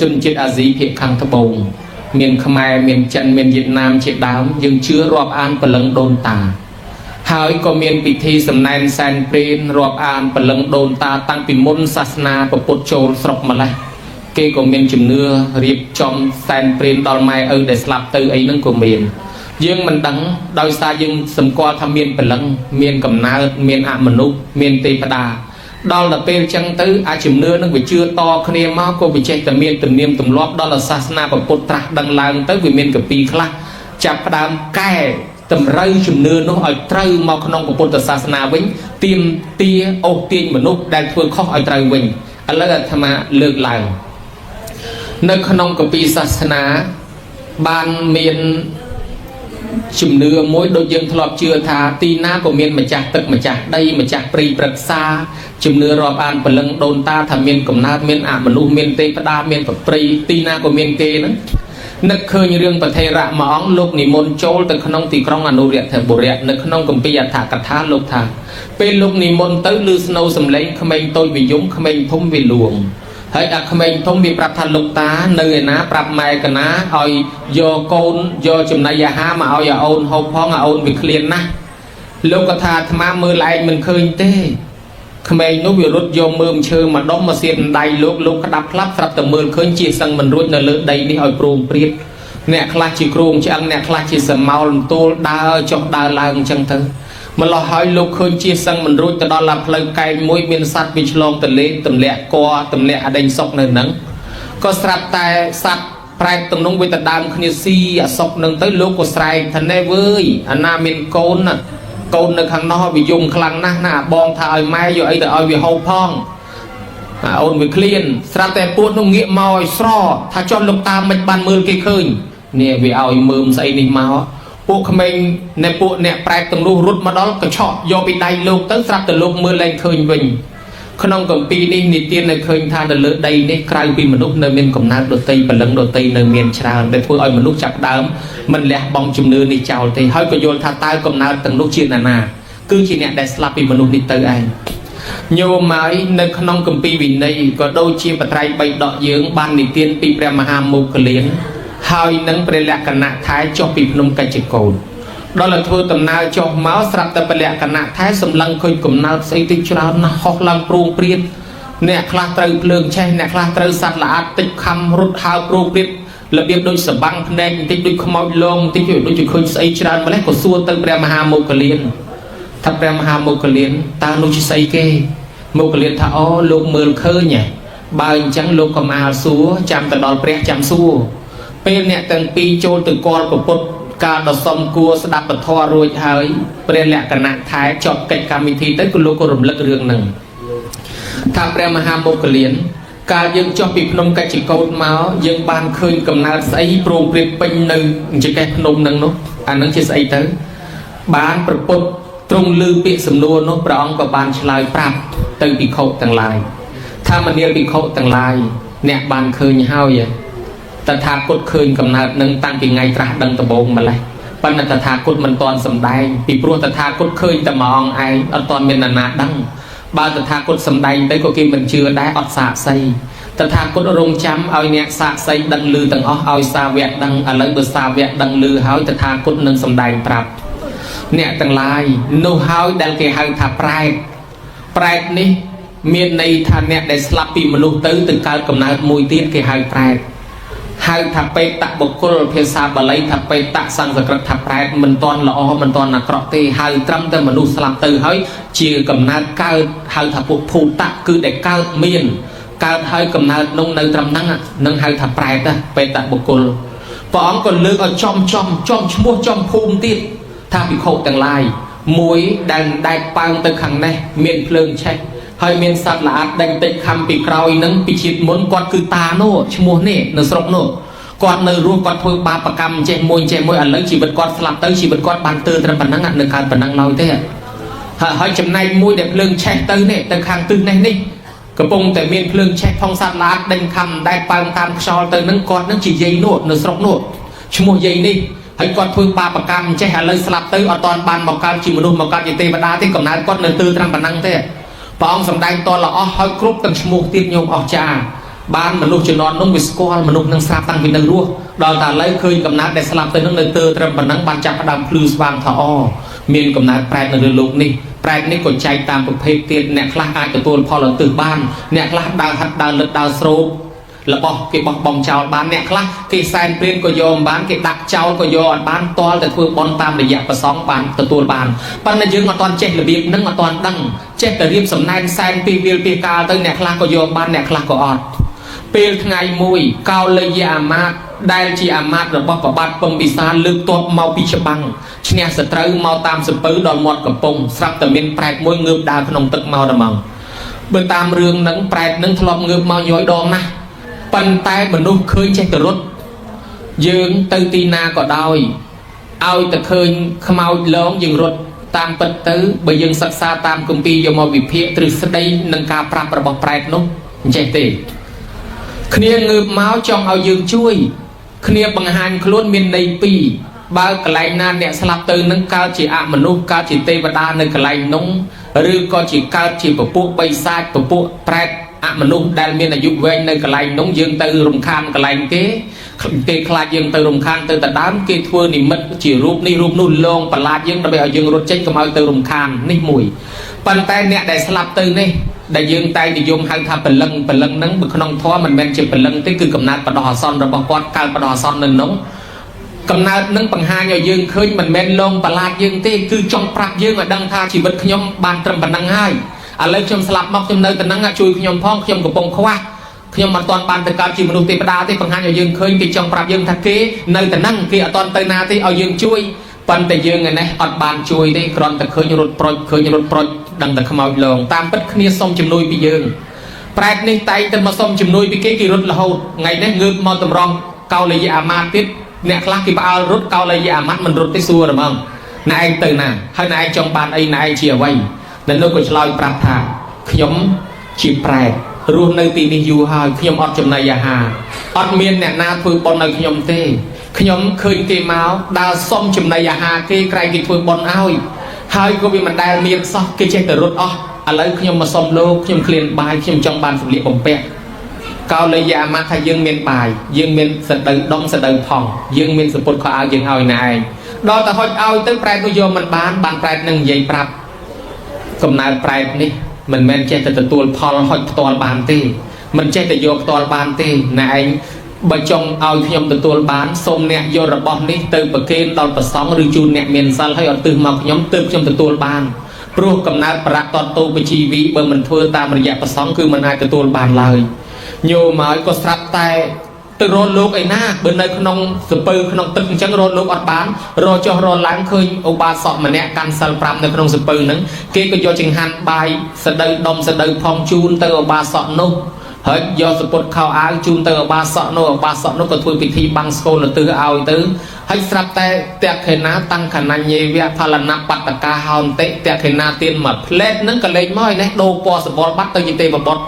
ជនជាតិអាស៊ីភាគខាងត្បូងមានខ្មែរមានចិនមានវៀតណាមជាដើមយើងជឿរាប់អានព្រលឹងដូនតាហើយក៏មានពិធីសំណែនសែនព្រេនរាប់អានព្រលឹងដូនតាតាំងពីមុនសាសនាពុទ្ធចូលស្រុកម្លេះគេក៏មានជំនឿរៀបចំសែនព្រេនដល់ម៉ែឪដែលស្លាប់ទៅអីហ្នឹងក៏មានយើងមិនដឹងដោយសារយើងសម្គាល់ថាមានព្រលឹងមានកំណើតមានអមនុស្សមានទេវតាដល់ទៅពេលចឹងទៅអាចជំនឿនឹងវាជឿតគ្នាមកក៏វាចេះតែមានទំនៀមទម្លាប់ដល់សាសនាពុទ្ធត្រាស់ដឹងឡើងទៅវាមានកពីខ្លះចាប់ផ្ដើមកែតម្រូវជំនឿនោះឲ្យត្រូវមកក្នុងពុទ្ធសាសនាវិញទៀមទាអូសទាញមនុស្សដែលធ្វើខុសឲ្យត្រូវវិញឥឡូវអាត្មាលើកឡើងនៅក្នុងកពីសាសនាបានមានជំនឿមួយដូចយើងធ្លាប់ជឿថាទីណាក៏មានម្ចាស់ទឹកម្ចាស់ដីម្ចាស់ព្រៃព្រឹក្សាជំនឿរាប់អានព្រលឹងដូនតាថាមានកំណើតមានអមនុស្សមានទេវតាមានប្រព្រៃទីណាក៏មានគេហ្នឹងនឹកឃើញរឿងប្រធេរៈមួយអង្គលោកនិមន្តចូលទៅក្នុងទីក្រុងអនុរាធបុរៈនៅក្នុងគម្ពីរអដ្ឋកថាលោកថាពេលលោកនិមន្តទៅឮស្នូរសំឡេងក្មេងតូចវិយមក្មេងធំវាលួងហើយអាក្មេងធំវាប្រាប់ថាលោកតានៅឯណាប្រាប់ម៉ែកណាឲ្យយកកូនយកចំណីអាហារមកឲ្យអូនហូបផងអូនវាឃ្លានណាស់លោកក៏ថាអាត្មាមើលឯងមិនឃើញទេក្មេងនោះវារត់យកមើមឈើមកដុំមកសៀតដៃលោកក្តាប់ផ្លាប់ស្រាប់តែមើលឃើញជាសឹងមិនរួចនៅលើដីនេះឲ្យព្រមព្រៀតអ្នកខ្លះជាគ្រោងឆ្អឹងអ្នកខ្លះជាសមោលន្ទូលដើរចុះដើរឡើងអញ្ចឹងទៅម្លោះហើយលោកឃើញជាសឹងមិនរួចទៅដល់ឡាផ្លូវកែងមួយមានសត្វវាឆ្លងទៅលេងទម្លាក់កទម្លាក់អដេញសុកនៅហ្នឹងក៏ស្រាប់តែសត្វប្រែតទំនងវាទៅដើមគ្នាស៊ីអសុកហ្នឹងទៅលោកក៏ស្រែកថាណែវើយអាណាមានកូនណាកូននៅខាងនោះវាយំខ្លាំងណាស់ណាបងថាឲ្យម៉ែយកអីទៅឲ្យវាហូបផងអូនវាឃ្លានស្រាប់តែពួកនោះងាកមកឲ្យស្រថាចុះលោកតាមិនបានមើលគេឃើញនេះវាឲ្យមើមស្អីនេះមកពួកក្មេងនៃពួកអ្នកប្រែតទាំងនោះរត់មកដល់កញ្ឆក់យកពីដៃលោកទៅស្រាប់តែលោកមើលលែងឃើញវិញក្នុងគម្ពីរនេះនិទាននៅឃើញថានៅលើដីនេះក្រៅពីមនុស្សនៅមានកំណើតដតីព្រលឹងដតីនៅមានច្រើនដែលធ្វើឲ្យមនុស្សចាប់ដើមមិនលះបង់ជំនឿនេះចោលទេហើយក៏យល់ថាតើកំណើតទាំងនោះជាអ្នកណាគឺជាអ្នកដែលស្លាប់ពីមនុស្សនេះទៅឯងញោមមកនៅក្នុងគម្ពីរវិន័យក៏ដូចជាបត្រៃបីដកយើងបាននិទានពីព្រះមហាមោគលានហើយនឹងព្រះលក្ខណៈថែចុះពីភ្នំកញ្ចកូនដល់ទៅធ្វើដំណើរចុះមកស្រាប់តែព្រះលក្ខណៈថែសម្លឹងឃើញកំណើតស្អីទៅច្រើនណាស់ហោះឡើងព្រោងព្រាតអ្នកខ្លះត្រូវភ្លើងឆេះអ្នកខ្លះត្រូវសត្វល្អិតតិចខំរត់ហើរព្រោងព្រាតរបៀបដូចសបាំងភ្នែកបន្តិចដូចខ្មោចលងបន្តិចដូចជាឃើញស្អីច្រើនម្លេះក៏សួរទៅព្រះមហាមោគលានថាព្រះមហាមោគលានតើនោះជាស្អីគេមោគលានថាអូលោកមើលឃើញបើអញ្ចឹងលោកកុំអាលសួរចាំទៅដល់ព្រះចាំសួរពេលអ្នកទាំងពីរចូលទៅគាល់ពុទ្ធការដ៏សមគួរស្ដាប់ពធរួចហើយព្រះលក្ខណៈថែចប់កិច្ចកម្មវិធីទៅគឺលោកក៏រំលឹករឿងហ្នឹងថាព្រះមហាមោគលានកាលយើងចុះពីភ្នំកញ្ចកូនមកយើងបានឃើញកំណើតស្អីព្រមព្រៀងពេញនៅចង្កេះភ្នំហ្នឹងនោះអាហ្នឹងជាស្អីទៅបានប្រពុតទ្រង់ឮពាក្យសំណួរនោះព្រះអង្គក៏បានឆ្លើយប្រាប់ទៅភិក្ខុទាំងឡាយថាមនាលភិក្ខុទាំងឡាយអ្នកបានឃើញហើយតថាគតឃើញកំណើតនឹងតាំងពីថ្ងៃត្រាស់ដឹងដំបូងម្លេះប៉ុន្តែតថាគតមិនទាន់សម្ដែងពីព្រោះតថាគតឃើញតែម្អងឯងអត់ទាន់មាននរណាដឹងបើតថាគតសម្ដែងទៅក៏គេមិនជឿដែរអត់សាកសីតថាគតរងចាំឲ្យអ្នកសាកសីដឹងឮទាំងអស់ឲ្យសាវកដឹងឥឡូវបើសាវកដឹងឮហើយតថាគតនឹងសម្ដែងប្រាប់អ្នកទាំងឡាយនោះហើយដែលគេហៅថាប្រែតប្រែតនេះមានន័យថាអ្នកដែលស្លាប់ពីមនុស្សទៅកើតកំណើតមួយទៀតគេហៅប្រែតហៅថាបេតបុគ្គលភាសាបាលីថាបេតសង្ស្ក្រឹតថាប្រែតមិនទាន់ល្អមិនទាន់អាក្រក់ទេហៅត្រឹមតែមនុស្សស្លាប់ទៅហើយជាកំណើតកើតហៅថាពួកភូតៈគឺដែលកើតមានកើតហើយកំណើតនោះនៅត្រឹមហ្នឹងនឹងហៅថាប្រែតបេតបុគ្គលព្រះអង្គក៏លើកឲ្យចំឈ្មោះចំភូមិទៀតថាភិក្ខុទាំងឡាយមួយដែលដែកប៉ើងទៅខាងនេះមានភ្លើងឆេះហើយមានសត្វល្អិតដេញតិចខំពីក្រោយនឹងពីជាតិមុនគាត់គឺតានោះឈ្មោះនេះនៅស្រុកនោះគាត់នៅរស់គាត់ធ្វើបាបកម្មចេះមួយឥឡូវជីវិតគាត់ស្លាប់ទៅជីវិតគាត់បានទើត្រឹមប៉ុណ្ណឹងនៅកើតប៉ុណ្ណឹងឡើយទេហើយចំណែកមួយដែលភ្លើងឆេះទៅនេះទៅខាងទិសនេះកំពុងតែមានភ្លើងឆេះផងសត្វល្អិតដេញខំដែកប៉ើងតាមខ្យល់ទៅនឹងគាត់នឹងជាយាយនោះនៅស្រុកនោះឈ្មោះយាយនេះហើយគាត់ធ្វើបាបកម្មចេះឥឡូវស្លាប់ទៅអត់ទាន់បានមកកើតជាមនុស្សមកកើតជាទេវតាទេកំណើតគាត់នៅទើត្រឹមប៉ុណ្ណឹងទេព្រះអង្គសម្ដែងតរល្អហើយគ្រប់ទាំងឈ្មោះទៀតញោមអស្ចារ្យ ban mà lúc chuyện non nông viscol mà lúc nâng sáp tăng vì nâng rùa đào ta lấy khơi cầm nát để làm tới nâng nơi tơ trầm và nâng ban chặt đàm plus vàng thọ o miền cầm nát prai nâng lục ní prai ní còn chạy tamประเภท tiền nẹt khla ai từ tuôn phò là từ ban nẹt khla đào hạt đào lực đào sâu là bỏ cái bọc bong chào ban nẹt khla cái sai bên có do bán cái đặc chào có do bán toแต่ធ្វើบอลតាមរយៈប្រសងបានទទួលបានប៉ុន្តែយើងអត់ទាន់ចេះរបៀបហ្នឹងអត់ទាន់ដឹងចេះតែរៀបសំណែនសែនពីវាលពីកាលទៅអ្នកខ្លះក៏យកបានអ្នកខ្លះក៏អត់ពេលថ្ងៃមួយកោលយអាមាតដែលជាអាមាតរបស់ប្របាទពំពិសាលើកទ័ពមកពីច្បាំងឈ្នះសត្រូវមកតាមសពៅដល់មាត់កំពង់ស្រាប់តែមានប្រែតមួយងើបដើរក្នុងទឹកមកដល់មកបើតាមរឿងហ្នឹងប្រែតហ្នឹងធ្លាប់ងើបមកយយដងណាស់ប៉ុន្តែមនុស្សឃើញចេះតែរត់យើងទៅទីណាក៏ដោយឲ្យតែឃើញខ្មោចលងយើងរត់តាមពិតទៅបើយើងសិក្សាតាមគម្ពីរយកមកវិភាគទ្រឹស្ដីនឹងការប្រាប់របស់ប្រែតនោះអញ្ចេះទេគ្នាងើបមកចង់ឲ្យយើងជួយគ្នាបង្ហាញខ្លួនមានន័យពីរបើកន្លែងណាអ្នកស្លាប់ទៅនឹងកើតជាអមនុស្សកើតជាទេវតានៅកន្លែងនោះឬក៏ជាកើតជាពពួកបិសាចពពួកប្រែតអមនុស្សដែលមានអាយុវែងនៅកន្លែងនោះយើងទៅរំខានកន្លែងគេខ្លាចយើងទៅរំខានទៅដដើមគេធ្វើនិមិត្តជារូបនេះរូបនោះលងប្រឡាតយើងដើម្បីឲ្យយើងរត់ចេញកុំឲ្យទៅរំខាននេះមួយប៉ុន្តែអ្នកដែលស្លាប់ទៅនេះដែលយើងតែនិយមហៅថាពលឹងហ្នឹងបើក្នុងធម៌មិនមែនជាពលឹងទេគឺកំណើតបដោះអាសន្នរបស់គាត់កើតបដោះអាសន្ននៅនោះកំណើតនឹងបង្ហាញឲ្យយើងឃើញមិនមែនលងប្រឡាតយើងទេគឺចង់ប្រាប់យើងឲ្យដឹងថាជីវិតខ្ញុំបានត្រឹមប៉ុណ្ណឹងហើយឥឡូវខ្ញុំស្លាប់មកខ្ញុំនៅតែហ្នឹងជួយខ្ញុំផងខ្ញុំកំពុងខ្វះខ្ញុំមិនទាន់បានទៅកើតជាមនុស្សទេវតាទេបង្ហាញឲ្យយើងឃើញគេចង់ប្រាប់យើងថាគេនៅតែហ្នឹងគេអត់ទាន់ទៅណាទេឲ្យយើងជួយប៉ុន្តែយើងឯនេះអត់បានជួយទេគ្រាន់តែឃើញរត់ប្រុចដឹងតែខ្មោចលងតាមពិតគ្នាសុំជំនួយពីយើងប្រែតនេះតែងតែមកសុំជំនួយពីគេរត់រហូតថ្ងៃនេះងើបមកតម្រង់កោលយៈអាមាតទៀតអ្នកខ្លះគេផ្អើលរត់កោលយៈអាមាតមិនរត់ទេសួរហ្មងណែឯងទៅណាហើយណែឯងចង់បានអីណែឯងជាអ្វីដែលនោះក៏ឆ្លើយប្រាប់ថាខ្ញុំជាប្រែតរស់នៅទីនេះយូរហើយខ្ញុំអត់ចំណីអាហារអត់មានអ្នកណាធ្វើបុណ្យឲ្យខ្ញុំទេខ្ញុំឃើញគេមកដើរសុំចំណីអាហារគេក្រែងគេធ្វើបុណ្យឲ្យហើយក៏វាមិនដែលមានសោះគេចេះតែរត់អស់ឥឡូវខ្ញុំមកសុំលោកខ្ញុំឃ្លានបាយខ្ញុំចង់បានសម្លៀកបំពាក់កោលយៈអាមាតថាយើងមានបាយយើងមានសដៅដងសដៅផងយើងមានសពុតខោអាវយើងឲ្យណែឯងដល់តែហុចឲ្យទៅប្រែតនោះយកមិនបានប្រែតនឹងនិយាយប្រាប់កំណើតប្រែតនេះមិនមែនចេះតែទទួលផលហុចផ្ទាល់បានទេមិនចេះតែយកផ្ទាល់បានទេណែឯងបើចង់ឲ្យខ្ញុំទទួលបានសូមអ្នកយករបស់នេះទៅប្រគេនដល់ព្រះសង្ឃឬជូនអ្នកមានសិលឲ្យអត់ទិសមកខ្ញុំទើបខ្ញុំទទួលបានព្រោះកំណើតប្រតតតោបជីវីបើមិនធ្វើតាមរយៈព្រះសង្ឃគឺមិនអាចទទួលបានឡើយញោមហើយក៏ស្រាប់តែទៅរកលោកឯណាបើនៅក្នុងសពើក្នុងទឹកអញ្ចឹងរកលោកអត់បានរកចុះរកឡើងឃើញឧបាសកម្នាក់កាន់សិល5នៅក្នុងសពើហ្នឹងគេក៏យកចង្ហាន់បាយសដៅដុំសដៅផងជូនទៅឧបាសកនោះហើយយកសពុតខោអាវជូនទៅឧបាសកនោះក៏ធ្វើពិធីបាំងស្គលទៅឲ្យទៅហើយស្រាប់តែតេខេណាតាំងខណញ្ញេវៈផលនបតកាហោនតិតេខេណាទៀនមកផ្លែតហ្នឹងក៏លេចមកឯនេះដូរពណ៌សបល់បាត់ទៅជាទេវបុត្រ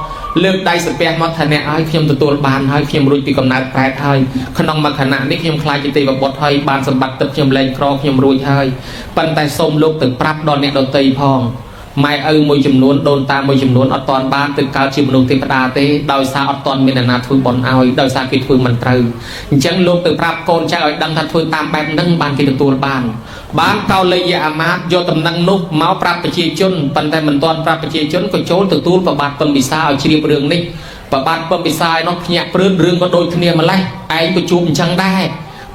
លើកដៃសាពះមកថាអ្នកឲ្យខ្ញុំទទួលបានហើយខ្ញុំរួចពីកំណើតប្រែតហើយក្នុងមួយខណៈនេះខ្ញុំខ្លាចជាទេវបុត្រហើយបានសម្បត្តិទឹកខ្ញុំលែងក្រខ្ញុំរួចហើយប៉ុន្តែសូមលោកទៅប្រាប់ដល់អ្នកដទៃផងម៉ែឪមួយចំនួនដូនតាមួយចំនួនអត់តាន់បានទៅកើតជាមនុស្សទេវតាទេដោយសារអត់តាន់មានអ្នកណាធ្វើបុណ្យឲ្យដោយសារគេធ្វើមិនត្រូវអញ្ចឹងលោកទៅប្រាប់កូនចៅឲ្យដឹងថាធ្វើតាមបែបហ្នឹងបានគេទទួលបានកោលយៈអាមាតយកដំណឹងនោះមកប្រាប់ប្រជាជនប៉ុន្តែមិនតាន់ប្រាប់ប្រជាជនក៏ចូលទទួលប្របាទពំពិសាឲ្យជ្រាបរឿងនេះប្របាទពំពិសាឯនោះភ្ញាក់ព្រឺនរឿងក៏ដូចគ្នាម្លេះឯងក៏ជួបអញ្ចឹងដែរ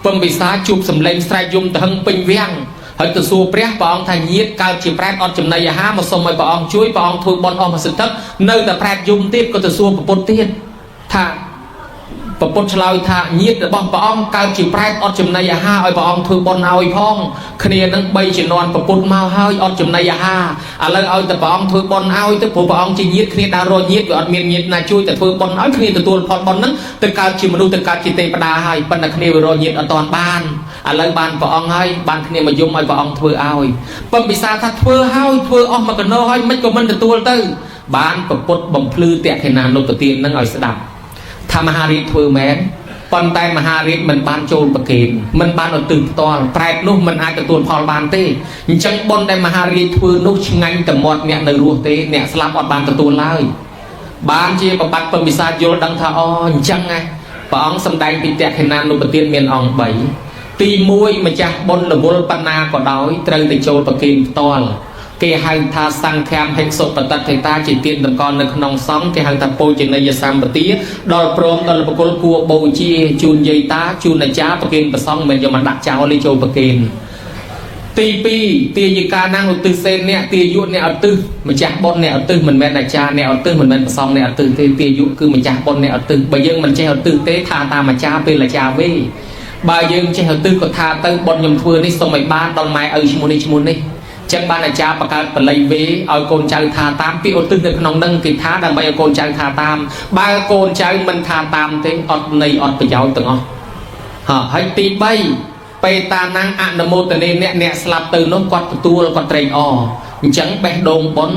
ពំពិសាជួបសម្លេងស្រែកយំទៅហឹងពេញវាំងហើយទៅសួរព្រះអង្គថាញាតិកើតជាប្រែតអត់ចំណីអាហារមកសុំឲ្យព្រះអង្គជួយព្រះអង្គធ្វើបុណ្យអស់មួយសន្តិនៅតែប្រែតយំទៀតក៏ទៅសួរប្រពុតទៀតថាប្រពុតឆ្លើយថាញាតិរបស់ព្រះអង្គកើតជាប្រែតអត់ចំណីអាហារឲ្យព្រះអង្គធ្វើបុណ្យឲ្យផងគ្នានឹង3ជំនាន់ប្រពុតមកហើយអត់ចំណីអាហារឥឡូវឲ្យតែព្រះអង្គធ្វើបុណ្យឲ្យទៅព្រោះព្រះអង្គជាញាតិគ្នាដើររកញាតិវាអត់មានញាតិណាជួយតែធ្វើបុណ្យឲ្យគ្នាទទួលផលបុណ្យហ្នឹងទៅកើតជាមនុស្សទៅកើតជាទេវតាហើយប៉ុន្តែគ្នាវារកញាតិអត់តាន់បានឥឡូវបានព្រះអង្គហើយបានគ្នាមកយំឲ្យព្រះអង្គធ្វើឲ្យពំពិសាថាធ្វើឲ្យធ្វើអស់មកកណោហើយមិនក៏មិនទទួលទៅបានប្រពុតបំភ្លឺតេខេណានុត្តទាននឹងឲ្យស្ដាប់ថាមហារាជធ្វើមែនប៉ុន្តែមហារាជមិនបានចូលប្រគេនមិនបានឧទ្ទិសផ្ទាល់ប្រែតនោះមិនអាចទទួលផលបានទេអញ្ចឹងបុណ្យដែលមហារាជធ្វើនោះឆ្ងាញ់តែមាត់អ្នកនៅរស់ទេអ្នកស្លាប់អត់បានទទួលឡើយ ban chia bậc bát phần bị sa vô đăng thà o chăng ngay bà ông xâm đánh bị tẹt hình nan nụ bờ tiên miền ông bảy ti muôi mà cha bon là vô pana có đói trơn từ châu bậc kim to là cái hai tha sang tham hay sốt bật thầy ta chỉ tiên được con được nòng sóng cái hai ta pôi trên đây giờ sam bờ tía đòi prom đòi là bậc cua bầu chia chun dây ta chun là cha bậc kim bậc song mình giờ mà đặt cháo lên châu bậc kim ti pi tia như ca năng ở tư sen nè tia dụ nè ở tư mình chặt bon nè ở tư mình men là cha nè ở tư mình men xong nè ở tư tia dụ cứ mình chặt bon nè ở tư bây giờ mình chơi ở tư tế tha ta mà cha pe là cha vi bây giờ chơi ở tư có tha tư bon nhầm thưa đi xong mày ban đòn mai ở chmun đi chẳng ban là cha bạc cả lấy về ở con trai tha tam pi ở tư được nòng nâng kịp tha đang bây giờ con trai tha tam ba con trai mình tha tam thế ở này ở bây giờ từng không hả hay ti bayไปตานังอนุโมทนีเนี่ยสลับตื่นน้องกอดตัวกอดเตรงอ๋อจังแบกโดงบน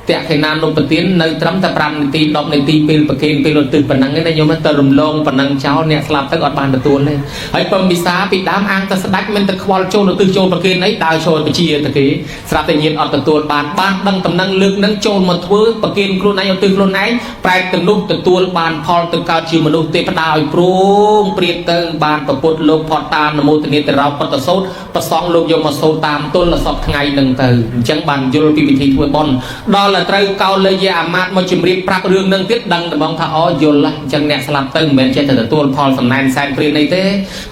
แต่ขณะลงปฏินในตรัมตะปรำในตีดอกในตีเป็นประเคนเป็นหลุดตื่นปนังนี่โยมตะลุมลงปนังเช้าเนี่ยสลับตั้งอดบานตัวเลยไอ้ปมบิสาปิดามอังตะสดักมันตะควอลโจนตื่นโจนประเคนไอ้ดาวโจนไปเชียตะกี้สลับแต่ยินอดตัวบานดังตำนังลึกนั่งโจนมาทั่วประเคนครูนายตื่นครูนายแปลงตึงลุกตัวบานพอตึงกาวชิมนุษย์เตปดาวปรุงเปรียบตึงบานประปุดโลกพอตามนโมตนีแต่เราปตโซดประซองโลกโยมโซตามต้นละสอบไงหนึ่งตื่นจังบันโยลปีวิธีทั่วบอลดอลละเตยเกาเลยยามาดมาจุ่มเรียบปรับเรื่องนั่งติดดังแต่มองท่าอ๋อโยนละจังเนี่ยสลับตึงเหมือนจะแต่ตัวพอสำนักแซนเปลี่ยนในเต้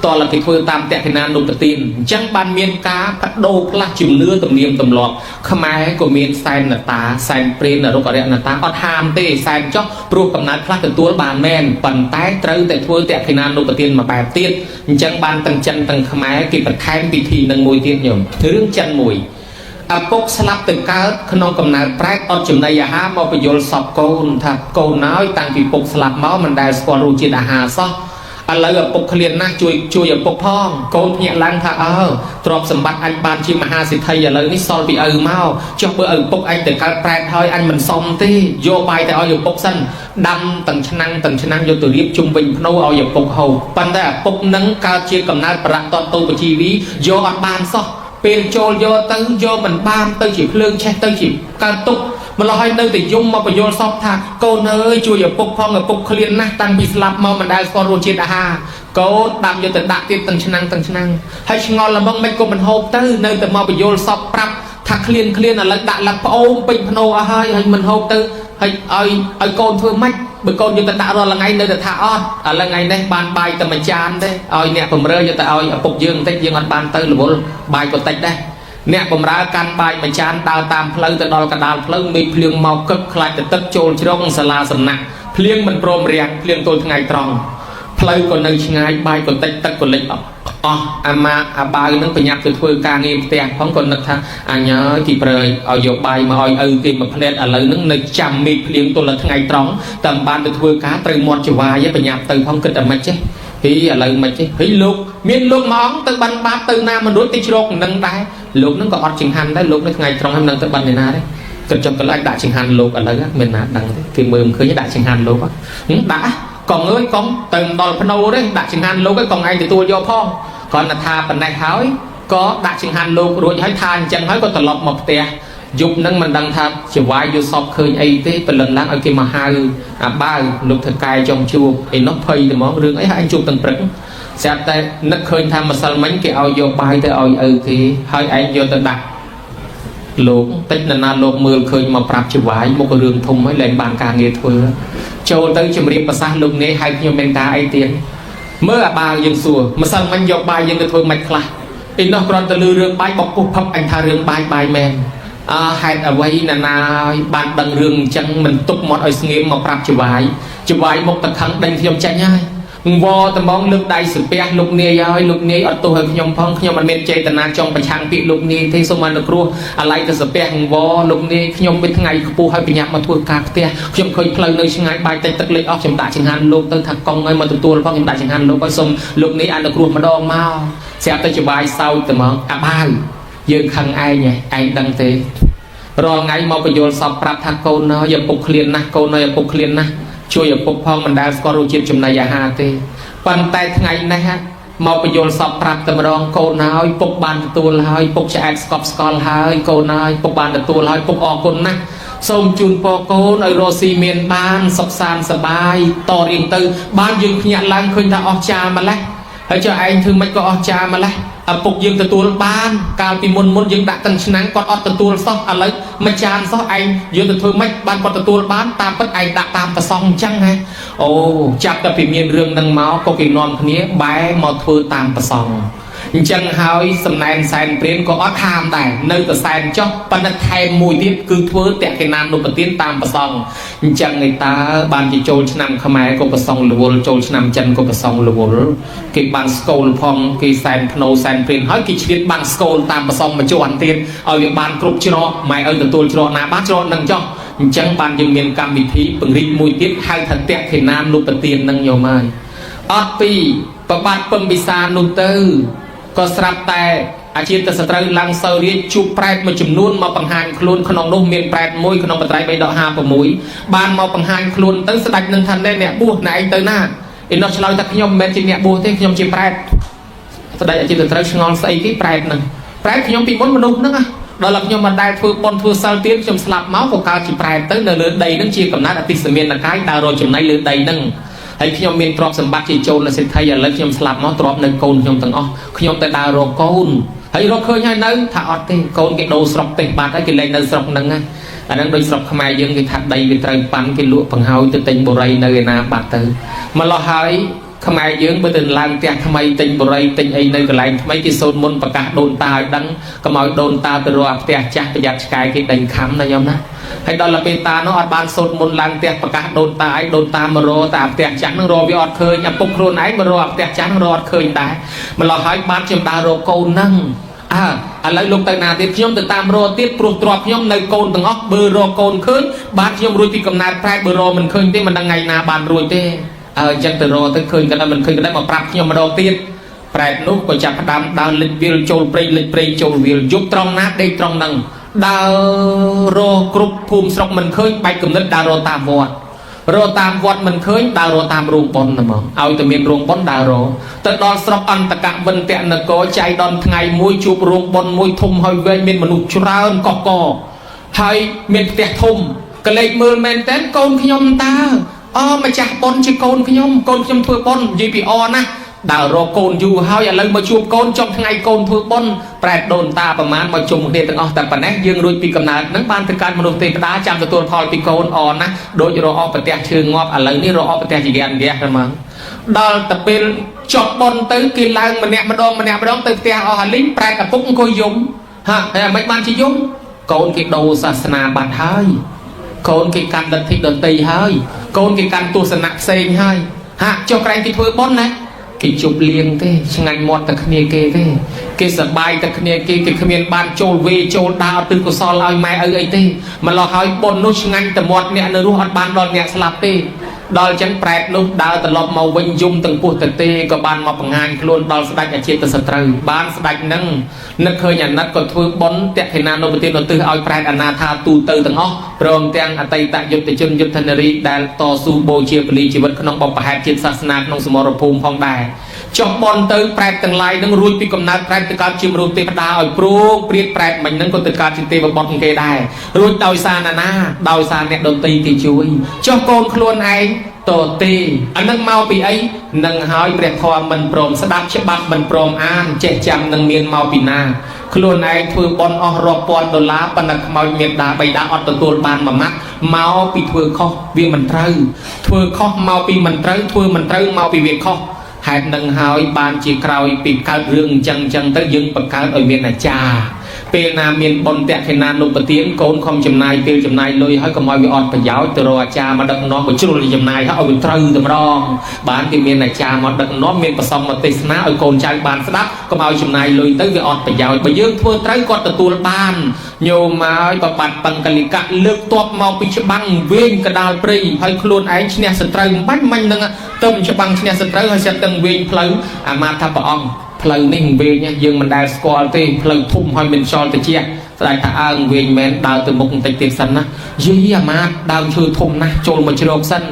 ตอนละกิจทั่วตามแต่ขณะนุปตินจังบันเมียนกาพัดโดพลักจุ่มเนื้อตำเนียมตำหลอกขมายก็เมียนแซนหน้าตาแซนเปลี่ยนรูปอะไรหน้าตาอดหามเต้แซนจ๊อกปลุกกำนัดพลักแต่ตัวบานแมนปั่นใต้เตยแต่ทั่วแต่ขณะนุปตินมาแบบติดจังบันตั้งจันตั้งขมายกิจปัดแทนพิธีนังมวยเตี้ยหย่อมเรื่องจันมวยปกสลับตึงการขนมกำนัดแปรอดจุ่มในยาหามาประโยชน์สอบโกนถ้าโกนน้อยต่างที่ปกสลับเมาส์มันได้สปอรูจิตอาหารซะอะไรกับปกเคลียนนะช่วยปกพ้องโกนเนี่ยลังถ้าตรอบสมบัติอันบานชิมหาสิทธิ์อย่าเลยนี่ซอลปีเมาจบเบอปกไอแต่การแปรทอยอันมันซอมตีโยบายแต่เอาอยู่ปกสั้นดำตั้งชนังโยตัวรีบจุ่มเป็นพนเอาอยู่ปกเขาปันแต่ปกนังการเชียร์กำนัดประตอนโตปชีวิโยอันบานซะเป็นโจโยตั้งโยมันบ้านตั้งจีบเรื่องแช่ตั้งจีบการตุกมันลอยตั้งแต่ยุ่งมาประโยชน์ซอกถักโกนเอ้ยช่วยอย่าปกพ้องกับปกเคลียนนะตั้งบิสลับมามันได้สกอรูจิตอาหาโกนดำโยแต่ดักติดตั้งชนังให้ชงอลละมั่งไม่ก็มันโฮตั้งเนื่องแต่มาประโยชน์ซอกปรับถักเคลียนอะไรดักหลับโอมเป็นพโนอาหาให้มันโฮตั้งให้ไอโกนเพื่อไม่เมื่อก่อนอยู่แต่ตะรอละไงเนื้อแต่ท่าอ้อนอะไรไงเนี่ยบานใบแต่มันจานได้เอาเนี่ยผมเรื่อยอยู่แต่เอาปกยืงแต่ยังอันบานเตอร์หรือว่าใบก็ติดได้เนี่ยผมรักการใบมันจานดาวตามเพลิงแต่ดอลกระดาษเพลิงมีเพลียงเมาคึกคลายแต่ตึกโจลชิโร่งสลาสนักเพลียงมันโปรมเรียงเพลียงตัวทั้งไงตรองเพลิงก็นึ่งช่างใบก็ติดตึกก็เล็กอ๋ออามาอาบายนั่งไปยักตัวการเงียบแต่ของคนนึกท่าอันนี้ที่เปรย์เอาโยบายมาเอาตีมาเพลนอะไรนั่งในจำมีเพลียงตัวละทั้งไงตรองแต่บ้านตัวการตรึงหมดจะวายไปยับตัวของกิดอะไรเจ๊พี่อะไรมาเจ๊พี่ลูกมีลูกมองตัวบ้านบ้านตัวน้ามันรู้ติดโรคนั่งได้ลูกนั่งก็อดจิงหันได้ลูกนั่งไงตรองให้นั่งตัวบ้านในน้าได้กิดจนก็ไล่ด่าจิงหันลูกอะไรก็เป็นน้าดังที่มือมันเคยด่าจิงหันลูกอ่ะด่าcòn ơi con từng đòi phân đấu đấy đại trình hành lâu cái còn anh thì tôi do phong còn là tha phần này hỏi có đại trình hành lâu rồi hãy than chẳng hỏi có tận lọc một tè dục nâng mình đang tham chỉ vài vô sọc khơi ấy thế phần lần láng ở kia mà hai ba lục thực cài trong chùa thì nó phơi thì món rương ấy anh chụp từng print sẽ tay nó khơi tham mà sao mấy cái ao vô bài tới ao thì hai anh vô từng đặt lục tích là lục mưa khơi mà prap chỉ vài một cái rương thùng mới lên bàn càng nghe thôi châu tới chùm riêngภาษาลุงเนี่ยให้ยมเป็นตาไอเตียนเมื่อบางยังสัวมาสั่งมันยกใบยังกระทงไม่คลาอินนอกรอนตะลือเรื่องใบบอกปุ๊บพับอันทาเรื่องใบแมนให้เอาไว้นาบานดังเรื่องจังมันตุกหมดไอ้เงี้ยมาปรับจะไว้หมกตะขังดังเทียมใจง่ายวอตะมองลึกใดสุดเปียลุกเนี่ยย้อยลุกเนี่ยอัดตัวขยมพองขยมมันเป็นเจตนาจงไปช่างปีลุกเนี่ยที่สมันครัวอะไรแต่สุดเปียวอลุกเนี่ยขยมเป็นไงปูให้ปัญญามาทั่วกาเตียขยมเคยเพลินเลยช่างไงใบเตะตะเล็กออกจมตาชิงหันลุกตั้งถักกองเงยมาตัวเพราะจมตาชิงหันลุกก็สมลุกเนี่ยอันครัวมาดองเมาเสียแต่จะใบเศร้าแต่มองบ้ายืนขังไอ้ไงไอ้ดังเตะรอไงมาประโยชน์สอบปรับทางโกนเนาะอย่าปลุกเคลียนนะโกนเนาะอย่าปลุกเคลียนนะช่วยอย่าปลุกพองมันได้สกอรูจิตจุ่มในยาฮาเตปันแต่ไงนะฮะมาประโยชน์สอบปรับแต่มาลองโกนน้อยปกบานตัวลอยปกจะแอดสกอปสกอลหายโกนน้อยปกบานตัวลอยปกออกคนนะ សូមជូនពរកូនឲ្យរស់ស៊ីមានបានសុខសាន្តសប្បាយតរៀងទៅបានយើងភ្ញាក់ឡើងឃើញថាអស់ចាម្លេះហើយចុះឯងធ្វើមិនក៏អស់ចាម្លេះឪពុកយើងទទួលបានកាលពីមុនយើងដាក់ទាំងឆ្នាំងគាត់អត់ទទួលសោះឥឡូវមិនចានសោះឯងយើងទៅធ្វើមិនបានគាត់ទទួលបានតាមពិតឯងដាក់តាមប្រសងអញ្ចឹងហ៎អូចាប់តែពីមានរឿងហ្នឹងមកក៏គេនាំគ្នាបែរមកធ្វើតាមប្រសងអញ្ចឹងហើយសំណែនសែនព្រានក៏អត់ខាមដែរនៅតែសែនចុះប៉ុន្តែថែមមួយទៀតគឺធ្វើតេកេណានុបទានតាមប្រសងអញ្ចឹងឯតើបានជាចូលឆ្នាំខ្មែរក៏ប្រសងរវល់ចូលឆ្នាំចិនក៏ប្រសងរវល់គេបានស្គូលផងគេសែនភ្នោសែនព្រានហើយគេឆ្លៀតបានស្គូលតាមប្រសងមួយជាន់ទៀតឲ្យវាបានគ្រប់ច្រកម៉ែឲ្យទទួលច្រកណាបានច្រកនឹងចុះអញ្ចឹងបានយើងមានកម្មវិធីពង្រីកមួយទៀតហៅថាតេកេណានុបទាននឹងយកមកអត់ពីប្របាទពំពិសានោះទៅក៏ស្រាប់តែអាជាតសត្រូវឡើងសោរាជជួបប្រែតមួយចំនួនមកបង្ហាញខ្លួនក្នុងនោះមានប្រែតមួយក្នុងបត្រៃ3ដក56បានមកបង្ហាញខ្លួនទៅស្ដេចនឹងថាអ្នកបួសណែឯងទៅណាឯនោះឆ្លើយថាខ្ញុំមិនមែនជាអ្នកបួសទេខ្ញុំជាប្រែតស្ដេចអាជាតត្រូវឆ្ងល់ស្អីគេប្រែតហ្នឹងប្រែតខ្ញុំពីមុនមនុស្សហ្នឹងដល់ខ្ញុំមិនដែលធ្វើបន់ធ្វើសិលទៀតខ្ញុំស្លាប់មកក៏កើតជាប្រែតទៅនៅលើដីហ្នឹងជាកំណត់អតិសមានកាយដើររកចំណៃលើដីហ្នឹងហើយខ្ញុំមានទ្រព្យសម្បត្តិជាចូលនៅសេដ្ឋីឥឡូវខ្ញុំស្លាប់មកទ្រព្យនៅកូនខ្ញុំទាំងអស់ខ្ញុំទៅដើររកកូនហើយរកឃើញហើយនៅថាអត់ទេកូនគេដូរស្រុកទេបាត់ហើយគេលែងនៅស្រុកហ្នឹងអាហ្នឹងដូចស្រុកខ្មែរយើងគេថាដីវាត្រូវប៉ាន់គេលក់បង្ហើយទៅទិញបុរីនៅឯណាបាត់ទៅម្លោះហើយខ្មែរយើងបើទៅឡើងផ្ទះថ្មីទិញបុរីទិញអីនៅកន្លែងថ្មីគេសូត្រមុនប្រកាសដូនតាឲ្យដឹងកុំឲ្យដូនតាទៅរកផ្ទះចាស់ប្រយ័ត្នឆ្កែគេដេញខំណាញោមណាហើយដល់ទៅពេលតានោះអត់បានសូត្រមុនឡើងផ្ទះប្រកាសដូនតាឲ្យដូនតាមករកតាផ្ទះចាស់នឹងរកវាអត់ឃើញឪពុកខ្លួនឯងមករកផ្ទះចាស់នឹងរកអត់ឃើញដែរម្លោះហើយបានខ្ញុំដើររកកូនហ្នឹងឥឡូវលោកទៅណាទៀតខ្ញុំទៅតាមរកទៀតព្រោះទ្រព្យខ្ញុំនៅកូនទាំងអស់បើរកកូនឃើញបានខ្ញុំរួចពីកំណើតប្រែតបើរកមិនឃើញទេមិនដឹងថ្ងៃណាបានរួចទេអញ្ចឹងទៅរកទៅឃើញក៏មិនឃើញក៏មកប្រាប់ខ្ញុំម្ដងទៀតប្រែតនោះក៏ចាប់ផ្ដើមដើរលិចវាលចូលព្រៃលិចព្រៃចូលវាលយប់ត្រង់ណាដេកត្រង់ហ្នឹងដើររកគ្រប់ភូមិស្រុកមិនឃើញបែកគំនិតដើររកតាមវត្តរកតាមវត្តមិនឃើញដើររកតាមរោងប៉ុនហ្មងឲ្យតែមានរោងប៉ុនដើររកទៅដល់ស្រុកអន្តកវិន្ទនគរចៃដន្យថ្ងៃមួយជួបរោងប៉ុនមួយធំហើយវែងមានមនុស្សច្រើនកកកហើយមានផ្ទះធំកលេចមើលមែនតើកូនខ្ញុំតើម្ចាស់ប៉ុនជាកូនខ្ញុំធ្វើប៉ុននិយាយពីណាដើររកកូនយូរហើយឥឡូវមកជួបកូនចុងថ្ងៃកូនធ្វើប៉ុនប្រែតដូនតាប្រមាណមកជុំគ្នាទាំងអស់តែប៉ុណ្ណេះយើងរួចពីកំណើតហ្នឹងបានទៅកើតមនុស្សទេវតាចាំទទួលផលពីកូនណាដូចរកអបប្រទះឈើងាប់ឥឡូវនេះរកអបប្រទះជារះទៅមកដល់ទៅពេលចប់ប៉ុនទៅគេឡើងម្នាក់ម្ដងទៅផ្ទះអស់ហើយលីងប្រែតឪពុកអង្គុយយំហើយមិនបានជាយំកូនគេដូរសាសនាបាត់ហើយកូនគេកាន់លទ្ធិដតីហើយកូនគេកាន់ទស្សនៈផ្សេងហើយចុះក្រែងគេធ្វើប៉ុនណាគេជប់លៀងទេឆ្ងាញ់មាត់តែគ្នាគេទេគេសប្បាយតែគ្នាគេគ្មានបានចូលវេចូលដើរទិកុសលឲ្យម៉ែឪអីទេម្ល៉េះហើយប៉ុននោះឆ្ងាញ់តែមាត់អ្នកនៅរស់អត់បានដល់អ្នកស្លាប់ទេដល់អញ្ចឹងប្រែតនោះដើរត្រឡប់មកវិញយំទាំងពោះទៅទេក៏បានមកបង្ហាញខ្លួនដល់ស្ដេចអាជាតសត្រូវបានស្ដេចនឹងនឹកឃើញអាណិតក៏ធ្វើប៉ុនតេខេណានុបទានឧទ្ទិសឲ្យប្រែតអនាថាទូទៅទាំងអស់ព្រមទាំងអតីតយុទ្ធជនយុទ្ធនារីដែលតស៊ូបូជាពលីជីវិតក្នុងបបផែតជាតិសាសនាក្នុងសមរភូមិផងដែរចុះប៉ុនទៅប្រែតទាំងឡាយនឹងរួចពីកំណើតប្រែតទៅកើតជាមនុស្សទេវតាឲ្យព្រោងព្រាតប្រែតមិញហ្នឹងក៏ទៅកើតជាទេវបុត្រគេដែររួចដោយសារណាដោយសារអ្នកដតីគេជួយចុះកូនខ្លួនឯងតទេអានឹងមកពីអីនឹងហើយព្រះធម៌មិនព្រមស្ដាប់ច្បាប់មិនព្រមអានចេះចាំនឹងមានមកពីណាខ្លួនឯងធ្វើប៉ុនអស់រាប់ពាន់ដុល្លារប៉ុន្តែខ្មោចមេដាបៃតាអត់ទទួលបានមួយម៉ាត់មកពីធ្វើខុសវាមិនត្រូវធ្វើខុសមកពីមិនត្រូវធ្វើមិនត្រូវមកពីវាខុសហេតុនឹងហើយបានជាក្រោយពីកើតរឿងអញ្ចឹងទៅយើងបង្កើតឲ្យមានអាចារ្យពេលណាមានបុណ្យតេខេណានុបទានកូនខំចំណាយពេលចំណាយលុយហើយកុំឲ្យវាអត់ប្រយោជន៍ទៅរកអាចារ្យមកដឹកនាំក៏ជ្រុលចំណាយហើយឲ្យវាត្រូវតែម្ដងបានគេមានអាចារ្យមកដឹកនាំមានប្រសំមកទេសនាឲ្យកូនចៅបានស្ដាប់កុំឲ្យចំណាយលុយទៅវាអត់ប្រយោជន៍បើយើងធ្វើត្រូវគាត់ទទួលបានញោមមកបបាត់បង្កលិកៈលើកទ័ពមកពីច្បាំងវែងកដាលព្រៃហើយខ្លួនឯងឈ្នះសត្រូវមិនបាញ់នឹងទៅច្បាំងឈ្នះសត្រូវហើយសិតទាំងវែងផ្លូវអាមាថាព្រះអង្គផ្លូវនេះវែងយើងមិនដែលស្គាល់ទេផ្លូវធំហើយមានខ្យល់ត្រជាក់ស្ដេចថាអើងវែងមែនដើរទៅមុខបន្តិចទៀតសិនណាយីអាមាដើមឈើធំណាស់ចូលមកជ្រោកសិន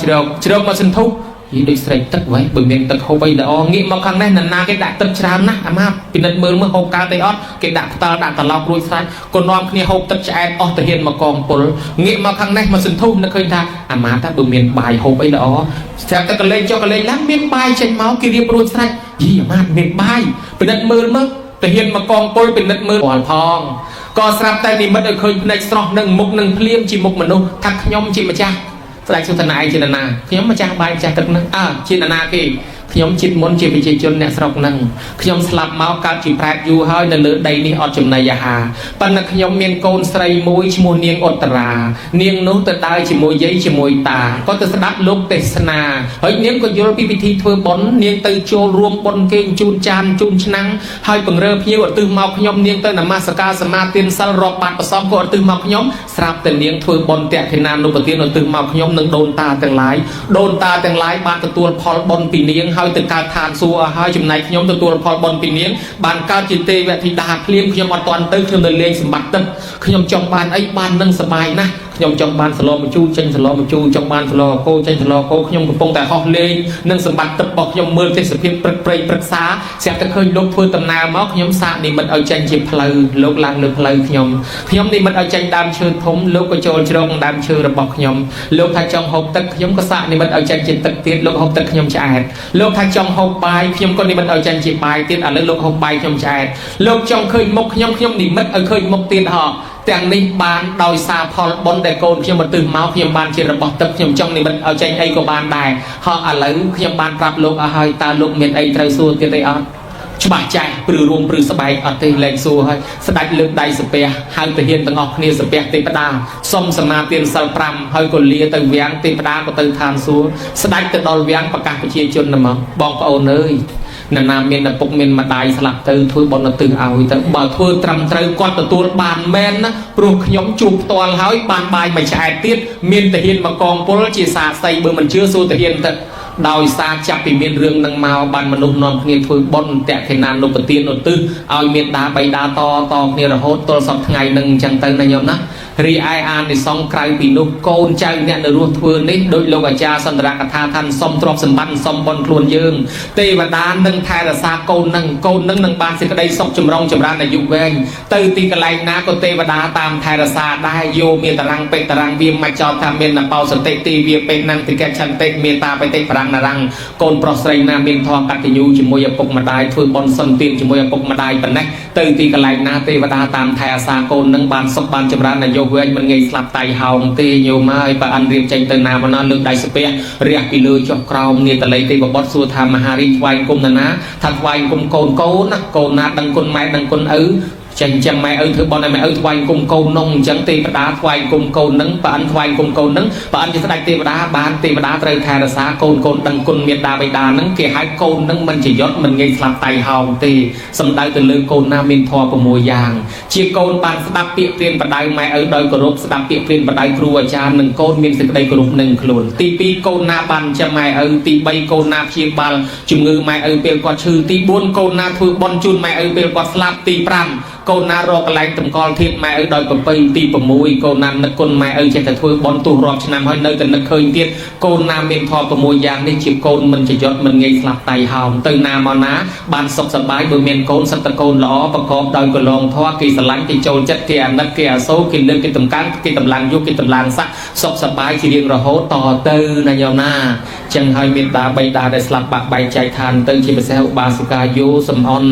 ជ្រោកមកសិនធុ ដូចស្រេចទឹកໄວបើមានទឹកហូបអីល្អងាកមកខាងនេះណាគេដាក់ទឹកច្រើនណាស់អាម៉ាពិនិត្យមើលមើលហូបកើតអីអត់គេដាក់ផ្ដាល់ដាក់ត្រឡប់រួចស្រេចក៏នាំគ្នាហូបទឹកឆ្អែតអស់ទៅហ៊ានមកកងពុលងាកមកខាងនេះមកសន្ធុះនឹកឃើញថាអាម៉ាថាបើមានបាយហូបអីល្អស្រាប់តែកលេងចុះកលេងឡើងមានបាយចេញមកគេរៀបរួចស្រេចយីអាម៉ាមានបាយពិនិត្យមើលមើលទៅហ៊ានមកកងពុលពិនិត្យមើលរាល់ផងក៏ស្រាប់តែនិមិត្តឲ្យឃើញភ្នែកស្រស់នឹងមុខនឹងភ្លាមជាមុខមនុស្សថាខ្ញុំជាម្ចាស់ស្ដេចសុទ្ធនាឯជាណាខ្ញុំម្ចាស់បាយម្ចាស់ទឹកនឹងជាណាគេខ្ញុំចិត្តមុនជាប្រជាជនអ្នកស្រុកនឹងខ្ញុំស្លាប់មកកើតជាប្រែតយូរហើយនៅលើដីនេះអត់ចំណីអាហារប៉ុន្តែខ្ញុំមានកូនស្រីមួយឈ្មោះនាងឧត្តរានាងនោះទៅដើរជាមួយយាយជាមួយតាក៏ទៅស្ដាប់លោកទេសនាហើយនាងក៏យល់ពីពិធីធ្វើបុណ្យនាងទៅចូលរួមបុណ្យគេជូនចានជូនឆ្នាំងហើយបង្រើភ្ញៀវឧទ្ទិសមកខ្ញុំនាងទៅនមស្ការសមាទានសិលរាប់បាត់ប្រសពក៏ឧទ្ទិសមកខ្ញុំស្រាប់តែនាងធ្វើបុណ្យតេខេណានុបទានឧទ្ទិសមកខ្ញុំនឹងដូនតាទាំងឡាយបានទទួលផលបុណ្យពីនាងហើយទៅកើតឋានសួគ៌ហើយចំណែកខ្ញុំទទួលផលបុណ្យពីនាងបានកើតជាទេវធីតាភ្លាមខ្ញុំអត់ទាន់ទៅខ្ញុំនៅលេងសម្បត្តិទឹកខ្ញុំចង់បានអីបាននឹងសប្បាយណាស់ខ្ញុំចង់បានសឡមជូចេញសឡមជូចង់បានសឡកោចេញសឡកោខ្ញុំកំពុងតែហោះលេងនឹងសម្បត្តិទឹករបស់ខ្ញុំមើលទេសភាពព្រឹកព្រៃព្រឹក្សាស្រាប់តែឃើញលោកធ្វើដំណើរមកខ្ញុំសាកនិមិត្តឲ្យចេញជាផ្លូវលោកឡើងលើផ្លូវខ្ញុំនិមិត្តឲ្យចេញដើមឈើធំលោកក៏ចូលជ្រងដើមឈើរបស់ខ្ញុំលោកថាចង់ហូបទឹកខ្ញុំក៏សាកនិមិត្តឲ្យចេញជាទឹកទៀតលោកហូបទឹកខ្ញុំឆ្អែតលោកថាចង់ហូបបាយខ្ញុំក៏និមិត្តឲ្យចេញជាបាយទៀតឥឡូវលោកហូបបាយខ្ញុំឆ្អែតលោកចង់ឃើញមុខខ្ញុំនិមិត្តឲ្យឃើញមុខទៀតហ៎ទាំងនេះបានដោយសារផលបុណ្យដែលកូនខ្ញុំបន្ទិសមកខ្ញុំបានជារបស់ទឹកខ្ញុំចង់និមិត្តឲ្យចេញអីក៏បានដែរហើយឥឡូវខ្ញុំបានប្រាប់លោកឲ្យហើយតើលោកមានអីត្រូវសួរទៀតទេអត់ច្បាស់ចាស់ព្រឺរួមព្រឺស្បែកអត់ទេលែងសួរហើយស្ដេចលើកដៃសំពះហៅទាហានទាំងអស់គ្នាសំពះទេវតាសុំសមាទានសិល5ហើយក៏លាទៅវាំងទេវតាក៏ទៅឋានសួគ៌ស្ដេចទៅដល់វាំងប្រកាសប្រជាជនទៅមកបងប្អូនអើយណាមានឪពុកមានម្ដាយស្លាប់ទៅធ្វើបុណ្យឧទ្ទិសឲ្យទៅបើធ្វើត្រឹមត្រូវគាត់ទទួលបានមែនណាព្រោះខ្ញុំជួបផ្ទាល់ហើយបានបាយមួយឆ្អែតទៀតមានទាហានមកកងពលជាសាក្សីបើមិនជឿសួរទាហានទៅដោយសារចាប់ពីមានរឿងនឹងមកបានមនុស្សនាំគ្នាធ្វើបុណ្យតេខេណានុបទានឧទ្ទិសឲ្យមានដាបៃតាតគ្នារហូតទល់សពថ្ងៃនឹងអញ្ចឹងទៅណាញោមណារីឯអានិសង្ឃក្រៅពីនោះកូនចៅអ្នកនៅរស់ធ្វើនេះដោយលោកអាចារ្យសន្ទរកថាថាសុំទ្រព្យសម្បត្តិសុំបុណ្យខ្លួនយើងទេវតានឹងថែរក្សាកូននឹងបានសេចក្តីសុខចម្រុងចម្រើនអាយុវែងទៅទីកន្លែងណាក៏ទេវតាតាមថែរក្សាដែរយោមានតារាំងពេតារាំងវាមិនចោលថាមានបោសតិទីវាពេណាំងតិកឆន្តិមេតាបតិប្រាំងណារាំងកូនប្រុសស្រីណាមានធម៌កតញ្ញូជាមួយឪពុកម្ដាយធ្វើបុណ្យសន្តានជាមួយឪពុកម្ដាយប៉ុណ្ណេះទៅទីកន្លែងណាទេវតាតាមថែរក្សាកូននឹងបានសុខបានចម្រើនអាយុវែងមិនងាយស្លាប់តៃហោងទេញោមហើយបើអិនរៀបចេញទៅណាមកណាលើកដៃស្ពះរះពីលើចុះក្រោមនាតល័យទេវបុត្រសួរថាមហារាជថ្វាយគុំណាថាថ្វាយគុំកូនណាកូនណាដឹងគុណម៉ែដឹងគុណឪចេញចាំម៉ែឪធ្វើបន់ឲ្យម៉ែឪថ្វាយគុំកូននោះអញ្ចឹងទេវតាថ្វាយគុំកូននឹងបើអិនថ្វាយគុំកូននឹងបើអិនជាស្ដេចទេវតាបានទេវតាត្រូវថែរក្សាកូនដឹងគុណមេដាបិតានឹងគេហៅកូននឹងមិនជាយត់មិនងាយស្លាប់តៃហោងទេសំដៅទៅលើកូនណាមានធម៌6យ៉ាងជាកូនបានស្ដាប់ពាក្យព្រានបដៅម៉ែឪដោយគោរពស្ដាប់ពាក្យព្រានបដៅគ្រូអាចារ្យនឹងកូនមានសេចក្តីគោរពនឹងខ្លួនទី2កូនណាបានចាំម៉ែឪទី3កូនណាព្យាបាលជំងឺម៉ែឪពេលគាត់ឈឺទី4កូនណាធ្វើបុណ្យជូនម៉ែឪពេលគាត់ស្លាប់ទី5កូនណារកកន្លែងតម្កល់ធាតុម៉ែឪដោយប្រពៃទី6កូនណានឹកគុណម៉ែឪចេះតែធ្វើបុណ្យទោះរាប់ឆ្នាំហើយនៅតែនឹកឃើញទៀតកូនណាមានធម៌6យ៉ាងនេះជាកូនមិនជាយត់មិនងាយស្លាប់តៃហោងទៅណាមកណាបានសុខសប្បាយបើមានកូនសិតតកូនល្អប្រកបដោយកលងធម៌គេស្រឡាញ់គេចូលចិត្តគេអាណិតគេអាសូរគេលើកគេតម្កើងគេតម្លើងយុគគេតម្លើងស័ក្តិសុខសប្បាយជារៀងរហូតតទៅណាញោមណាចឹងហើយមានតាបៃតាដែលស្លាប់បាក់បែកចែកឋានទៅជាពិសេសឧបាសិកាយោសំអន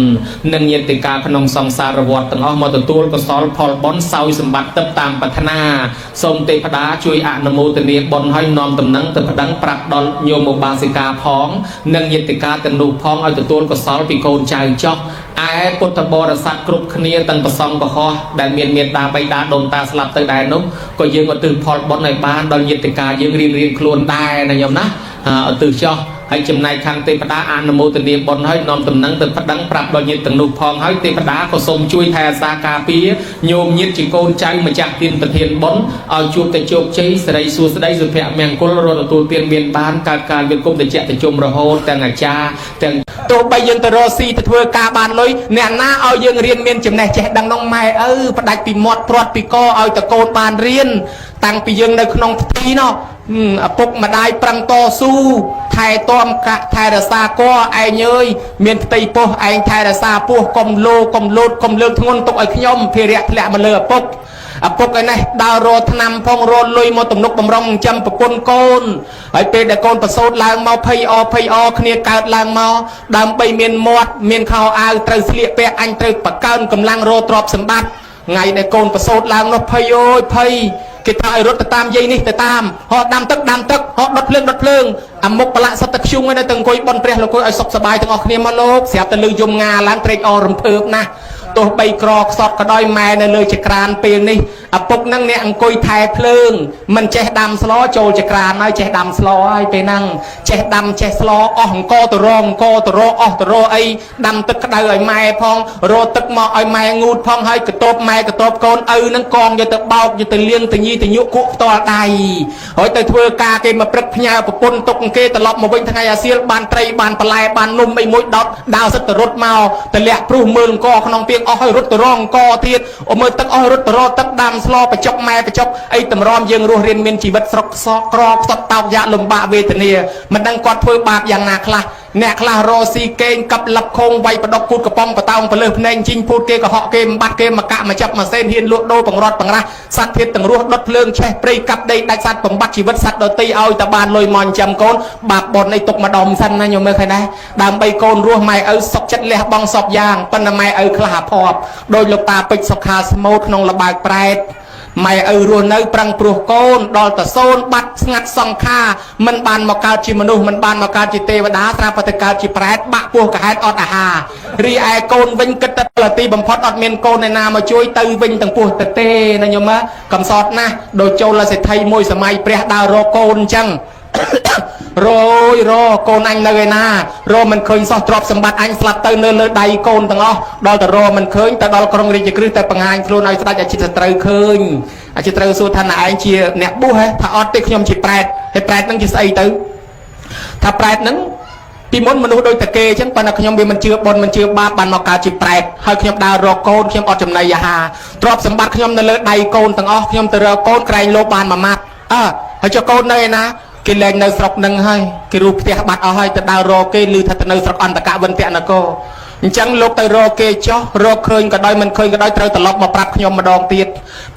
និងញាតិកាក្នុងសង្សារវដ្តទាំងអស់មកទទួលកុសលផលបុណ្យសោយសម្បត្តិទៅតាមប្រាថ្នាសូមទេវតាជួយអនុមោទនាបុណ្យឲ្យនាំដំណឹងទៅប្តឹងប្រាប់ដល់ញោមឧបាសិកាផងនិងញាតិកាទាំងនោះផងឲ្យទទួលកុសលពីកូនចៅចោះឯពុទ្ធបរិស័ទគ្រប់គ្នាទាំងប្រសងកុហកដែលមានមេត្តាបៃតាដូនតាស្លាប់ទៅដែរនោះក៏យើងឧទ្ទិសផលបុណ្យឲ្យបានដល់ញាតិកាយើងរៀងខ្លួនដែរណាញោមណាឧទ្ទិសចោះហើយចំណែកខាងទេវតាអនុមោទនាបុណ្យហើយនាំដំណឹងទៅប្តឹងប្រាប់ដល់ញាតិទាំងនោះផងហើយទេវតាក៏សូមជួយថែរក្សាការពារញោមញាតិជាកូនចៅម្ចាស់ទានប្រធានបុណ្យឲ្យជួបតែជោគជ័យសិរីសួស្តីសុភមង្គលរត់ទទួលទានមានបានកើតការវិគុំតិចតិជុំរហូតទាំងអាចារ្យទាំងទោះបីយើងទៅរកស៊ីទៅធ្វើការបានលុយអ្នកណាឲ្យយើងរៀនមានចំណេះចេះដឹងនោះម៉ែផ្ដាច់ពីមាត់ព្រាត់ពីកឲ្យតកូនបានរៀនតាំងពីយើងនៅក្នុងផ្ទៃនោះ ឪពុកម្ដាយប្រឹងតស៊ូថែទាំកាក់ថែរក្សាកឯងអើយមានផ្ទៃពោះឯងថែរក្សាពោះកុំលោកុំលោតកុំលើកធ្ងន់ទុកឲ្យខ្ញុំភារៈធ្លាក់មកលើឪពុកឯនេះដើររត់ឆ្នាំផងរត់លុយមកទំនុកបំរុងចាំប្រពន្ធកូនហើយពេលដែលកូនប្រសូតឡើងមកភ័យអគ្នាកើតឡើងមកដើម្បីមានមាត់មានខោអាវត្រូវស្លៀកពាក់អញត្រូវបកើនកម្លាំងរត់ទ្រព្យសម្បត្តិថ្ងៃដែលកូនប្រសូតឡើងនោះភ័យអើយភ័យគេថាឲ្យរត់ទៅតាមយាយនេះទៅតាមហោះដាំទឹកហោះដុតភ្លើងអាមុខប្រឡាក់សត្វទឹកខ្ជុំឯនៅទៅអង្គុយបន់ព្រះលោកឲ្យសុខសប្បាយទាំងអស់គ្នាមកលោកស្រាប់តែលឺយំងាឡើងត្រេកអររំភើបណាស់ទោះបីក្រខ្សត់ក៏ដោយម៉ែនៅលើចក្រានពេលនេះឪពុកនឹងអ្នកអង្គុយថែភ្លើងមិនចេះដាំស្លចូលចក្រានហើយចេះដាំស្លហើយពេលហ្នឹងចេះដាំចេះស្លអស់អង្គទៅរងអង្គទៅរអស់ទៅរអីដាំទឹកក្តៅឲ្យម៉ែផងរោទឹកមកឲ្យម៉ែងូតផងហើយកតបម៉ែកតបកូនឪនឹងកងយកទៅបោកយកទៅលាងទៅញីទៅញុគក់ផ្ទាល់ដៃហើយទៅធ្វើការគេមកព្រឹកផ្ញើប្រពន្ធទុកគេត្រឡប់មកវិញថ្ងៃអាសៀលបានត្រីបានបន្លែបាននំអីមួយដុតដាវសិតទៅរត់មកទៅលាក់ព្រុសមើលអង្គក្នុងទៀងអស់ហើយរត់ទៅរងអង្គទៀតអមើលទឹកអស់រត់ទៅរកទឹកដាំស្លបច្ចុកម៉ែបច្ចុកអីតម្រាំយើងរស់រៀនមានជីវិតស្រុកសក់ក្រខ្សត់តោកយ៉ាលំបាកវេទនាមិនដឹងគាត់ធ្វើបាបយ៉ាងណាខ្លះអ្នកខ្លះរស់ស៊ីកេងកាប់លឹបខងវាយបដកគូតកំប៉ុងបតោងទៅលើភ្នែកជីងពូតគេកុហកគេបំបត្តិគេមកកាក់មកចាប់មកសេនហ៊ានលក់ដូរបង្រត់បង្រាស់សត្វធាតុទាំងរស់ដុតភ្លើងឆេះព្រៃកាប់ដីដាច់សត្វបំបត្តិជីវិតសត្វដទៃឲ្យតែបានលុយមកចាំកូនបាបបុណ្យនេះទុកម្ដុំសិនណាញោមមើលឃើញដែរដើម្បីកូនរស់ម៉ែឪសុកចិត្តលះបង់សពយ៉ាងប៉ុន្តែម៉ែឪខ្លះអភ័ព្វដោយលោកតាពេជ្រសុខាស្មូតក្នុងលបើកប្រែតម៉ែឪរស់នៅប្រឹងព្រោះកូនដល់តែសូនបាត់ស្ងាត់សង្ខារមិនបានមកកើតជាមនុស្សមិនបានមកកើតជាទេវតាស្រាប់តែកើតជាប្រែតបាក់ពោះកាហេតុអត់អាហាររីឯកូនវិញគិតតែលទីបំផុតអត់មានកូនឯណាមកជួយទៅវិញទាំងពោះទៅទេណាញោមមើលកំសត់ណាស់ដូចចូលសេដ្ឋីមួយសម័យព្រះដើររកកូនអញ្ចឹងរកូនអញនៅឯណារមិនឃើញសោះទ្រព្យសម្បត្តិអញស្លាប់ទៅនៅលើដៃកូនទាំងអស់ដល់តែរមិនឃើញទៅដល់ក្រុងរាជក្រឹសទៅបង្ហាញខ្លួនឲ្យស្ដេចអចិន្ត្រៃយ៍ឃើញអចិន្ត្រៃយ៍សួរថាឯងជាអ្នកបួសហ៎ថាអត់ទេខ្ញុំជាប្រែតហើយប្រែតហ្នឹងជាស្អីទៅថាប្រែតហ្នឹងពីមុនមនុស្សដូចតាគេអញ្ចឹងប៉ុន្តែខ្ញុំវាមិនជឿបុណ្យមិនជឿបាបបានមកកើតជាប្រែតហើយខ្ញុំដើររកកូនខ្ញុំអត់ចំណីអាហារទ្រព្យសម្បត្តិខ្ញុំនៅលើដៃកូនទាំងអស់ខ្ញុំទៅរកកូនក្រែងលោកបានមួយម៉ាត់ហើយចុះកូននៅឯណាគេលែងនៅស្រុកនឹងហើយគេរੂផ្ទះបាត់អស់ហើយទៅដើររកគេឮថាទៅនៅស្រុកអន្តកវិន្ទនគរអញ្ចឹងលោកទៅរកគេចោះរកឃើញក៏ដោយមិនឃើញក៏ដោយត្រូវត្រឡប់មកប្រាប់ខ្ញុំម្ដងទៀត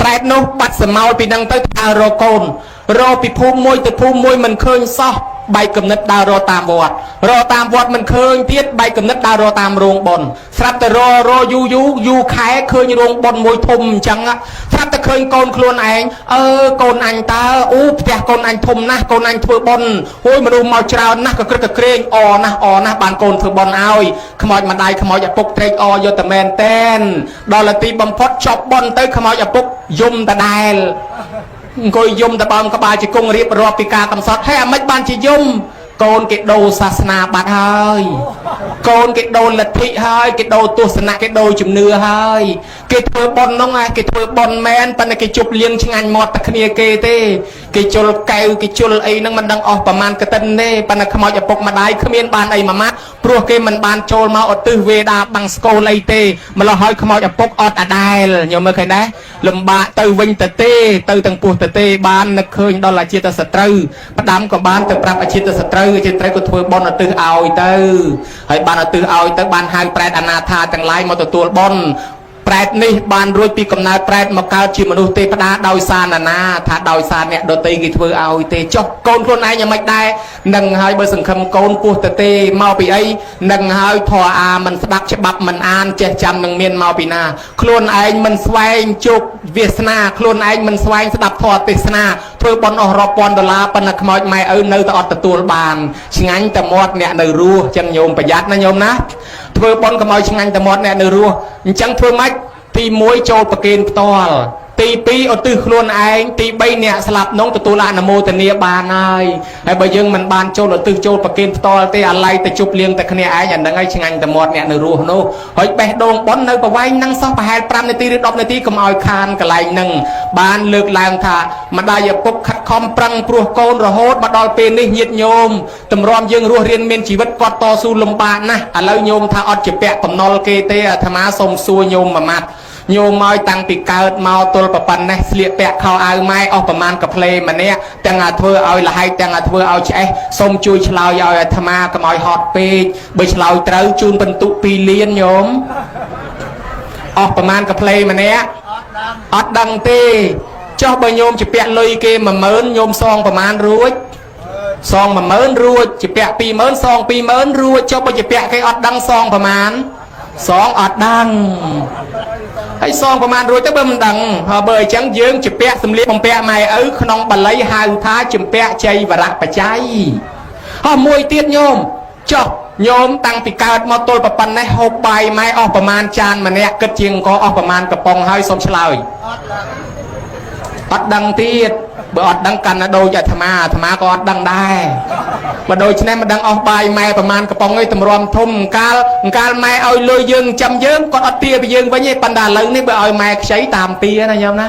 ប្រែតនោះបាត់សមោលពីនឹងទៅដើររកកូនរកពីភូមិមួយទៅភូមិមួយមិនឃើញសោះបែកកំណត់ដើររកតាមវត្តមិនឃើញទៀតបែកកំណត់ដើររកតាមរោងបុណ្យស្រាប់តែរយូរខែឃើញរោងបុណ្យមួយធំអញ្ចឹងស្រាប់តែឃើញកូនខ្លួនឯងកូនអញតើផ្ទះកូនអញធំណាស់កូនអញធ្វើបុណ្យហួយមនុស្សមកច្រើនណាស់ក៏ក្រឹកក៏ក្រែងអណាស់បានកូនធ្វើបុណ្យឲ្យខ្មោចម្ដាយខ្មោចឪពុកត្រេកអរយកតែមែនតែនដល់ទីបំផុតចប់បុណ្យទៅខ្មោចឪពុកយំដដែលអង្គុយយំតបំក្បាលជាគង់រៀបរាប់ពីការកំសត់ហើយអាម៉េចបានជាយំកូនគេដូរសាសនាបាត់ហើយកូនគេដូរលទ្ធិហើយគេដូរទស្សនៈគេដូរជំនឿហើយគេធ្វើបុណ្យនោះគេធ្វើបុណ្យមែនប៉ុន្តែគេជប់លៀងឆ្ងាញ់មាត់តែគ្នាគេទេគេជុលកែវគេជុលអីហ្នឹងមិនដឹងអស់ប្រមាណកតិនទេប៉ុន្តែខ្មោចឪពុកម្ដាយគ្មានបានអីមួយម៉ាត់ព្រោះគេមិនបានចូលមកឧទ្ទិសវេដាបាំងស្គលអីទេម្ល៉េះហើយខ្មោចឪពុកអត់អាដែលញោមមើលឃើញដែរលំបាកទៅវិញទៅទេទៅទាំងពោះទៅទេបាននឹកឃើញដល់អាជាតសត្រូវផ្ដាំក៏បានទៅប្រាប់អាជាតសត្រូវអាជាតត្រូវក៏ធ្វើបុណ្យឧទ្ទិសឲ្យទៅហើយបានឧទ្ទិសឲ្យទៅបានហៅប្រែតអនាថាទាំងឡាយមកទទួលបុណ្យប្រែតនេះបានរួចពីកំណើតប្រែតមកកើតជាមនុស្សទេវតាដោយសារណាថាដោយសារអ្នកដតីគេធ្វើឲ្យទេចុះកូនខ្លួនឯងយ៉ាងម៉េចដែរនឹងហើយបើសង្ឃឹមកូនពោះទៅទេមកពីអីនឹងហើយធរអាមិនស្ដាប់ច្បាប់មិនអានចេះចាំនឹងមានមកពីណាខ្លួនឯងមិនស្វែងជោគវាសនាខ្លួនឯងមិនស្វែងស្ដាប់ធម៌ទេសនាធ្វើបន់អស់រាប់ពាន់ដុល្លារប៉ុន្តែខ្មោចម៉ែឪនៅតែអត់ទទួលបានឆ្ងាញ់តែមាត់អ្នកនៅរស់ចឹងញោមប្រយ័ត្នណាញោមណាធ្វើបន់កុំឲ្យឆ្ងាញ់តែមាត់អ្នកនៅរស់អញ្ចឹងធ្វើម៉េចទី1ចូលប្រគេនផ្ទាល់ទី2ឧទ្ទិសខ្លួនឯងទី3អ្នកស្លាប់នោះទទួលអនុមោទនាបានហើយបើយើងមិនបានចូលឧទ្ទិសចូលប្រគេនផ្ទាល់ទេអាឡ័យទៅជប់លៀងតែគ្នាឯងអាហ្នឹងហើយឆ្ងាញ់តែមាត់អ្នកនៅរស់នោះហើយបេះដូងប៉ុននៅប្រវែងហ្នឹងសោះប្រហែល5នាទីឬ10នាទីកុំឲ្យខានកន្លែងហ្នឹងបានលើកឡើងថាម្ដាយឪពុកខិតខំប្រឹងព្រោះកូនរហូតមកដល់ពេលនេះញាតិញោមតម្រាំយើងរស់រៀនមានជីវិតគាត់តស៊ូលំបាកណាស់ឥឡូវញោមថាអត់ជាពាក់បំណុលគេទេអាត្មាសូមសួរញោមមួយម៉ាត់ ញោមមកតាំងពីកើតមកទល់ប្រប៉ុណ្ណេះស្លៀកពាក់ខោអាវម៉ែអស់ប្រមាណកាផ្លេម្នាក់ទាំងអាធ្វើឲ្យលហែកទាំងអាធ្វើឲ្យឆ្អេះសូមជួយឆ្លើយឲ្យអាត្មាកុំឲ្យហត់ពេកបើឆ្លើយត្រូវជូនបន្ទុក2លានញោមអស់ប្រមាណកាផ្លេម្នាក់អត់ដឹងទេចុះបើញោមជាពាក់លុយគេ10000ញោមសងប្រមាណរួចសង10000រួចជាពាក់20000សង20000រួចចុះបើជាពាក់គេអត់ដឹងសងប្រមាណសងអត់ដឹងហើយសងប្រមាណរួចទៅបើមិនដឹងហើយបើអញ្ចឹងយើងជាពាក់សម្លៀកបំពាក់ម៉ែឪក្នុងបាលីហៅថាជំពាក់ជ័យវរៈបច្ច័យហើយមួយទៀតញោមចុះញោមតាំងពីកើតមកទល់ប៉ុណ្ណេះហូបបាយម៉ែអស់ប្រមាណចានម្នាក់គិតជាងក៏អស់ប្រមាណកំប៉ុងហើយសូមឆ្លើយអត់ដឹងទៀតបើអត់ដឹងកាន់តែដូចអាត្មាក៏អត់ដឹងដែរបើដូច្នេះមិនដឹងអស់បាយម៉ែប្រមាណកំប៉ុងឯងតម្រាំធំកាលម៉ែឲ្យលុយយើងចាំយើងគាត់អត់ទាពីយើងវិញទេប៉ុន្តែឥឡូវនេះបើឲ្យម៉ែខ្ចីតាមទាណាញោមណា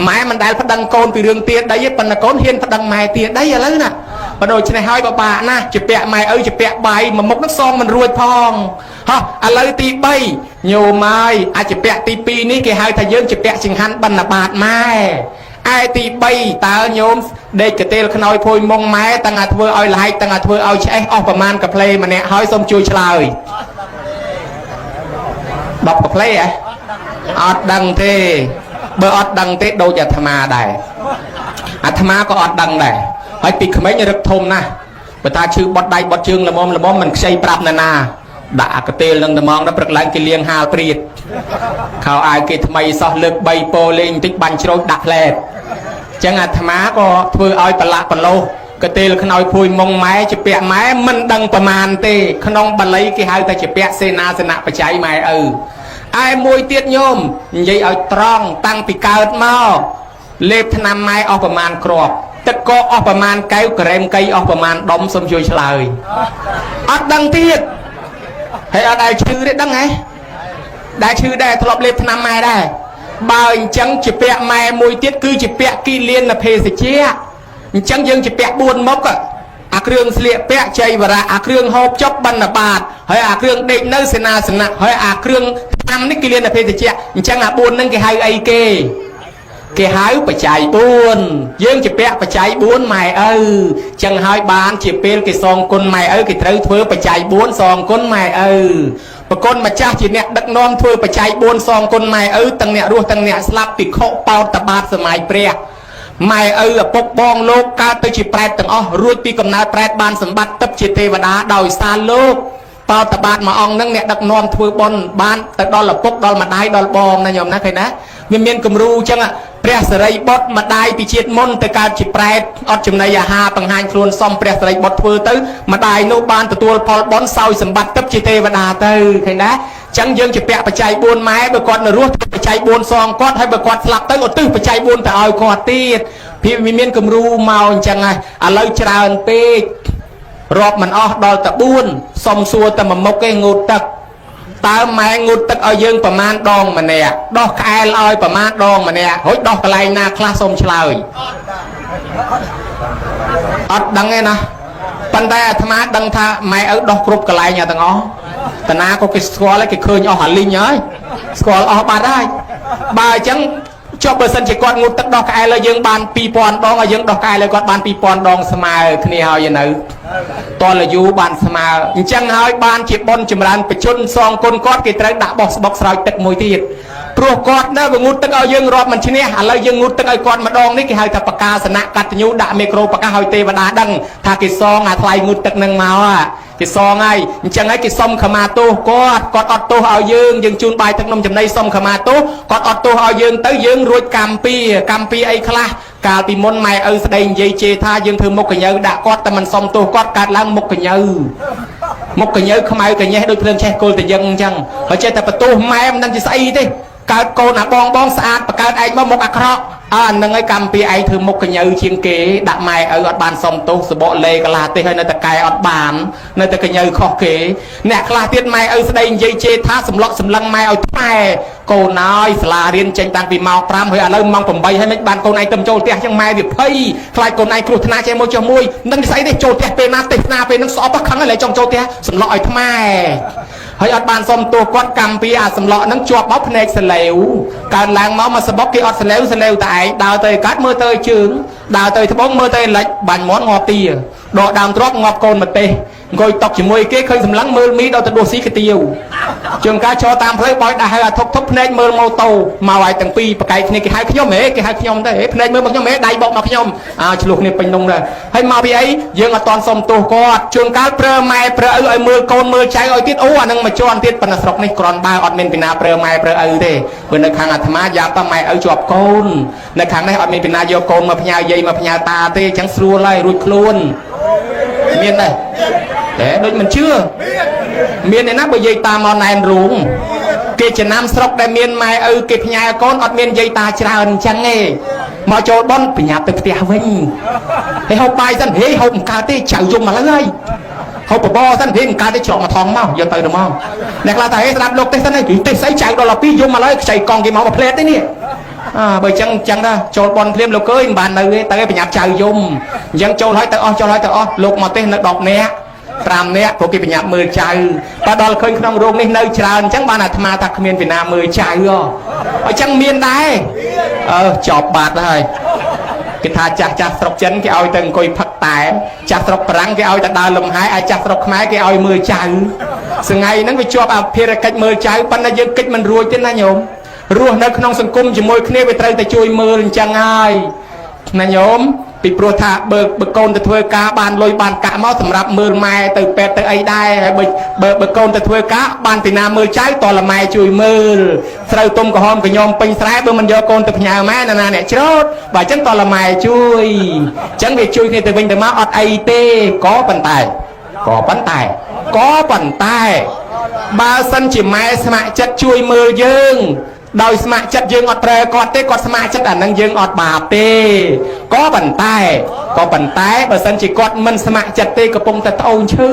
ម៉ែមិនដែលប្តឹងកូនពីរឿងទាដីទេប៉ុន្តែកូនហ៊ានប្តឹងម៉ែទាដីឥឡូវណាបើដូច្នេះហើយបបាក់ណាជាពាក់ម៉ែឪជាពាក់បាយមួយមុខនឹងសងមិនរួចផងហោះឥឡូវទី3ញោមហើយអាចជាពាក់ទី2នេះគេហៅថាយើងជាពាក់ចង្ហាន់បណ្ឌបាតម៉ែឯទី3តើញោមដេកកទេលខ្នើយភួយមុងម៉ែទាំងអាធ្វើឲ្យលហែកទាំងអាធ្វើឲ្យឆ្អេះអស់ប្រមាណកាផ្លេម្នាក់ហើយសូមជួយឆ្លើយ10កាផ្លេអត់ដឹងទេបើអត់ដឹងទេដូចអាត្មាដែរអាត្មាក៏អត់ដឹងដែរហើយពីក្មេងរឹកធំណាស់បើតាឈឺបត់ដៃបត់ជើងល្មមមិនខ្ចីប្រាប់ណាដាក់អាកទេលនឹងត្មងដល់ព្រឹកឡើងគេលៀងហាលព្រាតខោអាវគេថ្មីសោះលើក3ពោលេងបន្តិចបាញ់ជ្រោចដាក់ផ្លែតចឹងអាត្មាក៏ធ្វើឲ្យប្រឡាក់ប្រឡោសកទេលខ្នើយភួយមុងម៉ែជាពាក់ម៉ែមិនដឹងប្រមាណទេក្នុងបាលីគេហៅថាជាពាក់សេនាសនៈបច្ច័យម៉ែឪឯមួយទៀតញោមនិយាយឲ្យត្រង់តាំងពីកើតមកលេបថ្នាំម៉ែអស់ប្រមាណគ្រាប់ទឹកកកអស់ប្រមាណកែវក្រែមកៃអស់ប្រមាណដុំសូមជួយឆ្លើយអត់ដឹងទៀតហើយអត់ដែលឈឺទេដឹងហ៎ដែលឈឺដែរធ្លាប់លេបថ្នាំម៉ែដែរបើអញ្ចឹងជាពាក់ម៉ែមួយទៀតគឺជាពាក់គីលានភេសជ្ជៈអញ្ចឹងយើងជាពាក់4មុខអាគ្រឿងស្លៀកពាក់ជ័យវរៈអាគ្រឿងហូបចុកបណ្ឌបាតហើយអាគ្រឿងដេកនៅសេនាសនៈហើយអាគ្រឿងថ្នាំនេះគីលានភេសជ្ជៈអញ្ចឹងអា4ហ្នឹងគេហៅអីគេហៅបច្ច័យ4យើងជាពាក់បច្ច័យ4ម៉ែឪចឹងហើយបានជាពេលគេសងគុណម៉ែឪគេត្រូវធ្វើបច្ច័យ4សងគុណម៉ែឪប្រគុណម្ចាស់ជាអ្នកដឹកនាំធ្វើបច្ច័យ4សងគុណម៉ែឪទាំងអ្នករស់ទាំងអ្នកស្លាប់ភិក្ខុបោតបាតសម័យព្រះម៉ែឪឪពុកបងលោកកើតទៅជាប្រែតទាំងអស់រួចពីកំណើតប្រែតបានសម្បត្តិទឹកជាទេវតាដោយសារលោកបោតបាតមួយអង្គហ្នឹងអ្នកដឹកនាំធ្វើបុណ្យបានទៅដល់ឪពុកដល់ម្ដាយដល់បងណាញោមណាឃើញណាវាមានគំរូអញ្ចឹងព្រះសិរីបុត្រម្ដាយពីជាតិមុនទៅកើតជាប្រែតអត់ចំណីអាហារបង្ហាញខ្លួនសំព្រះសិរីបុត្រធ្វើទៅម្ដាយនោះបានទទួលផលបុណ្យសោយសម្បត្តិទឹកជាទេវតាទៅឃើញណាអញ្ចឹងយើងជាពាក់បច្ច័យ4ម៉ែបើគាត់នៅរស់បច្ច័យ4សងគាត់ហើយបើគាត់ស្លាប់ទៅឧទ្ទិសបច្ច័យ4ទៅឲ្យគាត់ទៀតភាពវាមានគំរូមកអញ្ចឹងហើយឥឡូវច្រើនពេករាប់មិនអស់ដល់តែ4សុំសួរតែមួយមុខឯងងូតទឹកតើម៉ែងូតទឹកឲ្យយើងប្រមាណដងម្នាក់ដោះក្អែលឲ្យប្រមាណដងម្នាក់រួចដោះកន្លែងណាខ្លះសូមឆ្លើយអត់ដឹងទេណាប៉ុន្តែអាត្មាដឹងថាម៉ែឪដោះគ្រប់កន្លែងទាំងអស់តាណាក៏គេស្គាល់ហើយគេឃើញអស់អាលីងហើយស្គាល់អស់បាត់ហើយបើអញ្ចឹងចុះបើសិនជាគាត់ងូតទឹកដោះក្អែលឲ្យយើងបាន2000ដងឲ្យយើងដោះក្អែលឲ្យគាត់បាន2000ដងស្មើគ្នាហើយនៅតលយូបានស្មើអញ្ចឹងហើយបានជាបុណ្យចម្រើនបជនសងគុណគាត់គេត្រូវដាក់បោះស្បុកស្រោចទឹកមួយទៀតព្រោះគាត់នៅងូតទឹកឲ្យយើងរាប់មិនឈ្នះឥឡូវយើងងូតទឹកឲ្យគាត់ម្ដងនេះគេហៅថាបកាសនៈកតញ្ញូដាក់មីក្រូប្រកាសឲ្យទេវតាដឹងថាគេសងអាថ្លៃងូតទឹកនឹងមកគេសងហើយអញ្ចឹងហើយគេសុំខមាទោសគាត់អត់ទោសឲ្យយើងជូនបាយទឹកនំចំណីសុំខមាទោសគាត់អត់ទោសឲ្យយើងទៅយើងរួចកម្មពីអីខ្លះកាលពីមុនម៉ែឪស្ដីនិយាយជេរថាយើងធ្វើមុខកញ្ញើដាក់គាត់តែមិនសុំទោសគាត់កើតឡើងមុខកញ្ញើខ្មៅកញ្ញេះដូចភ្លើងឆេះគល់តយឹងអញ្ចឹងហើយចេះតែបន្ទោសម៉ែមិនដឹងជាស្អីទេកើតកូនអាបងស្អាតបកើតឯងមកមុខអាក្រក់ នឹងឲ្យកម្មពីឯងធ្វើមុខកញើជាងគេដាក់ម៉ែឪអត់បានសុំទោសសបកលេកលាទេហើយនៅតែកែអត់បាននៅតែកញើខុសគេអ្នកខ្លះទៀតម៉ែឪស្ដីនិយាយជេរថាសម្លក់សម្លឹងម៉ែឲ្យថ្មែកូនអើយសាលារៀនចេញតាំងពីម៉ោង5ហើយឥឡូវម៉ោង8ហើយមិនបានកូនឯងទៅចូលផ្ទះចឹងម៉ែវាភ័យខ្លាចកូនឯងគ្រោះថ្នាក់ចេះមួយចុះមួយនឹងស្អីទេចូលផ្ទះពេលណាទេសនាពេលនឹងស្អប់ខឹងហើយចង់ចូលផ្ទះសម្លក់ឲ្យថ្មែហើយអត់បានសុំទោសគាត់កម្មពីអាសម្លក់ហ្នឹងជាប់មកភ្នែកសលេវកើតឡើងមកសបកគេអត់សលេវតែឯងដើរទៅកាត់មើលទៅជើងដើរទៅត្បូងមើលទៅលិចបាញ់មាត់ងាប់ទាដកដើមទ្រាប់ងាប់កូនម្ទេសអង្គុយតុកជាមួយគេឃើញសម្លឹងមើលមីដល់ទៅដួសស៊ីកាទៀវជាងការចោតាមផ្លូវបោយដាក់ឲ្យអាធប់ភ្នែកមើលម៉ូតូមកឲ្យទាំងពីរប្រកែកគ្នាគេហៅខ្ញុំហ៎គេហៅខ្ញុំទេភ្នែកមើលមកខ្ញុំហ៎ដៃបោកមកខ្ញុំឆ្លោះគ្នាពេញនោះដែរហើយមកពីអីយើងអត់តន់សុំទោសគាត់ជួនកាលប្រើម៉ែប្រើឪឲ្យមើលកូនមើលចៅឲ្យទៀតអូអានឹងមកជន់ទៀតប៉ុន្តែស្រុកនេះគ្រាន់បើអត់មានពីណាប្រើម៉ែប្រើឪទេព្រោះនៅខាងអាត្មាយ៉ាប់ម៉ែឪជាប់កូននៅខាងនេះអត់មានពីណាយកកូនមកផ្ញើយាយមកផ្ញើតាទេអញ្ចឹងស្រួលហើយរួចខ្លួនមានដែរតែដូចមិនជឿមានឯណាបើយាយតាមកណែនរូងគេចំណាំស្រុកដែលមានម៉ែឪគេផ្ញើកូនអត់មានយាយតាច្រើនអញ្ចឹងទេមកចូលបន់ប្រញាប់ទៅផ្ទះវិញហើយហូបបាយសិនហេហូបមិនកើតទេចៅយំមកឡើយហូបបបរសិនហេមិនកើតទេច្រកមកថងមកយកទៅមកអ្នកខ្លះថាហេស្ដាប់លោកទេសិនទេទេសស្អីចៅដល់2យំមកឡើយខ្ចីកង់គេមកផ្លែតទេនេះបើអញ្ចឹងណាចូលបនភ្លាមលោកអើយមិនបាននៅទេទៅប្រញាប់ចៅយំអញ្ចឹងចូលហើយទៅអស់ចូលហើយទៅអស់លោកមកទេសនៅ10នាក់5នាក់ព្រោះគេប្រញាប់មើលចៅបើដល់ឃើញក្នុងរោងនេះនៅច្រើនអញ្ចឹងបានអាត្មាថាគ្មានពីណាមើលចៅអញ្ចឹងមានដែរចប់បាត់ហើយគេថាចាស់ស្រុកចិនគេឲ្យទៅអង្គុយផឹកតែចាស់ស្រុកបារាំងគេឲ្យទៅដើរលំហែឲ្យចាស់ស្រុកខ្មែរគេឲ្យមើលចៅស្ងៃហ្នឹងវាជាប់អភិរកិច្ចមើលចៅប៉ុន្តែយើងកិច្ចមិនរួចទេណាញោមរស់នៅក្នុងសង្គមជាមួយគ្នាវាត្រូវតែជួយមើលអញ្ចឹងហើយណាញោមពីព្រោះថាបើកូនទៅធ្វើការបានលុយបានកាក់មកសម្រាប់មើលម៉ែទៅពេទ្យទៅអីដែរហើយបើកូនទៅធ្វើការបានពីណាមើលចៅតលម៉ែជួយមើលស្រូវទុំក្រហមកញ្ញោមពេញស្រែបើមិនយកកូនទៅផ្ញើម៉ែណាអ្នកច្រូតបើអញ្ចឹងតលម៉ែជួយអញ្ចឹងវាជួយគ្នាទៅវិញទៅមកអត់អីទេក៏ប៉ុន្តែបើសិនជាម៉ែស្ម័គ្រចិត្តជួយមើលយើងដោយស្ម័គ្រចិត្តយើងអត់ប្រើគាត់ទេគាត់ស្ម័គ្រចិត្តអានឹងយើងអត់បាបទេក៏ប៉ុន្តែបើសិនជាគាត់មិនស្ម័គ្រចិត្តទេកំពុងតែត្អូញឈឺ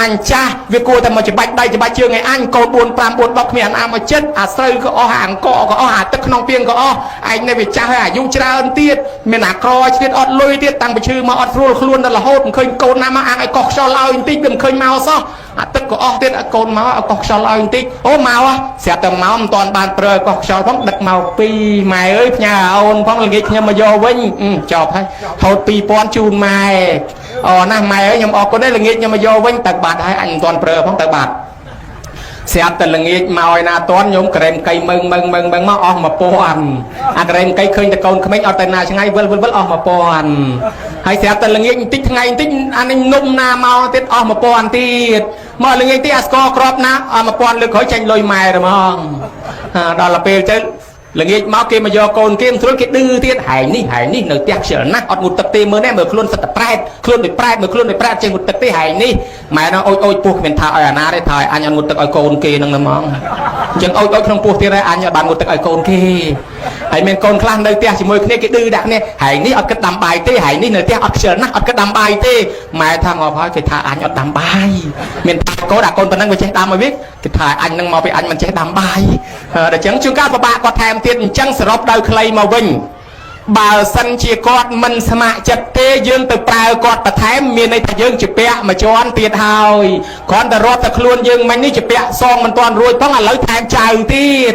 អញចាស់វាគួរតែមកច្បាច់ដៃច្បាច់ជើងឲ្យអញកូន4 5 4 10គ្មានអាមកចិត្តអាស្រូវក៏អស់អាអង្គក៏អស់អាទឹកក្នុងពាងក៏អស់ឯងនេះវាចាស់ហើយអាយុច្រើនទៀតមានអាក្រទៀតអត់លុយទៀតតាំងពីឈឺមកអត់ស្រួលខ្លួនដល់រហូតមិនឃើញកូនណាមកអាងឲ្យកោះខ្យល់ឲ្យបន្តិចវាមិនឃើញមកសោះអាទឹកក៏អស់ទៀតកូនមកឲ្យកោះខ្យល់ឲ្យបន្តិចអូមកស្រាប់តែមកមិនតាន់បានប្រើកោះខ្យល់ផងដឹកមកពីម៉ែអើយផ្ញើអូនផងល្ងាចខ្ញុំមកយកវិញចប់ហើយហូត2000ជូនម៉ែអូណាស់ម៉ែអើយខ្ញុំអរគុណដែរល្ងាចខ្ញុំមកយកវិញទៅបាត់ហើយអញមិនតាន់ប្រើផងទៅបាត់ស្រាប់តែល្ងាចមកឲ្យណាតាន់ខ្ញុំក្រែមកៃមើងមកអស់1000អាក្រែមកៃឃើញតែកូនក្មេងអត់ទៅណាឆ្ងាយវិលអស់1000ហើយស្រាប់តែល្ងាចបន្តិចថ្ងៃបន្តិចអានេះនំណាមកទៀតអស់1000ទៀតមកល្ងាចទៀតអាស្គរក្របណាអស់1000លើកក្រោយចាញ់លុយម៉ែហ្មងដល់ពេលទៅល្ងាចមកគេមកយកកូនគេមិនស្រួលគេឌឺទៀតហែងនេះនៅផ្ទះខ្ជិលណាស់អត់មុតទឹកទេមើលនេះមើលខ្លួនសិតតែប្រែតខ្លួនដូចប្រែតមើលខ្លួនដូចប្រែតចេះមុតទឹកទេហែងនេះម៉ែនោះអូចពោះគ្មានថាឲ្យអាណាទេថាឲ្យអញអត់មុតទឹកឲ្យកូនគេនឹងហ្មងអញ្ចឹងអូចក្នុងពោះទៀតហើយអញអត់បានមុតទឹកឲ្យកូនគេហើយមានកូនខ្លះនៅផ្ទះជាមួយគ្នាគេឌឺដាក់គ្នាហែងនេះអត់គិតដាំបាយទេហែងនេះនៅផ្ទះអត់ខ្ជិលណាស់អត់គិតដាំបាយទេម៉ែថាងាប់ហើយគេថាអញអត់ដាំបាយមានថាកូនប៉ុណ្ណឹងវាចេះដាំឲ្យវាគេថាអញនឹងមកពីអញមិនចេះដាំបាយដល់អញ្ចឹងជួនកាលពិបាកគាត់ថែមទៀតអញ្ចឹងសរុបដោយខ្លីមកវិញបើសិនជាគាត់មិនស្ម័គ្រចិត្តទេយើងទៅប្រើគាត់បន្ថែមមានន័យថាយើងជាពាក់មួយជាន់ទៀតហើយគ្រាន់តែរាប់តែខ្លួនយើងមិញនេះជាពាក់សងមិនទាន់រួចផងឥឡូវថែមចៅទៀត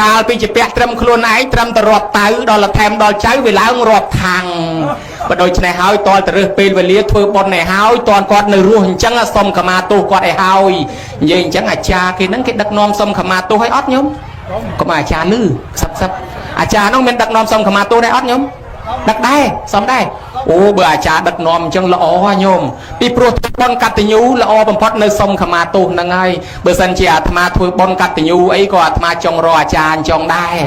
កាលពីជាពាក់ត្រឹមខ្លួនឯងត្រឹមតែរាប់តៅដល់ថែមដល់ចៅវាឡើងរាប់ខាងបើដូច្នេះហើយតលទៅរើសពេលវេលាធ្វើបុណ្យឲ្យហើយតលគាត់នៅរស់អញ្ចឹងសុំខមាទោសគាត់ឲ្យហើយនិយាយអញ្ចឹងអាចារ្យគេហ្នឹងគេដឹកនាំសុំខមាទោសឲ្យអត់ញោមកុំអាចារ្យលឺសឹបអាចារ្យនោះមានដឹកនាំសុំខមាទោសដែរអត់ញោមដឹកដែរសុំដែរ ô bữa à cha đặt nòm chân lọ nhôm bị pro bon cắt tình nhú lọ bầm phật nơi sông khama tu năng ai bữa sân chị à thà thôi bon cắt tình nhú ấy có thà trong rò cha trong đai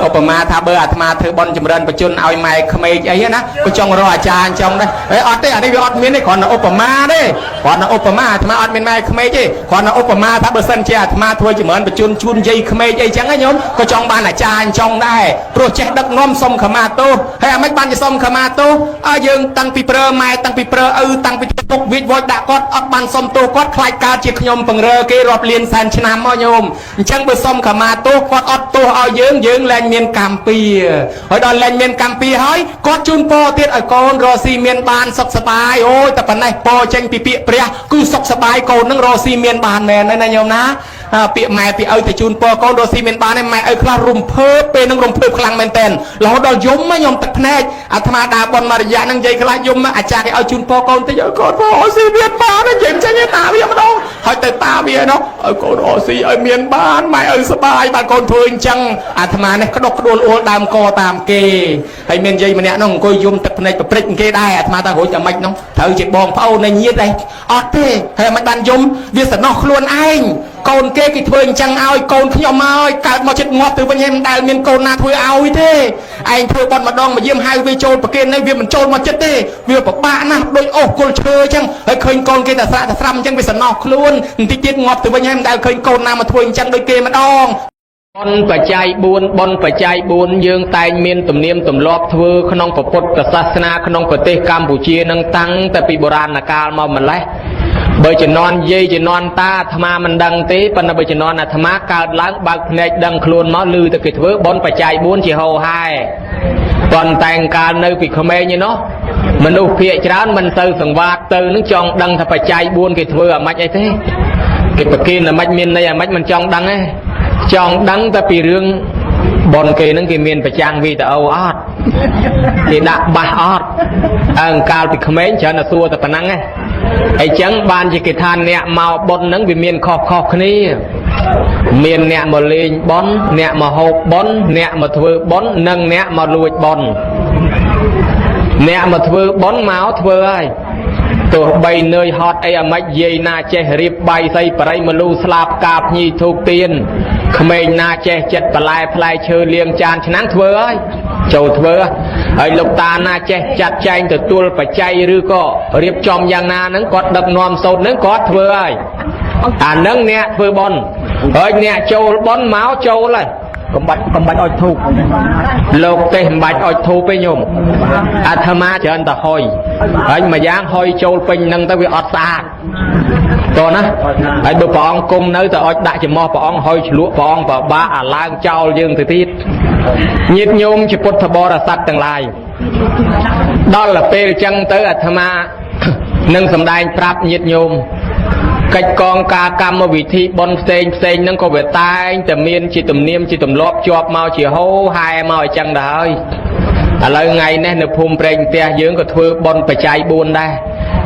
ô bữa mà thà bữa à thà thôi bon chấm rần bữa chun ao mày khmei ấy na có trong rò cha trong đây ấy ọt đấy ở đây ọt miến đấy còn là ô bữa mà đấy còn là ô bữa mà thà ọt miến mày khmei chứ còn là ô bữa mà thà bữa sân chị à thà thôi chấm rần bữa chun chun dây khmei dây trắng ấy nhôm có trong ban là cha trong đai pro chết đặt nòm sông khama tu hay mấy ban chỉ sông khama tu dương tăng pi prơ mai tăng pi prơ tăng pi tục việt voi đã có ấp ban sông tu có khai ca chỉ nhom bằng rơ kê rọp liền sàn chân nam mò nhom chẳng bữa sông khama tu có ấp tu dương lên miền cam pi hỏi đòn lên miền cam pi hỏi có chun po tiết ở con rò xi miền ban sọc sờ bài ôi tập này po tranh pi pi pria cứ sọc sờ bài con nâng rò xi miền ban nè này nhom ná pi mẹ piแต่chun po con rò xi miền ban này mẹคลารุมเพิ่มเป็นนงรุมเพิ่มคลังแมนเทนเราดอยมไม่ยอมตัดแน่อาตมาดาบอลมารยานังใจคลายยมมาอาจารย์เอาจุนพอกอนแต่เยอะก่อนพอซีเมียนบ้านนั่นเย็นใช่ไหมตาเบี้ยมาดูหอยแต่ตาเบี้ยเนาะก่อนซีเมียนบ้านไม่สบายบ้านคนทุนจังอาตมาเนี่ยกระดกกระโดดโอตามกอตามเกให้เมียนใจมันเนี่ยน้องก็ยมตัดในประเด็นเกได้อาตมาตาหัวจะไม่น้องเธอจะบองเผาในนี้ได้อดเต้ให้มันดันยมเวียสนอกล้วนไอ้กอนเกกิทเวงจังเอากอนขยมเอาเกิดมาเช็ดงอตัวเป็นยังได้เมียนกอนนาทเวเอาเท่ไอ้เธอบอลมาดองมาเยี่ยมไฮเวโจนประเกณฑ์ในเวียมันโจนมาเจ็ดเต้เวียปะบ้านะโดยโอ้กอลเชยจังไอ้เคยกอนเกแต่สระแต่ซ้ำจังไปสนอกล้วนติดติดงอตัวเป็นยังได้เคยกอนนามาทเวงจังโดยเกมาดองบนปัจจัยบุญบนปัจจัยบุญยืงตายเมียนตุ่มเนียมตุ่มลอบทเวขนองประพุทธศาสนาขนองประเทศกัมพูชีนังตั้งแต่ปีโบราณกาลมามันแหละเบอร์จะนอนเย่จะนอนตาธรรมามันดังตีปนเบอร์จะนอนธรรมะการล้างบางในดังครูนมอลือตะกิดเวบนปัจจัยบุญจีโฮไฮตอนแต่งการในปีขเมยนี่เนาะมันดูเพียจานมันเตอสังวาเตอนึกจองดังถ้าปัจจัยบุญกิดเวอมัดไอ้เท่กิดตะกินน่ะมัดเมียนในมัดมันจองดังไอ้จองดังแต่ปีเรื่องบนเกนั่งกิเมียนประจังวีแต่เอาออดที่ดักบาออดการปีขเมยเชิญน่ะซัวแต่ปนังไงไอ้จังบานจิกิทานเนี่ยมาบนนังวิเมียนขอบนี้เมียนเนี่ยมาเลงบอนเนี่ยมาหกบอนเนี่ยมาทเวบอนนังเนี่ยมาลุยบอนเนี่ยมาทเวบอนเมาทเวไอตัวใบเนยฮอตไอ้ไม่เยนาเจริบใบใส่ปลายมาลูสลาบกาบยีถูกเตียนขเมยนาเจจัดปลายพลายเชอเลียงจานฉะนั้นทเวไอโจทเวไอ้ลูกตานาเจจัดใจแต่ตัวปัจจัยหรือก็เรียบจอมอย่างนานั้นกอดดักนอมโซนนั้นกอดทเวไอนั้นเนี่ยทเวบอลไอ้เนี่ยโจบอลเมาโจเลยกำบัดอ้อยถูกโลกเตะบัดอ้อยถูกไปโยมอาธรรมะเจริญตะหอยไอ้มาย่างหอยโจลเป็นนังตะวิอดตาตัวนะไอ้บุปผองกุมเนื้อแต่อ้อยได้จะมอปองหอยฉลุปองปะบ้าล้างเจ้ายืงติดติดยิดโยมจะพุทธบริษัทต่างหลายดอลละเปรจังเตออาธรรมะนังสำได้ปรับยิดโยมกิจกองกากรรมวิธีบนเซงนั่งก็เวตายแต่เมียนจิตตุ่มเนียมจิตตุ่มลบจอบเมาจีโฮไฮเมาจังได้อะไรไงเนี่ยในภูมิเปล่งเตียยืงก็ถือบนปัจจัยบุญได้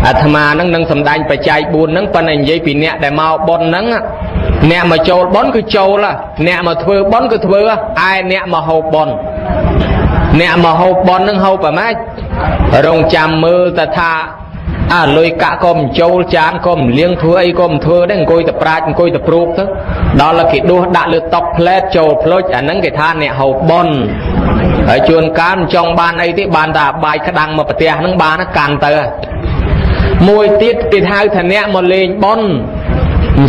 อาตมานั่งสำได้ปัจจัยบุญนั่งปนัญญาปีเนี่ยได้เมาบนนั่งเนี่ยมาโจบนคือโจละเนี่ยมาถือบนคือถือไอเนี่ยมาหบบนเนี่ยมาหบบนนั่งหบแบบไหมรงจำมือแต่ท่าลอยกะกลมโจลจานกลมเลี้ยงทั่วไอ้กลมทั่วได้งอยแต่ปลายงอยแต่ปลูกทั้งดอลละกิดดูด่าเลือดตกเพลทโจลพลอยอันนั้นกิท่านเนี่ยหอบบอนไอ้ชวนการจองบานไอ้ที่บานตาใบขดังมาปะเตียนั่งบานนักการเตอมวยติดกิท่าท่านเนี่ยมาเลงบอน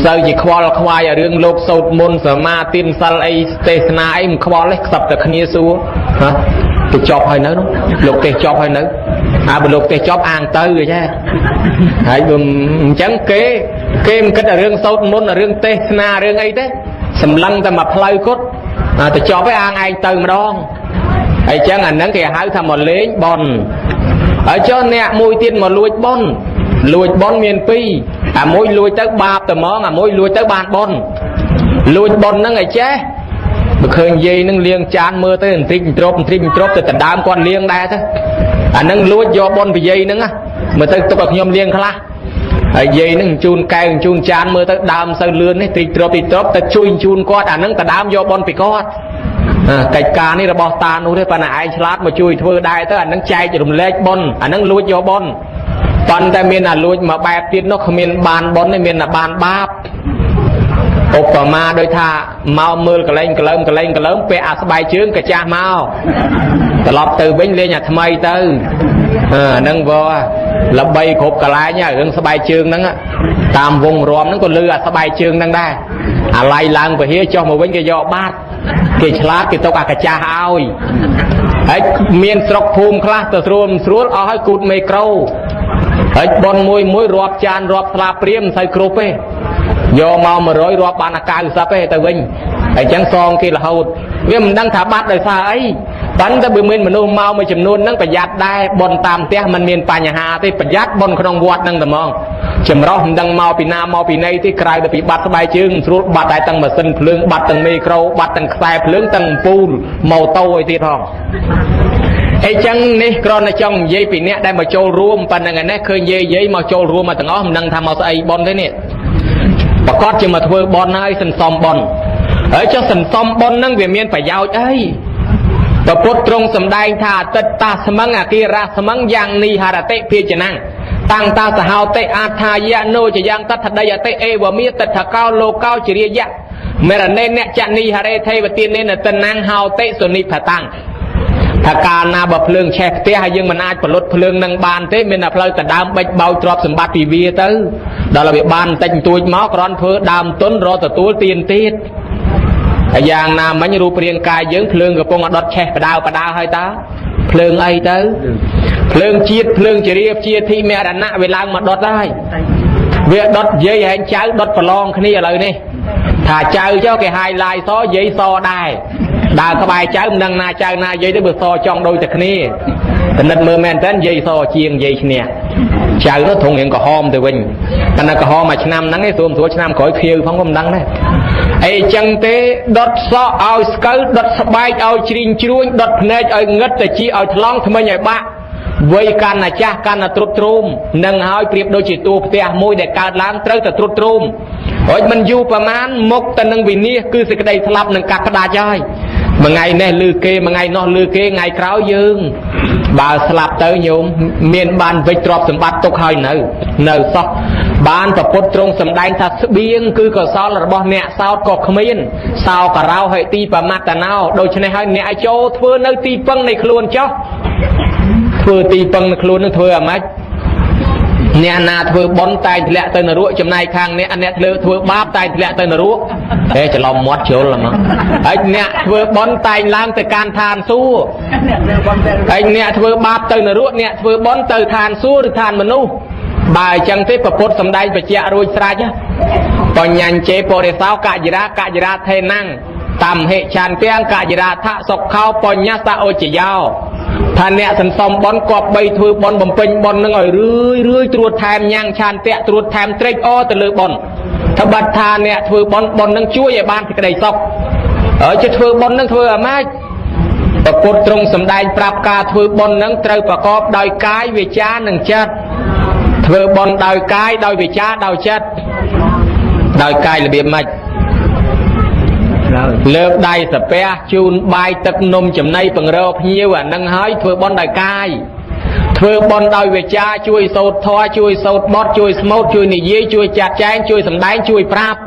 เสือจีควอลควายเรื่องโลกโสดมนสมาตินซัลไอเตสนาไอ้มควอลเล็กสับแต่ขณีซัวฮะติดจอบให้เนื้อโลกเตะจอบให้เนื้อบุโลกเตะจอบอ่างเตอใช่ไอ้บุมจังเกมก็แต่เรื่องโสดมนเรื่องเตสนาเรื่องไอ้เต้สำลังแต่มาพลายกุดแต่จอบไปอ่างไอ้เตอมาดองไอ้จังอันนั้นแกหายทำหมดเลี้ยบอลไอ้เจ้าเนี่ยมวยตีนมาลุยบอลเมียนปีมวยลุยเต้บาบแต่มองมวยลุยเต้บานบอลลุยบอลนั่งไอ้เจ้เคยยีนั่งเลี้ยงจานมือเต้นทริมตรบแต่ดามก้อนเลี้ยงได้เถอะนั่งลุยยอบอลไปยีนั่งเมื่อเต้ตกยมเลี้ยงคลายีนั่งจูนแกงจูนจานมือเต้ดามเสือเลือนนี่ทริมตรบแต่ช่วยจูนก้อนนั่งแต่ดามยอบอลไปก้อน កិច្ចការនេះរបស់តានោះទេប៉ុន្តែឯងឆ្លាតមកជួយធ្វើដែរទៅអានឹងចែករំលែកបុណ្យអានឹងលួចយកបុណ្យប៉ុន្តែមានតែលួចមកបែបទៀតនោះគ្មានបានបុណ្យទេមានតែបានបាបឧបមាដូចថាមកមើលកលែងកលើមពាក់អាស្បែកជើងកាចាស់មកត្រឡប់ទៅវិញលេងអាថ្មីទៅហ្នឹងបើល្បីគ្រប់កន្លែងរឿងស្បែកជើងហ្នឹងតាមវងរំហ្នឹងក៏លឺអាស្បែកជើងហ្នឹងដែរអាឡៃឡើងពហិចុះមកវិញគេយកបាត់គេឆ្លាតគេទុកអាកាចាស់ឲ្យហើយមានស្រុកភូមិខ្លះទៅស្រួលអស់ឲ្យគូតមេក្រូហើយប៉ុនមួយរាប់ចានរាប់ស្លាបព្រាមមិនសូវគ្រប់ទេយកមក100រាប់បានអា90ទេទៅវិញហើយចឹងសងគេរហូតវាមិនដឹងថាបាត់ដោយសារអីប៉ុន្តែបើមានមនុស្សមកមួយចំនួនហ្នឹងប្រយ័ត្នដែរប៉ុនតាមផ្ទះมันមានបញ្ហាទេប្រយ័ត្នប៉ុនក្នុងវត្តហ្នឹងតែហ្មងចម្រោះមិនដឹងមកពីណាមកពីណីទេក្រៅទៅពីបាត់ស្បែកជើងស្រួលបាត់តែទាំងម៉ាស៊ីនភ្លើងបាត់ទាំងមេក្រូបាត់ទាំងខ្សែភ្លើងទាំងអំពូលម៉ូតូអីទៀតផងអីចឹងនេះគ្រាន់តែចង់និយាយពីអ្នកដែលមកចូលរួមប៉ុណ្្នឹងឯនេះឃើញយាយមកចូលរួមមកទាំងអស់មិនដឹងថាមកស្អីប៉ុនទេនេះប្រកាសជាមកធ្វើប៉ុនហើយសន្សំប៉ុនហើយចុះសន្សំប៉ុនហ្នឹងវាមានប្រយោជន៍អីព្រះពុទ្ធទ្រង់សម្ដែងថាអតិតតាស្មឹងអគិរៈស្មឹងយ៉ាងនីហរតិភិជាណាំងតាំងតាសហោតិអាថាយៈនោចយ៉ាងតថដីអតិអេវមាតថកោលោកោជរិយៈមេរណេអ្នកចនីហរេទេវទានេនតណាំងហោតិសុនិភតាំងថាកាលណាបើភ្លើងឆេះផ្ទះហើយយើងមិនអាចផលិតភ្លើងនឹងបានទេមានតែផ្លូវទៅដើមបិចបោចទ្រព្យសម្បត្តិពីវាទៅដល់វាបានបន្តិចបន្តួចមកគ្រាន់ធ្វើដើមទុនរកទទួលទានទៀតហើយយ៉ាងណាមិញរូបរាងកាយយើងភ្លើងកំពុងដុតឆេះបដាវហើយតើភ្លើងអីទៅភ្លើងជាតិភ្លើងជារៀបជាធីមរណៈវាឡើងមកដុតហើយវាដុតយាយហែងចៅដុតប្រឡងគ្នាឥឡូវនេះថាចៅចុះគេហាយឡាយសយាយសដែរដើរក្បែរចៅមិនដឹងណាចៅណាយាយទៅបើសចង់ដូចតែគ្នាតនិតមើលមែនតើយាយសជាងយាយឈ្នះចៅនោះធំរៀងក្រហមទៅវិញប៉ុន្តែក្រហមមួយឆ្នាំហ្នឹងឯងស្រួលឆ្នាំក្រោយខៀវផងក៏មិនដឹងដែរអីចឹងទេដុតសក់ឲ្យស្កូវដុតស្បែកឲ្យជ្រីងជ្រួញដុតភ្នែកឲ្យងឹតទៅជាឲ្យថ្លង់ថ្មិញឲ្យបាក់វ័យកាន់តែចាស់កាន់តែទ្រុឌទ្រោមនឹងហើយប្រៀបដូចជាតួផ្ទះមួយដែលកើតឡើងត្រូវតែទ្រុឌទ្រោមហើយមិនយូរប្រមាណមុខទៅនឹងវិនាសគឺសេចក្តីស្លាប់នឹងកាត់ផ្ដាច់ហើយមួយថ្ងៃនេះលឺគេមួយថ្ងៃនោះលឺគេថ្ងៃក្រោយយើងបើស្លាប់ទៅញោមមានបានវិច្ចទ្រព្យសម្បត្តិទុកហើយនៅសោះបានប្រពុតទ្រង់សម្ដែងថាស្បៀងគឺកុសលរបស់អ្នកសោតក៏គ្មានសោករោហិទីប្រមាតណោដូច្នេះហើយអ្នកឲ្យចូលធ្វើនៅទីពឹងនៃខ្លួនចុះធ្វើទីពឹងនៃខ្លួននឹងធ្វើអាម៉េចអ្នកណាធ្វើបុណ្យតែធ្លាក់ទៅនរកចំណែកខាងអ្នកធ្វើបាបតែធ្លាក់ទៅនរកច្រឡំមាត់ជ្រុលហ្មងហើយអ្នកធ្វើបុណ្យតែឡើងទៅកាន់ឋានសួគ៌ហើយអ្នកធ្វើបាបទៅនរកអ្នកធ្វើបុណ្យទៅឋានសួគ៌ឬឋានមនុស្សបើអញ្ចឹងទេព្រះពុទ្ធសម្ដែងបញ្ជាក់រួចស្រេចបញ្ញញ្ជេបរិសោកយរាថេណាំងតាមហេឆានទាំងកយរាថៈសុខោបញ្ញសោជយោថាអ្នកសន្សំបុណ្យគប្បីធ្វើបុណ្យបំពេញបុណ្យនឹងឲ្យរឿយត្រួតថែមញ៉ាំងឆានតៈត្រួតថែមត្រេកអរទៅលើបុណ្យថាបាត់ថាអ្នកធ្វើបុណ្យនឹងជួយឲ្យបានសេចក្តីសុខហើយជាធ្វើបុណ្យនឹងធ្វើអាម៉េចព្រះពុទ្ធទ្រង់សម្ដែងប្រាប់ការធ្វើបុណ្យនឹងត្រូវប្រកបដោយកាយវាចានិងចិត្តធ្វើបុណ្យដោយកាយដោយវាចាដោយចិត្តដោយកាយរបៀបម៉េចលើកដៃសាពះជូនបាយទឹកនំចំណីបង្រើភ្ញៀវអានឹងហើយធ្វើបុណ្យដោយកាយធ្វើបុណ្យដោយវាចាជួយសូត្រធម៌ជួយសូត្របទជួយស្មូតជួយនិយាយជួយចាត់ចែងជួយសម្ដែងជួយប្រាប់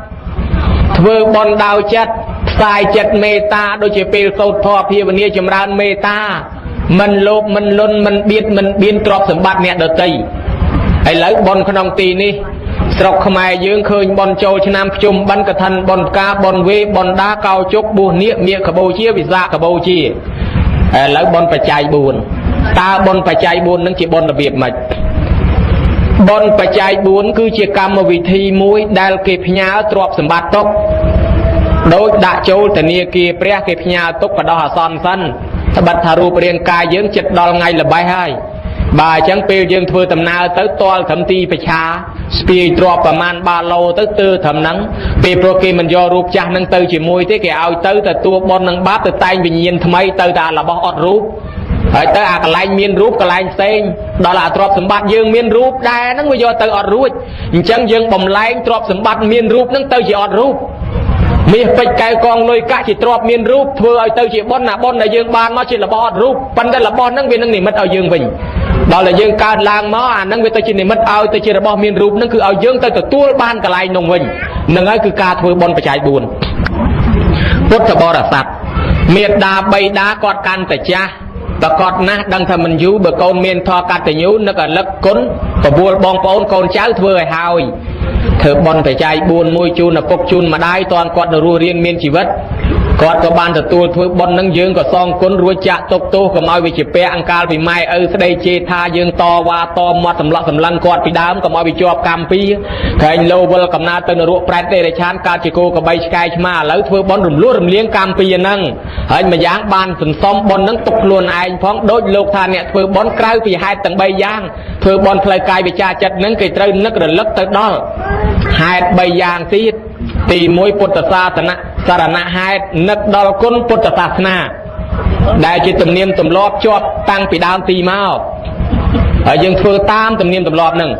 ធ្វើបុណ្យដោយចិត្តផ្សាយចិត្តមេត្តាដូចជាពេលសូត្រធម៌ភាវនាចម្រើនមេត្តាមិនលោភមិនលន់មិនបៀនទ្រព្យសម្បត្តិអ្នកដទៃឥឡូវបុណ្យក្នុងទីនេះស្រុកខ្មែរយើងឃើញបុណ្យចូលឆ្នាំភ្ជុំបិណ្ឌកឋិនបុណ្យការបុណ្យវេបុណ្យដាកោជុកបួសនាគមៀកកបោជាវិសាខកបោជាឥឡូវបុណ្យបច្ច័យ4តើបុណ្យបច្ច័យ4នឹងជាបុណ្យរបៀបម៉េចបុណ្យបច្ច័យ4គឺជាកម្មវិធីមួយដែលគេផ្ញើទ្រព្យសម្បត្តិទុកដូចដាក់ចូលធនាគារព្រះគេផ្ញើទុកបដោះអាសន្នសិនត្បិតថារូបរាងកាយយើងចិត្តដល់ថ្ងៃល្បេះហើយបើអញ្ចឹងពេលយើងធ្វើដំណើរទៅតលត្រឹមទីប្រឆាស្ពាយទ្របប្រមាណបាឡូទៅត្រឹមហ្នឹងពេលព្រោះគេមិនយករូបចាស់ហ្នឹងទៅជាមួយទេគេឲ្យទៅទទួលបុណ្យនឹងបាបទៅតែងវិញ្ញាណថ្មីទៅតែរបស់អត់រូបហើយទៅអាកន្លែងមានរូបកន្លែងផ្សេងដល់អាទ្រព្យសម្បត្តិយើងមានរូបដែរហ្នឹងវាយកទៅអត់រួចអញ្ចឹងយើងបំលែងទ្រព្យសម្បត្តិមានរូបហ្នឹងទៅជាអត់រូប មានពេជ្រកែវកងលុយកាក់ជាទ្រព្យមានរូបធ្វើឲ្យទៅជាបុណ្យណាបុណ្យដែលយើងបានមកជារបស់អត់រូបប៉ុន្តែរបស់ហ្នឹងវានឹងនិមិត្តឲ្យយើងវិញដល់តែយើងកើតឡើងមកអាហ្នឹងវាទៅជានិមិត្តឲ្យទៅជារបស់មានរូបហ្នឹងគឺឲ្យយើងទៅទទួលបានកន្លែងនោះវិញហ្នឹងហើយគឺការធ្វើបុណ្យបច្ច័យ4ពុទ្ធបរិស័ទមេត្តាបិតាគាត់កាន់តែចាស់ប្រកបណាស់ដឹងថាមិនយូរបើកូនមានធម៌កតញ្ញូនឹករលឹកគុណបបួលបងប្អូនកូនចៅធ្វើឲ្យហើយធ្វើបុណ្យបច្ច័យ4មួយជូនឪពុកជូនម្ដាយតនគាត់ទៅរស់រៀនមានជីវិតគាត់ក៏បានទទួលធ្វើបុណ្យនឹងយើងក៏សងគុណរួចចាក់ទុកទោសកុំឲ្យវាជាពាក់អង្កាលពីម៉ែឪស្ដីជេរថាយើងតវ៉ាតមាត់សម្លក់សម្លឹងគាត់ពីដើមកុំឲ្យវាជាប់កម្មពីក្រែងលោវិលកំណើតទៅនរកប្រែតទេរឆានកើតជាគោក្របីឆ្កែឆ្មាឥឡូវធ្វើបុណ្យរំលោះរំលៀងកម្មពីហ្នឹងហើយម្យ៉ាងបានសន្សំបុណ្យហ្នឹងទុកខ្លួនឯងផងដូចលោកថាអ្នកធ្វើបុណ្យក្រៅពីហេតុទាំង3យ៉ាងធ្វើបុណ្យផ្លូវកាយវិជ្ជាចិត្តហ្នឹងគេត្រូវនឹករលឹកទៅដល់ហេតុ3យ៉ាងទៀតទី1ពុទ្ធសាសនាសារណហេតុនឹកដល់គុណពុទ្ធសាសនាដែលជាទំនៀមទម្លាប់ជាប់តាំងពីដើមទីមកហើយយើងធ្វើតាមទំនៀមទម្លាប់ហ្នឹង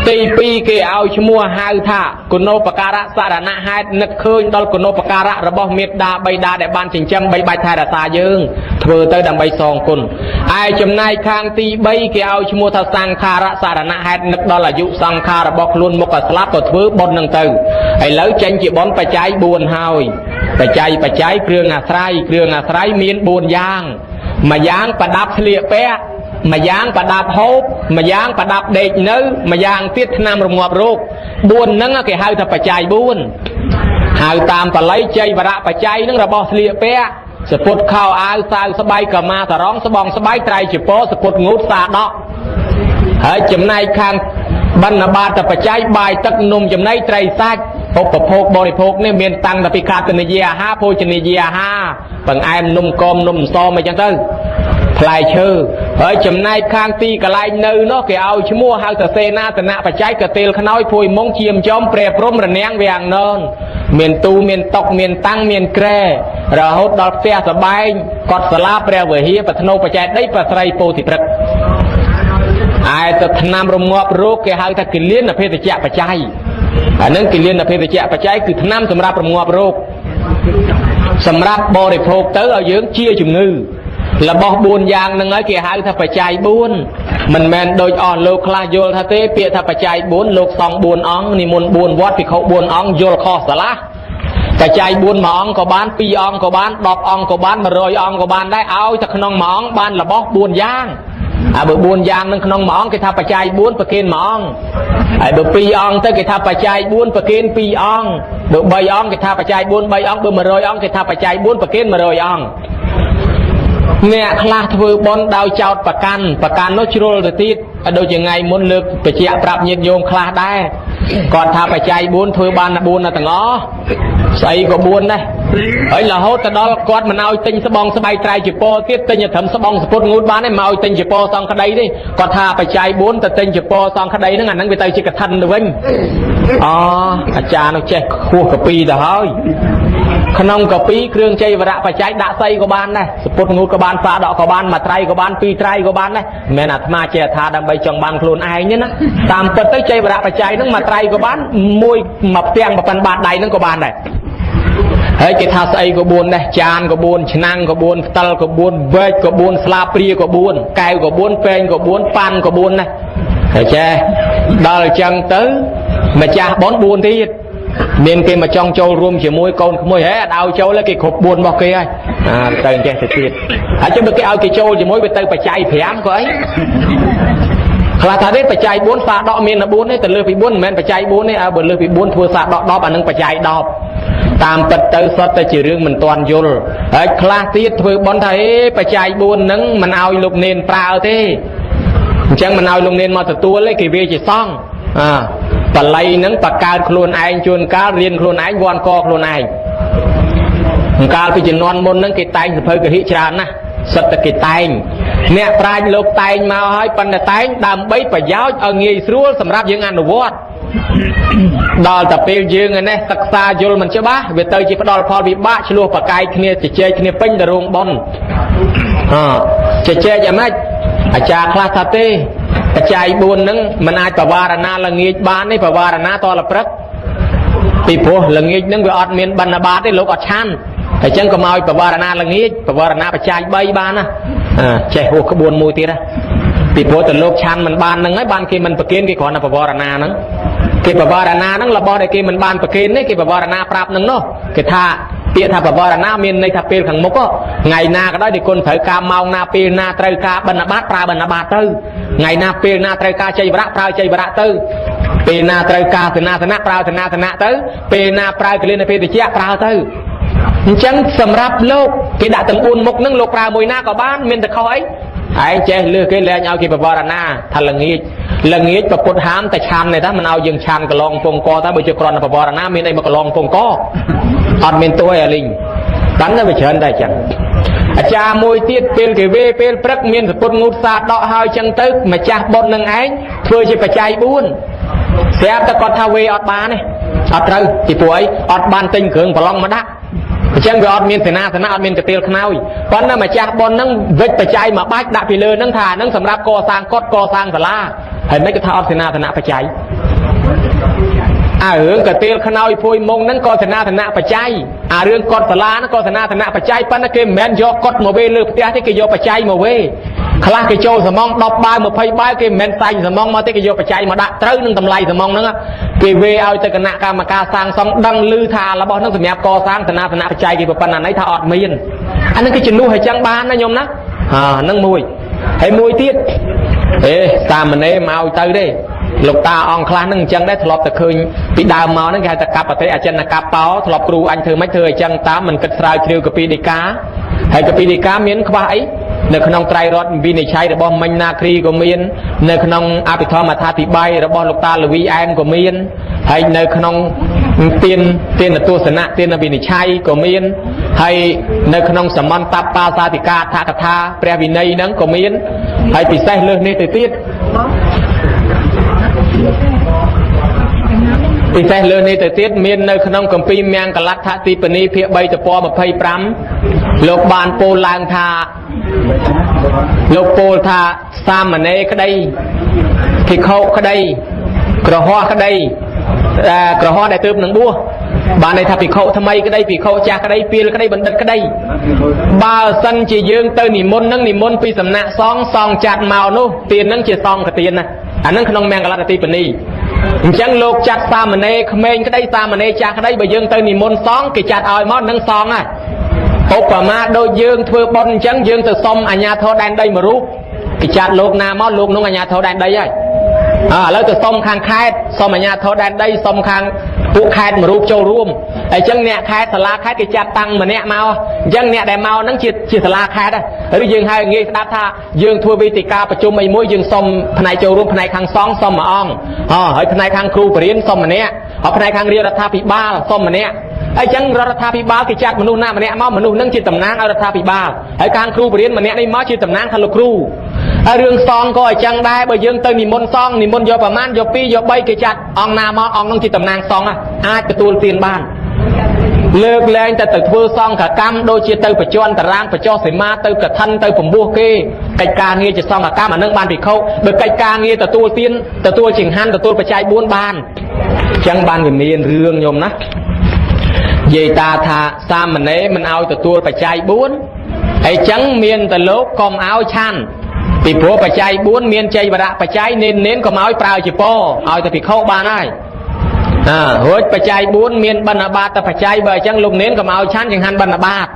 ទី2គេឲ្យឈ្មោះហៅថាគុណូបការៈសារណហេតុនឹកឃើញដល់គុណូបការៈរបស់មេត្តាបិតាដែលបានចិញ្ចឹមបីបាច់ថែរក្សាយើងធ្វើទៅដើម្បីសងគុណឯចំណែកខាងទី3គេឲ្យឈ្មោះថាសង្ខារៈសារណហេតុនឹកដល់អាយុសង្ខាររបស់ខ្លួនមុខក៏ស្លាប់ក៏ធ្វើបុណ្យនឹងទៅឥឡូវចេញជាបុណ្យបច្ច័យ4ហើយបច្ច័យគ្រឿងអាស្រ័យមាន4យ៉ាងមួយយ៉ាងប្រដាប់ស្លៀកពាក់មួយយ៉ាងប្រដាប់ហូបមួយយ៉ាងប្រដាប់ដេកនៅមួយយ៉ាងទៀតថ្នាំរងាប់រោគ4ហ្នឹងគេហៅថាបច្ច័យ4ហៅតាមបល័យជ័យវរៈបច្ច័យហ្នឹងរបស់ស្លៀកពាក់សពុតខោអាវសាវស្បៃកមាសរងស្បងស្បៃត្រៃចពោសពុតងូតសាដកហើយចំណែកខាងបណ្ឌបាតបច្ច័យបាយទឹកនំចំណីត្រីសាច់ឧបភោគបរិភោគនេះមានតាំងពីខាតនិយាអាហារភោជនីយាអាហារបង្អែមនំគមនំសអីចឹងទៅផ្លែឈើហើយចំណែកខាងទីកន្លែងនៅនោះគេឲ្យឈ្មោះហៅថាសេនាសនៈបច្ច័យកតេលខ្នើយភួយមុងជាមចំព្រះព្រំរនាំងវាំងននមានទូមានតុកមានតាំងមានក្រែរហូតដល់ផ្ទះសបែងកត់សាលាព្រះវិហារបធ្នោបច្ច័យដីប្រស្រីពោធិព្រឹកឯទៅថ្នាំរងាប់រោគគេហៅថាគិលានភេទជ្ជៈបច្ច័យអានឹងគិលានភេទជ្ជៈបច្ច័យគឺថ្នាំសម្រាប់រងាប់រោគសម្រាប់បរិភោគទៅឲ្យយើងជាជំងឺរបស់4យ៉ាងហ្នឹងហើយគេហៅថាបច្ច័យ4មិនមែនដូចអស់លោកខ្លះយល់ថាទេពាក្យថាបច្ច័យ4លោកសង្ឃ4អង្គនិមន្ត4វត្តភិក្ខុ4អង្គយល់ខុសស្រឡះបច្ច័យ4មួយអង្គក៏បាន2អង្គក៏បាន10អង្គក៏បាន100អង្គក៏បានដែរឲ្យតែក្នុងមួយអង្គបានរបស់4យ៉ាងហើយបើ4យ៉ាងនឹងក្នុងមួយអង្គគេថាបច្ច័យ4ប្រគេនមួយអង្គហើយបើ2អង្គទៅគេថាបច្ច័យ4ប្រគេន2អង្គបើ3អង្គគេថាបច្ច័យ4 3អង្គបើ100អង្គគេថាបច្ច័យ4ប្រគេន100អង្គអ្នកខ្លះធ្វើបុណ្យដោយចោតប្រកាន់នោះជ្រុលទៅទៀតដូចជាថ្ងៃមុនលើកបញ្ជាក់ប្រាប់ញាតិញោមខ្លះដែរគាត់ថាបច្ច័យ4ធ្វើបាន4ណាទាំងអស់ស្អីក៏4ដែរហើយរហូតទៅដល់គាត់មិនឲ្យទិញស្បងស្បៃត្រៃចពោទៀតទិញតែត្រឹមស្បងសពុតងូតបានទេមកឲ្យទិញចពោសង្ក្តីទេគាត់ថាបច្ច័យ4ទៅទិញចពោសង្ក្តីហ្នឹងអាហ្នឹងវាទៅជាកឋិនទៅវិញអាចារ្យនោះចេះខួសកាពីទៅហើយក្នុងកាពីគ្រឿងជ័យវរៈបច្ច័យដាក់ស្អីក៏បានដែរសពុតងូតក៏បានសាដកក៏បានមួយត្រៃក៏បាន2ត្រៃក៏បានដែរមិនមែនអាត្មាចេះថាដើម្បីចង់បានខ្លួនឯងទេណាតាមពិតទៅជ័យវរៈបច្ច័យហ្នឹងមួយត្រៃក៏បានមួយផ្ទាំងប៉ុណ្ណបាតដៃហ្នឹងក៏បានដែរហើយគេថាស្អីក៏4ដែរចានក៏4ឆ្នាំងក៏4ផ្តិលក៏4វែកក៏4ស្លាបព្រាក៏4កែវក៏4ពេងក៏4ប៉ាន់ក៏4ដែរហើយចេះដល់អញ្ចឹងទៅម្ចាស់បុណ្យ4ទៀតមានគេមកចង់ចូលរួមជាមួយកូនក្មួយហេអត់ឲ្យចូលទេគេគ្រប់4របស់គេហើយទៅចេះទៅទៀតហើយជិះបើគេឲ្យគេចូលជាមួយវាទៅបច្ច័យ5ក៏អីខ្លះថាទេបច្ច័យ4សាដកមាន4ទេទៅលើពី4មិនមែនបច្ច័យ4ទេបើលើពី4ធ្វើសាដក10អានឹងបច្ច័យ10តាមពិតទៅសុទ្ធតែជារឿងមិនទាន់យល់ហើយខ្លះទៀតធ្វើបន់ថាហេបច្ច័យ4ហ្នឹងមិនឲ្យលោកនេនប្រើទេអញ្ចឹងមិនឲ្យលោកនេនមកទទួលទេគេវាជាសង្ឃបល័យហ្នឹងបកើតខ្លួនឯងជួនកាលរៀនខ្លួនឯងវាន់កខ្លួនឯងកាលពីជំនាន់មុនហ្នឹងគេតែងសភៅកហិច្រើនណាស់សិតតែគេតែងអ្នកប្រាជ្ញលោកតែងមកហើយប៉ុន្តែតែងដើម្បីប្រយោជន៍ឲ្យងាយស្រួលសម្រាប់យើងអនុវត្តដល់តែពេលយើងឯនេះសិក្សាយល់មិនច្បាស់វាទៅជាផ្ដល់ផលវិបាកឆ្លោះប្រកែកគ្នាជជែកគ្នាពេញទៅរោងបុណ្យជជែកយ៉ាងម៉េចអាចារ្យខ្លះថាទេបច្ច័យ4ហ្នឹងមិនអាចបវារណាល្ងាចបានទេបវារណាតលព្រឹក ពីព្រោះល្ងាចហ្នឹងវាអត់មានបណ្ឌបាតទេលោកអត់ឆានអញ្ចឹងក៏មកឲ្យបវរណាល្ងាចបវរណាបច្ច័យ3បានណាចេះហួសក្បួនមួយទៀតណាពីព្រោះតែលោកឆានមិនបានហ្នឹងហើយបានគេមិនប្រគិនគេគ្រាន់តែបវរណាហ្នឹងគេបវរណាហ្នឹងរបស់ដែលគេមិនបានប្រគិនទេគេបវរណាប្រាប់ហ្នឹងនោះគេថាពាក្យថាបវរណាមានន័យថាពេលខាងមុខថ្ងៃណាក៏ដោយដែលគុណត្រូវការម៉ោងណាពេលណាត្រូវការបណ្ឌបាតប្រើបណ្ឌបាតទៅថ្ងៃណាពេលណាត្រូវការជ័យវរៈប្រើជ័យវរៈទៅពេលណាត្រូវការសេនាសនៈប្រើសេនាសនៈទៅពេលណាប្រើកលិនភេទជ្ជៈប្រើទៅអញ្ចឹងសម្រាប់លោកគេដាក់ទាំង4មុខហ្នឹងលោកប្រើមួយណាក៏បានមានតែខុសអីឯងចេះលឺគេលែងឲ្យគេបវរណាថាល្ងាចប្រពុតហាមតែឆានទេតាមិនឲ្យយើងឆានកន្លងពងកតែបើជាគ្រាន់តែបវរណាមានអីមកកន្លងពងកអត់មានទួយអាលីងបានតែវាច្រើនតែចឹងអាចារ្យមួយទៀតពេលគេវេពេលព្រឹកមានសពុតងូតសាដកហើយចឹងទៅម្ចាស់បុណ្យនឹងឯងធ្វើជាបច្ច័យ4ស្រាប់តែគាត់ថាវេអត់បានទេអត់ត្រូវពីព្រោះអីអត់បានទិញគ្រឿងប្រឡងមកដាក់អញ្ចឹងវាអត់មានសេនាសនៈអត់មានកន្ទេលខ្នើយប៉ុន្តែម្ចាស់បុណ្យហ្នឹងវិចបច្ច័យមកបាច់ដាក់ពីលើហ្នឹងថាហ្នឹងសម្រាប់កសាងកុដិកសាងសាលាហើយមិនគេថាអត់សេនាសនៈបច្ច័យរឿងកន្ទេលខ្នើយភួយមុងហ្នឹងក៏សេនាសនៈបច្ច័យរឿងកុដិសាលាហ្នឹងក៏សេនាសនៈបច្ច័យប៉ុន្តែគេមិនមែនយកកុដិមកវេលើផ្ទះទេគេយកបច្ច័យមកវេខ្លះគេចូលសំង10បាវ20បាវគេមិនមែនសាច់សំងមកទេគេយកបច្ច័យមកដាក់ត្រូវនឹងតម្លៃសំងហ្នឹងគេវេឲ្យទៅគណៈកម្មការសាងសង់ដឹងឮថារបស់ហ្នឹងសម្រាប់កសាងសេនាសនៈបច្ច័យគេប៉ុណ្ណាណីថាអត់មានអាហ្នឹងគេជំនួសឲ្យចឹងបានណាញោមណាហ្នឹងមួយហើយមួយទៀតសាមណេរមកឲ្យទៅទេលោកតាអង្គខ្លះហ្នឹងអញ្ចឹងដែរធ្លាប់តែឃើញពីដើមមកហ្នឹងគេហៅថាកັບអតិអចិនកັບតោធ្លាប់គ្រូអញធ្វើមិនធ្វើអញ្ចឹងតាមមិនគិតស្រាវជ្រាវកពីដីកាហើយកពីដីកាមានខ្វះអីនៅក្នុងត្រៃរតន៍វិនិច្ឆ័យរបស់មិញណាគ្រីក៏មាននៅក្នុងអភិធម្មអត្ថាធិប្បាយរបស់លោកតាលវីអែមក៏មានហើយនៅក្នុងទានទស្សនៈទានវិនិច្ឆ័យក៏មានហើយនៅក្នុងសមន្តបាសាធិកាអដ្ឋកថាព្រះវិន័យហ្នឹងក៏មានហើយពិសេសលើសនេះទៅទៀតពិសេសលើនេះទៅទៀតមាននៅក្នុងគម្ពីរមង្គលដ្ឋទីបនីភាគ3ទំព័រ25លោកបានពោលឡើងថាលោកពោលថាសាមណេរក្តីភិក្ខុក្តីក្រហមក្តីក្រហមដែលទើបនឹងបួសបានន័យថាភិក្ខុថ្មីក្តីភិក្ខុចាស់ក្តីពីលក្តីបណ្ឌិតក្តីបើសិនជាយើងទៅនិមន្តនឹងនិមន្តពីសំណាក់សងចាត់មកនោះទាននឹងជាសងកទានណាអានឹងក្នុងមង្គលដ្ឋទីបនីអញ្ចឹងលោកចាត់សាមណេរក្មេងក្តីសាមណេរចាស់ក្តីបើយើងទៅនិមន្តសងគេចាត់ឲ្យមកនឹងសងហើយឧបមាដូចយើងធ្វើបុណ្យអញ្ចឹងយើងទៅសុំអាជ្ញាធរដែនដីមួយរូបគេចាត់លោកណាមកលោកនោះអាជ្ញាធរដែនដីហើយឥឡូវទៅសុំខាងខេត្តសុំអាជ្ញាធរដែនដីសុំខាងពួកខេត្តមួយរូបចូលរួមអញ្ចឹងអ្នកខេត្តសាលាខេត្តគេចាត់តាំងម្នាក់មកអញ្ចឹងអ្នកដែលមកហ្នឹងជាសាលាខេត្តឬយើងហៅងាយស្ដាប់ថាយើងធ្វើវេទិកាប្រជុំអីមួយយើងសុំផ្នែកចូលរួមផ្នែកខាងសងសុំមួយអង្គហើយផ្នែកខាងគ្រូបរិញ្ញាសុំម្នាក់ហើយផ្នែកខាងរាជរដ្ឋាភិបាលសុំម្នាក់អញ្ចឹងរដ្ឋាភិបាលគេចាត់មនុស្សណាម្នាក់មកមនុស្សហ្នឹងជាតំណាងឲ្យរដ្ឋាភិបាលហើយខាងគ្រូបរិញ្ញាម្នាក់នេះមកជាតំណាងខាងលោកគ្រូហើយរឿងសងក៏អញ្ចឹងដែរបើយើងទៅនិមន្តសងនិមន្តយកប្រមាណយក2យក3គេចាត់អង្គណាមកអង្គហ្នឹងជាតំណាងសងអាចទទួលទានបានលើកលែងតែទៅធ្វើសង្ឃកម្មដូចជាទៅបញ្ជាន់តារាងបញ្ចុះសីមាទៅកឋិនទៅពំពោះគេកិច្ចការងារជាសង្ឃកម្មអានឹងបានភិក្ខុបើកិច្ចការងារទទួលទានទទួលចង្ហាន់ទទួលបច្ច័យ4បានអញ្ចឹងបានវាមានរឿងញោមណានិយាយថាសាមណេរមិនឲ្យទទួលបច្ច័យ4អីចឹងមានតែលោកកុំឲ្យឆាន់ពីព្រោះបច្ច័យ4មានជ័យវរៈបច្ច័យនេនកុំឲ្យប្រើជាពរឲ្យតែភិក្ខុបានហើយរួចបច្ច័យ4មានបណ្ឌបាតបច្ច័យបើអញ្ចឹងលោកនេនកុំឲ្យឆាន់ចង្ហាន់បណ្ឌបាត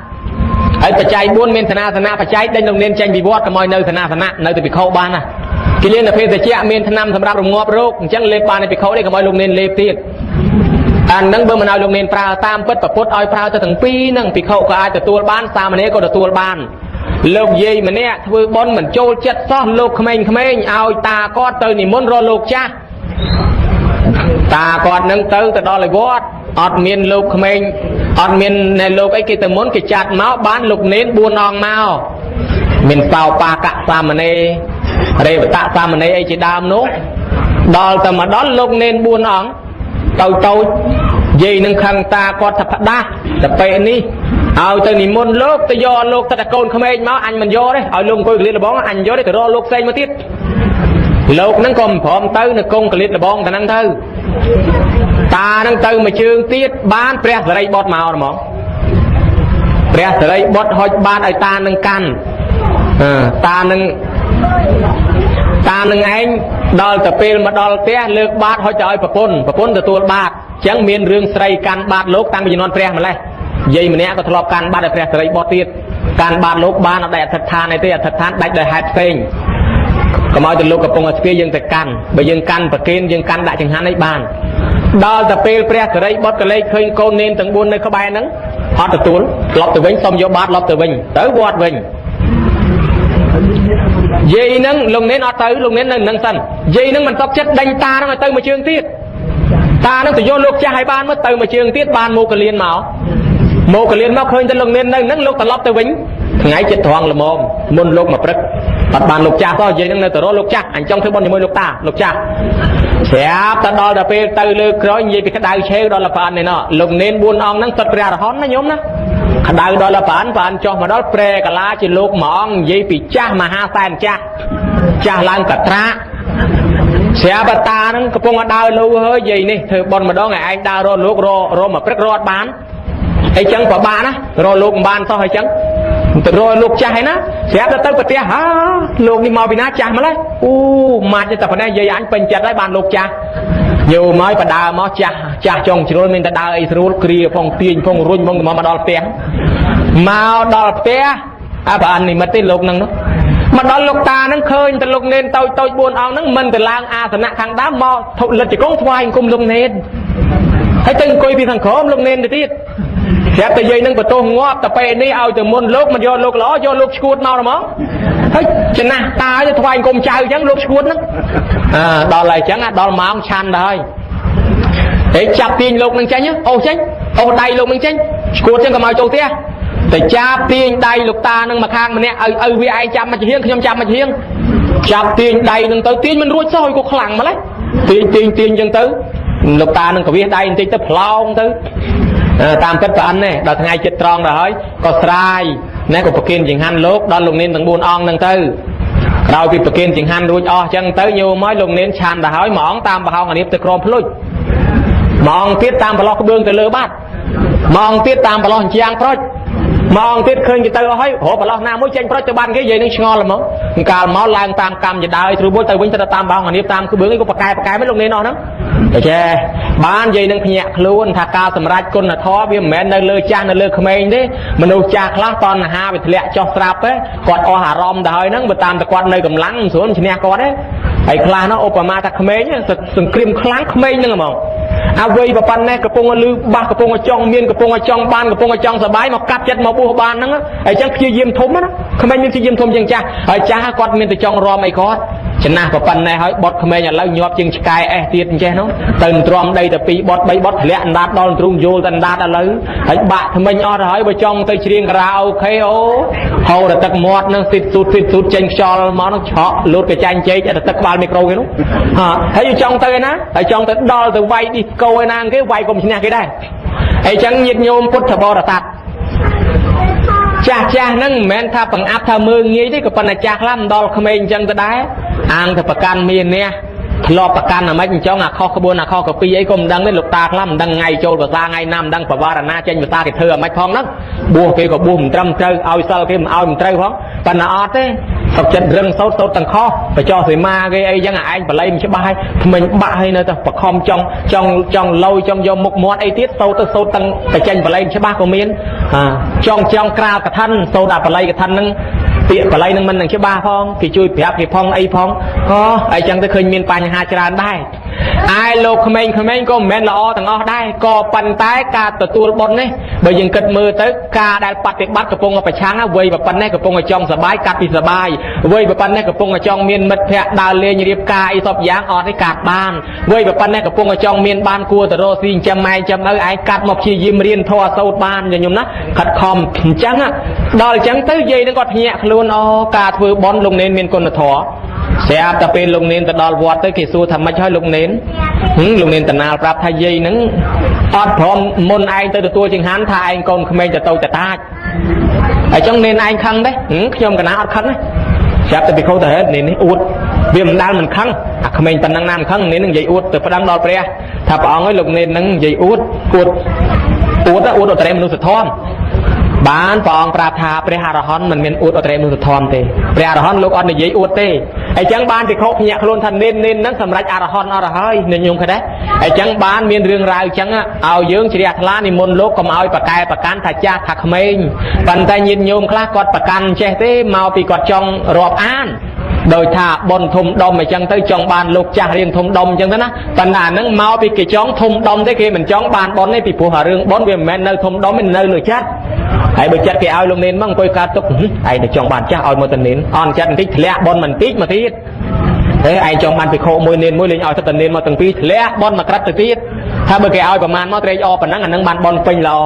ហើយបច្ច័យ4មានឋានៈបច្ច័យដេញលោកនេនចេញពីវត្តកុំឲ្យនៅឋានៈនៅតែភិក្ខុបានណាគិលានភេទជ្ជៈមានថ្នាំសម្រាប់រងាប់រោគអញ្ចឹងលេបបានតែភិក្ខុទេកុំឲ្យលោកនេនលេបទៀតអានឹងបើមិនឲ្យលោកនេនប្រើតាមពិតប្រពុតឲ្យប្រើទៅទាំងពីរហ្នឹងភិក្ខុក៏អាចទទួលបានសាមណេរក៏ទទួលបានលោកយាយម្នាក់ធ្វើបុណ្យមិនចូលចិត្តសោះលោកក្មេងៗឲ្យតាគាត់ទៅនិមន្តរកលោកចាស់តាគាត់នឹងទៅដល់ឯវត្តអត់មានលោកក្មេងអត់មាននៅលោកអីគេទៅមុនគេចាត់មកបានលោកនេន4អង្គមកមានសោបាកសាមណេររេវតសាមណេរអីជាដើមនោះដល់ទៅមកដល់លោកនេន4អង្គទៅយាយនឹងខឹងតាគាត់ថាផ្ដាស់តែពេលនេះឲ្យទៅនិមន្តលោកទៅយកលោកទៅតែកូនក្មេងមកអញមិនយកទេឲ្យលោកអង្គុយកលៀតលបងអញយកទេទៅរកលោកផ្សេងមកទៀតលោកហ្នឹងក៏មិនព្រមទៅនៅកងកលៀតលបងតែហ្នឹងទៅ ta đang từ mà trường tiết bán pre sợi bọt màu rồi pre sợi bọt hồi bán ai ta đang căn ta đang anh đòi tập pin mà đòi té lược bát hồi trời bập pôn từ tua bát chẳng miên rương sợi căn bát lốp tăng bị non pre mà lấy dây mà nè có thọp căn bát để pre sợi bọt tiết căn bát lốp bán nó đại thật than này tiết thật than đại đời hạt phèn có mọi từ lúcกับปงสเปียยังแต่กันไปยังกันประเคนยังกันได้จังหันในบ้านดอลแต่เปลเปรี้ยกระไรบดกระไรเคยโกนเน้นถึงบุญในขบายนั้นฮอตตัวลบตัววิ่งสมโยบาทลบตัววิ่งเต๋อวอดวิ่งยีนั้นลงเน้นอเต๋อลงเน้นนั่งสั่นยีนั้นมันตบชัดดังตาแล้วมาเต๋อมาเชิงตีดตานั้นตัวโยนลูกจะให้บ้านมาเต๋อมาเชิงตีดบ้านโมกเลียนเมาโมกเลียนมาเคยจะลงเน้นนั่งลูกตลบตัววิ่งไงจิตทองละมอมมุนลูกมาปรึกปัดบานลูกจ่าก็ยืนนั่งในตัวรถลูกจ่าอันจ้องเทบอลอยู่มือลูกตาลูกจ่าเสียบตาดอลแต่เปตือเลือกร้อยยี่ไปขดายเชลดอลละปานเนี่ยเนาะลงเน้นบุญอองนั่งตัดเปรียร์ฮ้อนนะโยมนะขดายดอลละปานจอมาดอลเปรกะลาจิลูกหมองยี่ปีจ่ามาหาแสนจ่าลังกัตระเสียบตานั่งกระปงดาวลูเฮ้ยยี่นี่เธอบอลมาดองไงไอ้ดาวรอลูกรอมาปรึกรอดบานไอ้จังกว่าบานนะรอลูกบานต่อไอ้จังแต่รอลูกจ่าให้นะเสียบตาปะเตี้ยฮะลูกนี่มาบินาจ่ามาเลยมาจะแต่พนักยัยอันเป็นจัดได้บานลูกจ่าอยู่ไม้ประดาหม้อจ่าจงชิโร่เป็นตาดาไอ้สรุปเคลียร์พงตีนพงรุ่นพงมาดอลเปียมาดอลเปียบ้านนี่มาตีลูกนั่งเนาะมาดอลลูกตานั่งเคยแต่ลูกเน้นโตบุญเอานั่งมันแต่ลางอาสนะทางด้ามมอถูกหลุดจากกองทวายกุมลูกเน้นให้ตึงกุยพี่ทางขอมลูกเน้นดิที่แค่แต่ยัยนั่งประตูงอบแต่ไปนี่เอาแต่มนลูกมันโยนลูกล้อโยนลูกชูดมาหรือมั้งเฮ้ยชนะตาจะทวายกลมใจจังลูกชูดนั่งดอลอะไรจังดอลมาองชันเลยเฮ้ยจับตีนลูกนั่งจังเนาะโอ้จังโอ้ได้ลูกนั่งจังชูดจังก็มาโจเตี้ยแต่จับตีนได้ลูกตานั่งมาข้างมันเนี่ยวิไอจับมาเชียงขยมจับมาเชียงจับตีนได้นั่งตัวตีนมันรู้ซอยกูขลังมาเลยตีนจังตัวลูกตานั่งกับวิได้ตีนตัวพลองตัวตามเป็นอันเนี่ยเราทั้งไงจิตตรองเลยก็สายนี่ก็ประเคนจิงหันโลกดอนลงเน้นต่างบุญอ่องนั่งตื้อเราไปประเคนจิงหันรู้อ๋อจังตื้ออยู่ม้อยลงเน้นชันแต่หอยหมองตามปะเขาอันนี้ตะกรมพลุยมองติดตามปะล้อกระเบื้องตะเลือบ้านมองติดตามปะล้อเชียงพลุยมองติดคืนจะตื้อหอยโหปะล้อหน้ามุ้ยเจนพลุยจะบันก็ยัยนึงชงอละมั้งการม้อแรงตามกรรมจะได้ทรูบุญตะวิ่งจะตามปะเขาอันนี้ตามกระเบื้องก็ปะกายไม่ลงเน้นนอนนะโอเคบ้านยัยนึงขยะคล้วนถ้าการสำรัดคนท้อเบี้ยแม่ในเลือจ้าในเลือขมิ้นนี่มนุษย์จ่าคลาตอนหาไปทะเลจอสราบเอ้กอดอหารอมได้นั่งไปตามตะกอนในกำลังสวนชนะกอดเอ้ไอ้คลาเนาะโอปมาตะขมิ้นเนี่ยสังครีมคลังขมิ้นนึงมั้งเอาไว้ประปันเนี่ยกระโปรงลือบากระโปรงจองเมียนกระโปรงจองบ้านกระโปรงจองสบายมากัดจัดมาบูบานนั่งไอ้จังขี้เยี่ยมทมนะขมิ้นยังขี้เยี่ยมทมยังจ้าไอ้จ้ากอดเมียนตะจองรอมไอ้กอดชนะประปันเนี่ยให้บดขมิ้นอย่างแล้วยอบจึงสกายเตียนแค่เนาะตื่นตรอมได้แต่ปีบดใบบดเละอันดัดดอนตรุงโยตันดัดอะไรไอ้บะทำไมอ้อหายไปจองไปเชียงราวเคโอเขาแต่ตักหมดนั่งติดสุดเจนชอลมาต้องเฉาะลุดกระจายเจ๊แต่ตักบาลไมโครกันนู้ให้จองเตยนะไอ้จองแต่ดอลแต่ไวดิโกยนางcáiไวกลมชนะก็ได้ไอ้จังยิดโยมพุทธบริษัทจ่านั่งแม้นถ้าปังอัพถ้ามืองี้ที่กับปนจ่าล่ำดอลขมิ้นจังจะได้อ่างแต่ประกันมีเนี่ยรอประกันไม่จ้องข้อขบวนข้อกระปีไอ้กลมดังได้ลูกตาคล่ำดังไงโจลภาษาไงน้ำดังปวารณาเจนภาษาที่เธอไม่พองนักบัวเกยกับบุ่มตรำเจอเอาเซลเกมเอาเจอพ้องปนอเต้สับจัดเรื่องโซตั้งข้อไปจ่อใส่มาไอ้ยังไงไปไล่มันใช่บ้าทำไมบ้าให้เนอะแต่ประคอมจ้องลอยจ้องยมมุกมอดไอ้ทิศโซตั้งไปเจนไปไล่ใช่บ้าก็เมียนจ้องกราวกับท่านโซดาไปไล่กับท่านนึงเปียไปไล่นึงมันหนังใช่บ้าพ้องกี่ช่วยเปียกกี่พ้องไอ้พ้องก็ไอ้จังจะเคยมีนปัญหาจราได้ไอ้โลกขมิ้นก็แม่นละอต่างอ้อได้ก็ปันท้ายการตัวบนนี่เบย์ยังกัดมือเตะกาได้ปัดติดบัดกระปงเอาไปช้างนะเว้ยแบบปันนี่กระปงเอาจองสบายกัดปีสบายเว้ยแบบปันนี่กระปงเอาจองเมียนมัดแพะดาวเลียนเรียบกายสอบยางอ่อนให้กาดบ้านเว้ยแบบปันนี่กระปงเอาจองเมียนบ้านกลัวแต่โรซิงจำไม่จำไอ้กัดหมอกชียิมเรียนทอโซดบ้านอย่างนี้นะขัดคอมจังอ่ะดอลจังตื้อเย่นั่นก็เหี้ยขลุ่นอ๋อกาดฟือบอลลงเน้นเมียนคนถอเสียแต่เป็นลงเน้นแต่ดอลวอดเตอร์กิสูทำไม่ใช่ลงเน้นลงเน้นแต่นาปรับทายยีนั้นอดพร้อมมนไอตัวจึงหันทายกองขมิ้นจะโตจะตาไอจังเน้นไอคังได้ขยมกันนะอดคังนะเสียแต่ไปเขาแต่เน้นนี่อุด វាមិនដែលមិនខឹងអាក្មេងប៉ុណ្ណឹងណាមិនខឹងនេះនឹងនិយាយអួតទៅផ្ដាំដល់ព្រះថាព្រះអង្គឲ្យលោកនេននឹងនិយាយអួតអត្រេមនុស្សធម៌បានព្រះអង្គប្រាប់ថាព្រះអរហន្តមិនមានអួតអត្រេមនុស្សធម៌ទេព្រះអរហន្តលោកអត់និយាយអួតទេអញ្ចឹងបានទីខោភ្ញាក់ខ្លួនថានេនហ្នឹងសម្រាប់អរហន្តអត់ហើយញោមឃើញទេអញ្ចឹងបានមានរឿងរ៉ាវអញ្ចឹងឲ្យយើងជ្រះថ្លានិមន្តលោកកុំឲ្យប្រកែប្រកាន់ថាចាស់ថាក្មេងប៉ុន្តែញាតិញោមខ្លះគាត់ប្រកាន់ចេះទេមកពីគាត់ចង់រាប់អានដោយថាបនធំដុំអញ្ចឹងទៅចង់បានលោកចាស់រៀងធំដុំអញ្ចឹងទៅណាប៉ុន្តែអាហ្នឹងមកពីគេចង់ធំដុំទេគេមិនចង់បានបនទេពីព្រោះរឿងបនវាមិនមែននៅធំដុំទេនៅលើចិត្តហើយបើចិត្តគេឲ្យលោកនេនមកអង្គុយកើតទុកឯងទៅចង់បានចាស់ឲ្យមកទៅនេនអន់ចិត្តបន្តិចធ្លាក់បនបន្តិចមកទៀតឯងចង់បានពីខោមួយនេនមួយលេងឲ្យទៅនេនមកទាំងពីរធ្លាក់បនមកក្រាត់ទៅទៀតថាបើគេឲ្យប្រមាណមកត្រេកអរប៉ុណ្ណឹងអាហ្នឹងបានបនពេញល្អ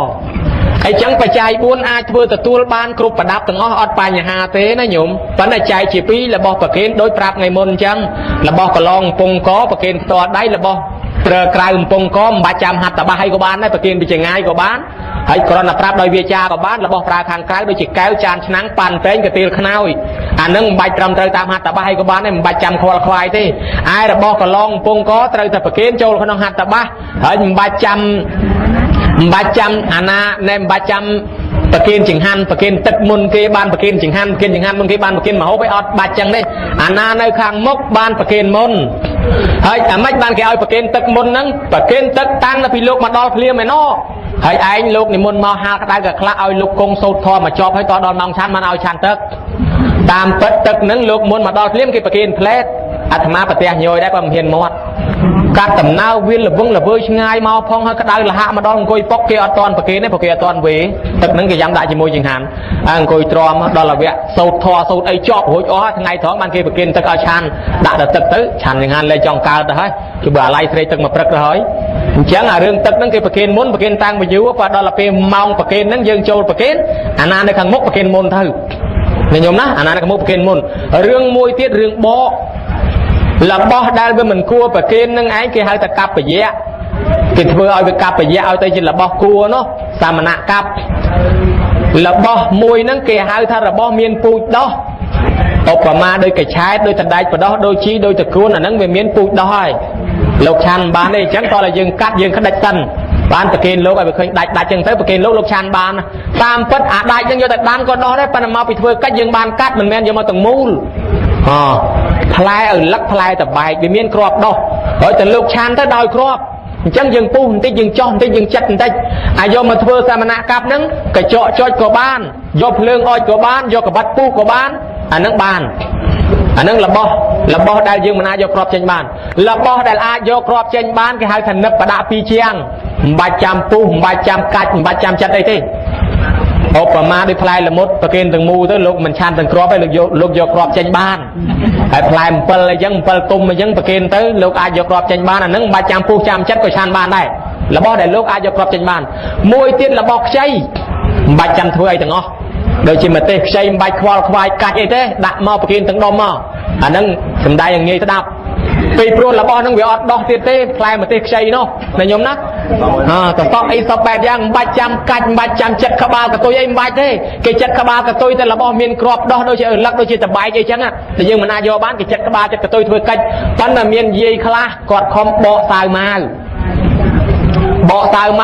អញ្ចឹងបច្ច័យ4អាចធ្វើទទួលបានគ្រប់ប្រដាប់ទាំងអស់អត់បញ្ហាទេណាញោមប៉ុន្តែចែកជា2របស់ប្រគេនដោយប្រាប់ថ្ងៃមុនអញ្ចឹងរបស់កឡងកំពង់កប្រគេនផ្ទាល់ដៃរបស់ប្រើក្រៅកំពង់កមិនបាច់ចាំហាត់តបាសឲ្យក៏បានដែរប្រគេនពីចងាយក៏បានហើយគ្រាន់តែប្រាប់ដោយវាចាក៏បានរបស់ប្រើខាងក្រៅដូចជាកែវចានឆ្នាំងប៉ាន់តែងកាទៀលខ្នើយអានឹងមិនបាច់ត្រឹមត្រូវតាមហាត់តបាសឲ្យក៏បានដែរមិនបាច់ចាំខ្វល់ខ្វាយទេឯរបស់កឡងកំពង់កត្រូវតែប្រគេនចូលក្នុងហាត់តបាសហើយមិនបាច់ចាំអាណាណែមិនបាច់ចាំប្រគេនចង្ហាន់ប្រគេនទឹកមុនគេបានប្រគេនចង្ហាន់មុនគេបានប្រគេនម្ហូបឲ្យអត់បាច់ចឹងទេអាណានៅខាងមុខបានប្រគេនមុនហើយអាម៉េចបានគេឲ្យប្រគេនទឹកមុនហ្នឹងប្រគេនទឹកតាំងពីលោកមកដល់ភ្លាមឯណោះហើយឯងលោកនិមន្តមកហាលក្តៅក៏ខ្លះឲ្យលោកគង់សោតធម៌មកចប់ហើយតដល់ម៉ោងឆាន់បានឲ្យឆាន់ទឹកតាមពិតទឹកហ្នឹងលោកមុនមកដល់ភ្លាមគេប្រគេនផ្លែតអាត្មាប្រទះញយដែរបើមិនហ៊ានមាត់កាត់ដំណើរវាលវងលវើឆ្ងាយមកផងហើយក្តៅលហាក់មកដល់អង្គុយប៉ុកគេអត់តន់ប្រគេនទេព្រោះគេអត់តន់វេទឹកហ្នឹងគេយ៉ាងដាក់ជាមួយចង្ហាន់អង្គុយទ្រាំដល់អាវៈសោតធေါ်សោតអីជាប់រួចអស់ថ្ងៃត្រង់បានគេប្រគេនទឹកឲ្យឆានដាក់ទៅទឹកទៅឆានចង្ហាន់លែងចង់កើតទៅហើយគឺបើអាឡ័យស្រេកទឹកមកព្រឹកទៅហើយអញ្ចឹងអារឿងទឹកហ្នឹងគេប្រគេនមុនប្រគេនតាំងពីយូរបើដល់ពេលម៉ោងប្រគេនហ្នឹងយើងចូលប្រគេនអាណានៅខាងមុខប្រគេនមុនទៅញោមណាអាណានៅខាងមុខប្រគេនមុនរឿងមួយទៀតរឿងបករបស់ដែលវាមិនគួរប្រគេននឹងឯងគេហៅថាកប្បយៈគេធ្វើឲ្យវាកប្បយៈឲ្យទៅជារបស់គួរនោះសាមណៈកប្បរបស់មួយហ្នឹងគេហៅថារបស់មានពូជដោះឧបមាដោយកញ្ឆែតដោយតដែកបដោះដោយជីដោយតកួនអាហ្នឹងវាមានពូជដោះហើយលោកឆានបានទេអញ្ចឹងតោះតែយើងកាត់យើងក្តិចសិនបានប្រគេនលោកឲ្យវាឃើញដាច់អញ្ចឹងទៅប្រគេនលោកឆានបានតាមពិតអាដាច់ហ្នឹងយកតែដាំក៏ដោះដែរប៉ុន្តែមកពីធ្វើកាច់យើងបានកាត់មិនមែនយកមកទាំងមូលផ្លែឪលឹកផ្លែតបែកវាមានគ្រាប់ដោះហើយតែលោកឆានទៅដោយគ្រាប់អញ្ចឹងយើងពុះបន្តិចយើងចោះបន្តិចយើងចិត្តបន្តិចអាយកមកធ្វើសាមណៈកប្បហ្នឹងកញ្ចក់ចុចក៏បានយកភ្លើងអុចក៏បានយកកបាត់ពុះក៏បានអាហ្នឹងបានអាហ្នឹងរបស់ដែលយើងមិនអាចយកគ្រាប់ចេញបានរបស់ដែលអាចយកគ្រាប់ចេញបានគេហៅថានឹកបដាក់ពីជាងមិនបាច់ចាំពុះមិនបាច់ចាំកាច់មិនបាច់ចាំចិត្តអីទេឧបមាដូចផ្លែល្មុតប្រគេនទាំងមូលទៅលោកមិនឆានទាំងគ្រាប់ទេលោកយកគ្រាប់ចេញបានហើយផ្លែ7អីចឹង7ទុំអីចឹងប្រគេនទៅលោកអាចយកគ្រាប់ចេញបានអាហ្នឹងមិនបាច់ចាំពុះចាំចិត្តក៏ឆានបានដែររបស់ដែលលោកអាចយកគ្រាប់ចេញបានមួយទៀតរបស់ខ្ចីមិនបាច់ចាំធ្វើអីទាំងអស់ដូចជាម្ទេសខ្ចីមិនបាច់ខ្វល់ខ្វាយកាច់អីទេដាក់មកប្រគេនទាំងដុំមកអាហ្នឹងសំដែងឲ្យងាយស្ដាប់ពីព្រោះរបស់ហ្នឹងវាអត់ដោះទៀតទេផ្លែម្ទេសខ្ចីនោះណាញោមណាតតអីសពបែបយ៉ាងមិនបាច់ចាំកាច់មិនបាច់ចាំចិត្តក្បាលកតុយអីមិនបាច់ទេគេចិត្តក្បាលកតុយតែរបស់មានគ្រាប់ដោះដូចជាឪលឹកដូចជាតបែកអីចឹងតែយើងមិនអាចយកបានគេចិត្តក្បាលចិត្តកតុយធ្វើកាច់ប៉ុន្តែមានយាយខ្លះគាត់ខំបកសាវម៉ា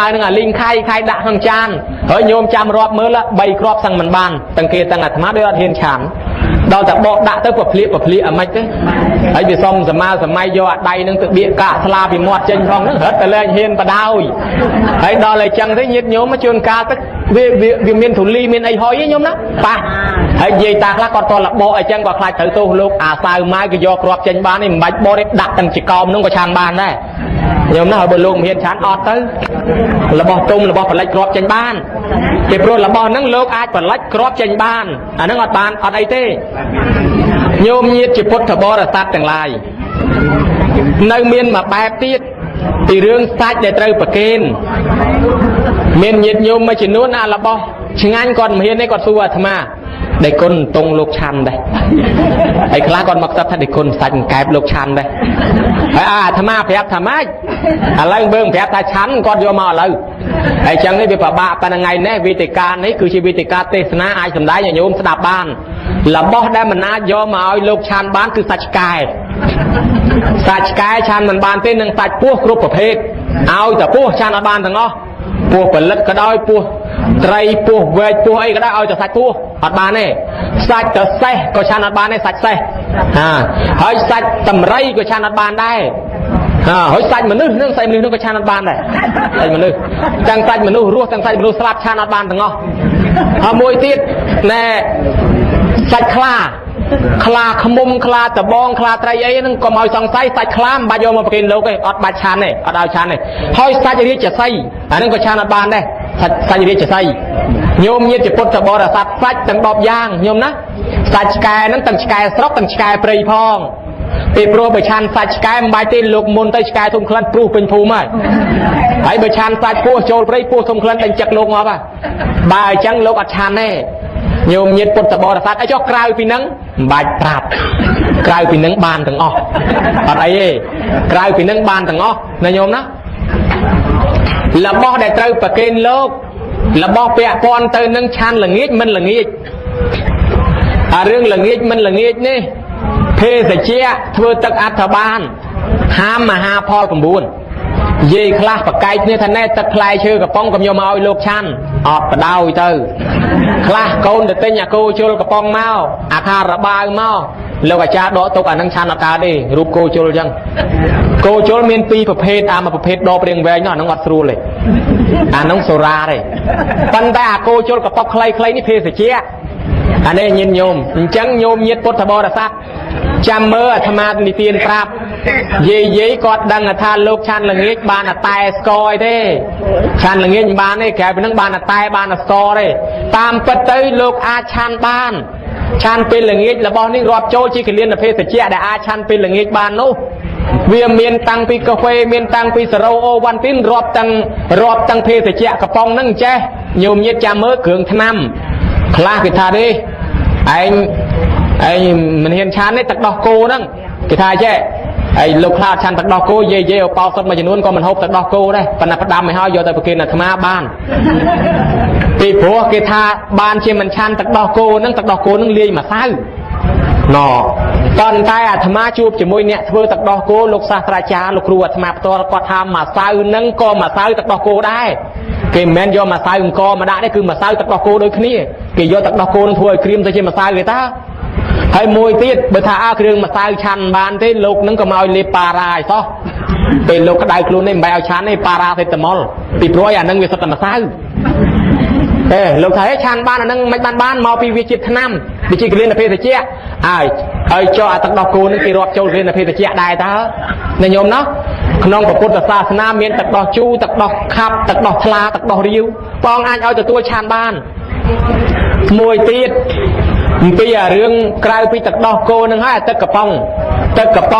វនឹងអាលីងខៃដាក់ក្នុងចានហើយញោមចាំរាប់មើល3គ្រាប់សឹងមិនបានទាំងគេទាំងអាត្មាដូចអត់ហ៊ានឆានដល់តែបកដាក់ទៅប្រភ្លៀកអាម៉េចទេហើយវាសុំសម័យយកអាដៃនឹងទៅបៀកកាកស្លាពីមាត់ចេញផងហ្នឹងរត់តែលែងហ៊ានបដោយហើយដល់តែចឹងទៅញាតិញោមមកជួនកាលទឹកវាមានធូលីមានអីហុយទេញោមណាប៉ះហើយនិយាយតាខ្លះគាត់តលបកអីចឹងក៏ខ្លាចត្រូវទោសលោកអាសាវម៉ាវគេយកគ្រាប់ចេញបាននេះមិនបាច់បកទេដាក់ទាំងជាកោមហ្នឹងក៏ឆានបានដែរញោមណាហើយបើលោកមិនហ៊ានឆានអត់ទៅរបស់ទុំរបស់បលិចគ្រាប់ចេញបានពីព្រោះរបស់ហ្នឹងលោកអាចបលិចគ្រាប់ចេញបានអាហ្នឹងអត់បានអត់អីទេញោមញាតិជាពុទ្ធបរិស័ទទាំងឡាយនៅមានមួយបែបទៀតពីរឿងសាច់ដែលត្រូវប្រគេនមានញាតិញោមមួយចំនួនអារបស់ឆ្ងាញ់គាត់មិនហ៊ានទេគាត់សួរអាត្មាដេគុណតុងលោកឆាន់ដែរហើយខ្លះគាត់មកស្ដាប់ថាដេគុណសាច់កែបលោកឆាន់ដែរហើយអាត្មាប្រាប់ថាម៉េចឥឡូវបើប្រាប់ថាឆាន់គាត់យកមកឥឡូវហើយចឹងនេះវាពិបាកប៉ុណ្ណឹងថ្ងៃនេះវេទិកានេះគឺជាវេទិកាទេសនាអាចសម្ដែងឲ្យញោមស្ដាប់បានរបស់ដែលមិនអាចយកមកឲ្យលោកឆាន់បានគឺសាច់កែ សាច់ឆ្កែឆានមិនបានទេនឹងសាច់ពស់គ្រប់ប្រភេទឲ្យតែពស់ឆានអត់បានទាំងអស់ពស់ផលិតក៏ដោយពស់ត្រីពស់វែកពស់អីក៏ដោយឲ្យតែសាច់ពស់អត់បានទេសាច់ទៅសេះក៏ឆានអត់បានទេសាច់សេះហើយសាច់តម្រៃក៏ឆានអត់បានដែរហើយសាច់មនុស្សនឹងសាច់មនុស្សនឹងក៏ឆានអត់បានដែរសាច់មនុស្សទាំងសាច់មនុស្សរស់ទាំងសាច់មនុស្សស្លាប់ឆានអត់បានទាំងអស់ហើយមួយទៀតណែសាច់ខ្លាខ្មុំខ្លាតបងខ្លាត្រីអីហ្នឹងកុំឲ្យសង្ស័យសាច់ខ្លាមិនបាច់យកមកប្រគេនលោកទេអត់បាច់ឆានទេអត់ឲ្យឆានទេហើយសាច់រាជសីអាហ្នឹងក៏ឆានអត់បានដែរសាច់រាជសីញោមញាតិពុទ្ធបរិស័ទសាច់ទាំង10យ៉ាងញោមណាសាច់ឆ្កែហ្នឹងទាំងឆ្កែស្រុកទាំងឆ្កែព្រៃផងពីព្រោះបើឆានសាច់ឆ្កែមិនបាច់ទេលោកមុនទៅឆ្កែធំក្លិនព្រុសពេញភូមិហើយបើឆានសាច់ពស់ចូលព្រៃពស់ធំក្លិនដេញចឹកលោកងាប់បើអញ្ចឹងលោកអត់ឆានទេញោមញាតិពុទ្ធបរិស័ទអីចុះក្រៅពីហ្នឹងមិនបាច់ប្រាប់ក្រៅពីហ្នឹងបានទាំងអស់អត់អីទេក្រៅពីហ្នឹងបានទាំងអស់ណាញោមណារបស់ដែលត្រូវប្រគេនលោករបស់ពាក់ព័ន្ធទៅនឹងឆានល្ងាចមិនល្ងាចអារឿងល្ងាចមិនល្ងាចនេះភេសជ្ជៈធ្វើទឹកអត្ថបានហាមមហាផល9និយាយខ្លះប្រកែកគ្នាថាណែទឹកផ្លែឈើកំប៉ុងកុំយកមកឲ្យលោកឆាន់អត់បដ ாய் ទៅខ្លះកូនទៅទិញអាគោជុលកំប៉ុងមកអាខារបាវមកលោកអាចារ្យដកទុកអានឹងឆាន់អត់កើតទេរូបគោជុលអញ្ចឹងគោជុលមាន2ប្រភេទមួយប្រភេទដបរៀងវែងនោះអានឹងអត់ស្រួលទេអានឹងសូរ៉ាទេប៉ុន្តែអាគោជុលកំប៉ុងខ្លីៗនេះភេសជ្ជៈអានេះញាតិញោមអញ្ចឹងញោមញាតិពុទ្ធបរិស័ទចាំមើលអាត្មានិទានប្រាប់យាយគាត់ដឹងថាលោកឆានល្ងាចបានតែស្គរអីទេឆានល្ងាចមិនបានទេក្រៅពីហ្នឹងបានតែបានស្គរទេតាមពិតទៅលោកអាចឆានបានឆានពេលល្ងាចរបស់នេះរាប់ចូលជាគលានភេសជ្ជៈដែលអាចឆានពេលល្ងាចបាននោះវាមានតាំងពីកាហ្វេមានតាំងពីសេរ៉ូអូវ៉ាន់ទីនរាប់តាំងភេសជ្ជៈកំប៉ុងហ្នឹងចេះញោមញាតិចាំមើលគ្រឿងថ្នាំខ្លះគេថាទេឯងមិនហ៊ានឆានទេទឹកដោះគោហ្នឹងគេថាចេះហើយលោកខ្លះឆានទឹកដោះគោយាយអបោសុតមួយចំនួនក៏មិនហូបទឹកដោះគោដែរប៉ុន្តែផ្ដាំឲ្យហើយយកទៅប្រគេនអាត្មាបានពីព្រោះគេថាបានជាមិនឆានទឹកដោះគោហ្នឹងទឹកដោះគោហ្នឹងលាយម្សៅណប៉ុន្តែអាត្មាជួបជាមួយអ្នកធ្វើទឹកដោះគោលោកសាស្ត្រាចារ្យលោកគ្រូអាត្មាផ្ទាល់គាត់ថាម្សៅហ្នឹងក៏ម្សៅទឹកដោះគោដែរគេមិនមែនយកម្សៅអង្គមកដាក់ទេគឺម្សៅទឹកដោះគោដូចគ្នាគេយកទឹកដោះគោនឹងធ្វើឲ្យក្រៀមទៅជាម្សៅគេតាហើយមួយទៀតបើថាគ្រឿងម្សៅឆាន់បានទេលោកនឹងក៏មកឲ្យលេបប៉ារ៉ាឲ្យសោះពេលលោកក្តៅខ្លួននេះមិនបែរឲ្យឆាន់ទេប៉ារ៉ាសេតាមុលពីព្រោះអានឹងវាសុទ្ធតែម្សៅលោកថាឆាន់បានអានឹងមិនបានមកពីវាជាតិថ្នាំវាជាគ្រឿងភេសជ្ជៈហើយចុះអាទឹកដោះគោនឹងគេរាប់ចូលគ្រឿងភេសជ្ជៈដែរតើណាញោមណោះក្នុងពុទ្ធសាសនាមានទឹកដោះជូរទឹកដោះខាប់ទឹកដោះថ្លាទឹកដោះរាវបងអាចឲ្យទទួលឆានបានមួយទៀតអំពីរឿងក្រៅពីទឹកដោះគោនឹងហើយទឹកកំប៉ុ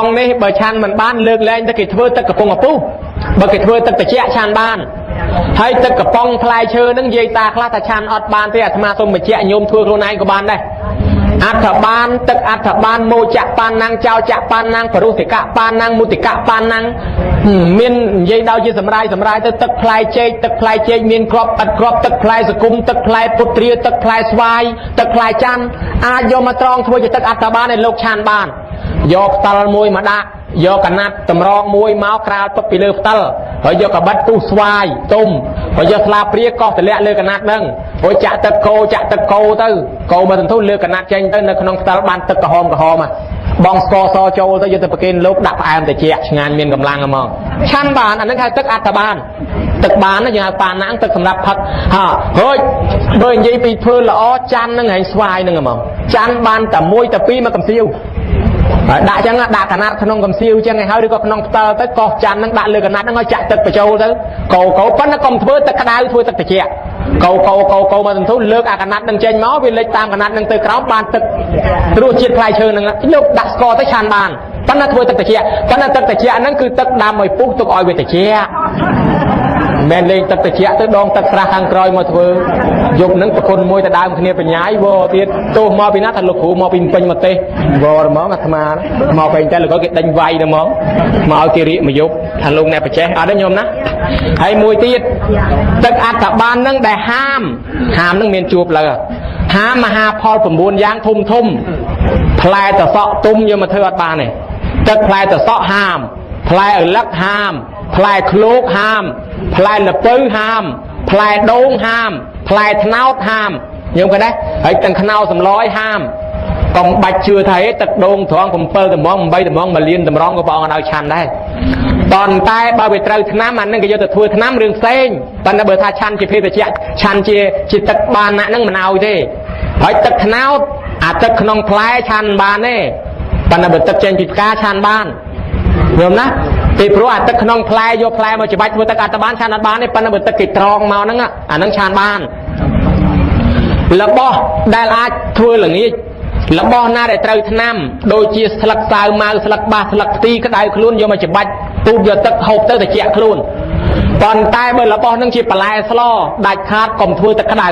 ងនេះបើឆានមិនបានលើកលែងទៅគេធ្វើទឹកកំប៉ុងឪពុះបើគេធ្វើទឹកត្រជាក់ឆានបានហើយទឹកកំប៉ុងផ្លែឈើនឹងនិយាយតាខ្លះថាឆានអត់បានទេអាត្មាសូមបញ្ជាក់ញោមធ្វើខ្លួនឯងក៏បានដែរអត្ថបានទឹកអត្ថបានមោចៈបានណាំងចោចៈបានណាំងបរុសិកៈបានណាំងមុតិកៈបានណាំងមាននិយាយដល់ជាសម្រាយទៅទឹកផ្លែចេកមានគ្រាប់ឥតគ្រាប់ទឹកផ្លែសគុំទឹកផ្លែពុត្រាទឹកផ្លែស្វាយទឹកផ្លែច័ន្ទអាចយកមកត្រងធ្វើជាទឹកអត្ថបានឲ្យលោកឆានបានយកផ្តិលមួយមកដាក់យកកណាត់តម្រងមួយមកក្រាលទុកពីលើផ្តិលហើយយកកបិតពុះស្វាយទុំហើយយកស្លាបព្រាកោសទម្លាក់លើកណាត់ហ្នឹងហើយចាក់ទឹកគោទៅគោមកសន្ទុះលើកណាត់ចេញទៅនៅក្នុងផ្តិលបានទឹកក្រហមបងស្ករសចូលទៅយកទៅប្រគេនលោកដាក់ផ្អែមត្រជាក់ឆ្ងាញ់មានកម្លាំងហ្មងឆាន់បានអានឹងហៅទឹកអត្ថបានទឹកបានយើងហៅប៉ាណាំងទឹកសម្រាប់ផឹកហើយបើនិយាយពីធ្វើល្អច័ន្ទនឹងហែងស្វាយនឹងហ្មងច័ន្ទបានតែ1តែ2មកកំសៀវដាក់ចឹងដាក់កណាត់ក្នុងកំសៀវចឹងឲ្យហើយឬក៏ក្នុងផ្តិលទៅកោសច័ន្ទនឹងដាក់លើកណាត់ហ្នឹងឲ្យចាក់ទឹកបញ្ចូលទៅកោប៉ុន្តែកុំធ្វើទឹកក្តៅធ្វើទឹកត្រជាក់កោមកសន្ទុះលើកអាកណាត់នឹងចេញមកវាលេចតាមកណាត់នឹងទៅក្រោមបានទឹករសជាតិផ្លែឈើហ្នឹងលោកដាក់ស្ករទៅឆានបានប៉ុន្តែធ្វើទឹកត្រជាក់ប៉ុន្តែទឹកត្រជាក់ហ្នឹងគឺទឹកដាំឲ្យពុះទុកឲ្យវាត្រជាក់មិនលេងទឹកត្រជាក់ទៅដងទឹកស្រះខាងក្រោយមកធ្វើយកនឹងប្រគុណមួយទៅដើមគ្នាបញ្ញាយវទៀតទោះមកពីណាថាលោកគ្រូមកពីពេញមកទេវហ្មងអាត្មាមកពេញតែលោកគេដេញវាយទៅហ្មងមកឲ្យគេរៀកមកយប់ថាលោកអ្នកបច្ចេះអត់ទេញោមណាហើយមួយទៀតទឹកអត្ថបាននឹងដែលហាមនឹងមានជួបលើហាមមហាផល9យ៉ាងធំផ្លែតសក់ទុំយកមកធ្វើអត់បានទេ ទឹកផ្លែតសក់ហាមផ្លែឪឡឹកហាមផ្លែឃ្លោកហាមផ្លែល្ពៅហាមផ្លែដូងហាមផ្លែត្នោតហាមញោមក៏ដែរហើយទាំងខ្នោសម្លយហាមកុំបាច់ជឿថាទឹកដូងត្រង់7តម្ង8តម្ង1លានតម្រងក៏ព្រះអង្គឲ្យឆាន់ដែរប៉ុន្តែបើវាត្រូវថ្នាំអានឹងគេយកទៅធ្វើថ្នាំរឿងផ្សេងប៉ុន្តែបើថាឆាន់ជាភេទជ្ជៈឆាន់ជាទឹកបានណាហ្នឹងមិនឲ្យទេហើយទឹកត្នោតអាទឹកក្នុងផ្លែឆាន់បានទេប៉ុន្តែបើទឹកចេញពីផ្កាឆាន់បានយល់ណាពីព្រោះអាទឹកក្នុងផ្លែយកផ្លែមកច្បាច់ធ្វើទឹកអត់បានឆាន់អត់បានទេប៉ុន្តែបើទឹកគេត្រងមកហ្នឹងអាហ្នឹងឆាន់បានរបស់ដែលអាចធ្វើល្ងាចរបស់ណាដែលត្រូវថ្នាំដូចជាស្លឹកសាវម៉ៅស្លឹកបាសស្លឹកខ្ទីក្តៅខ្លួនយកមកច្បាច់ពុះយកទឹកហូបទៅត្រជាក់ខ្លួនប៉ុន្តែបើរបស់នឹងជាបន្លែស្លដាច់ខាតកុំធ្វើទឹកក្តៅ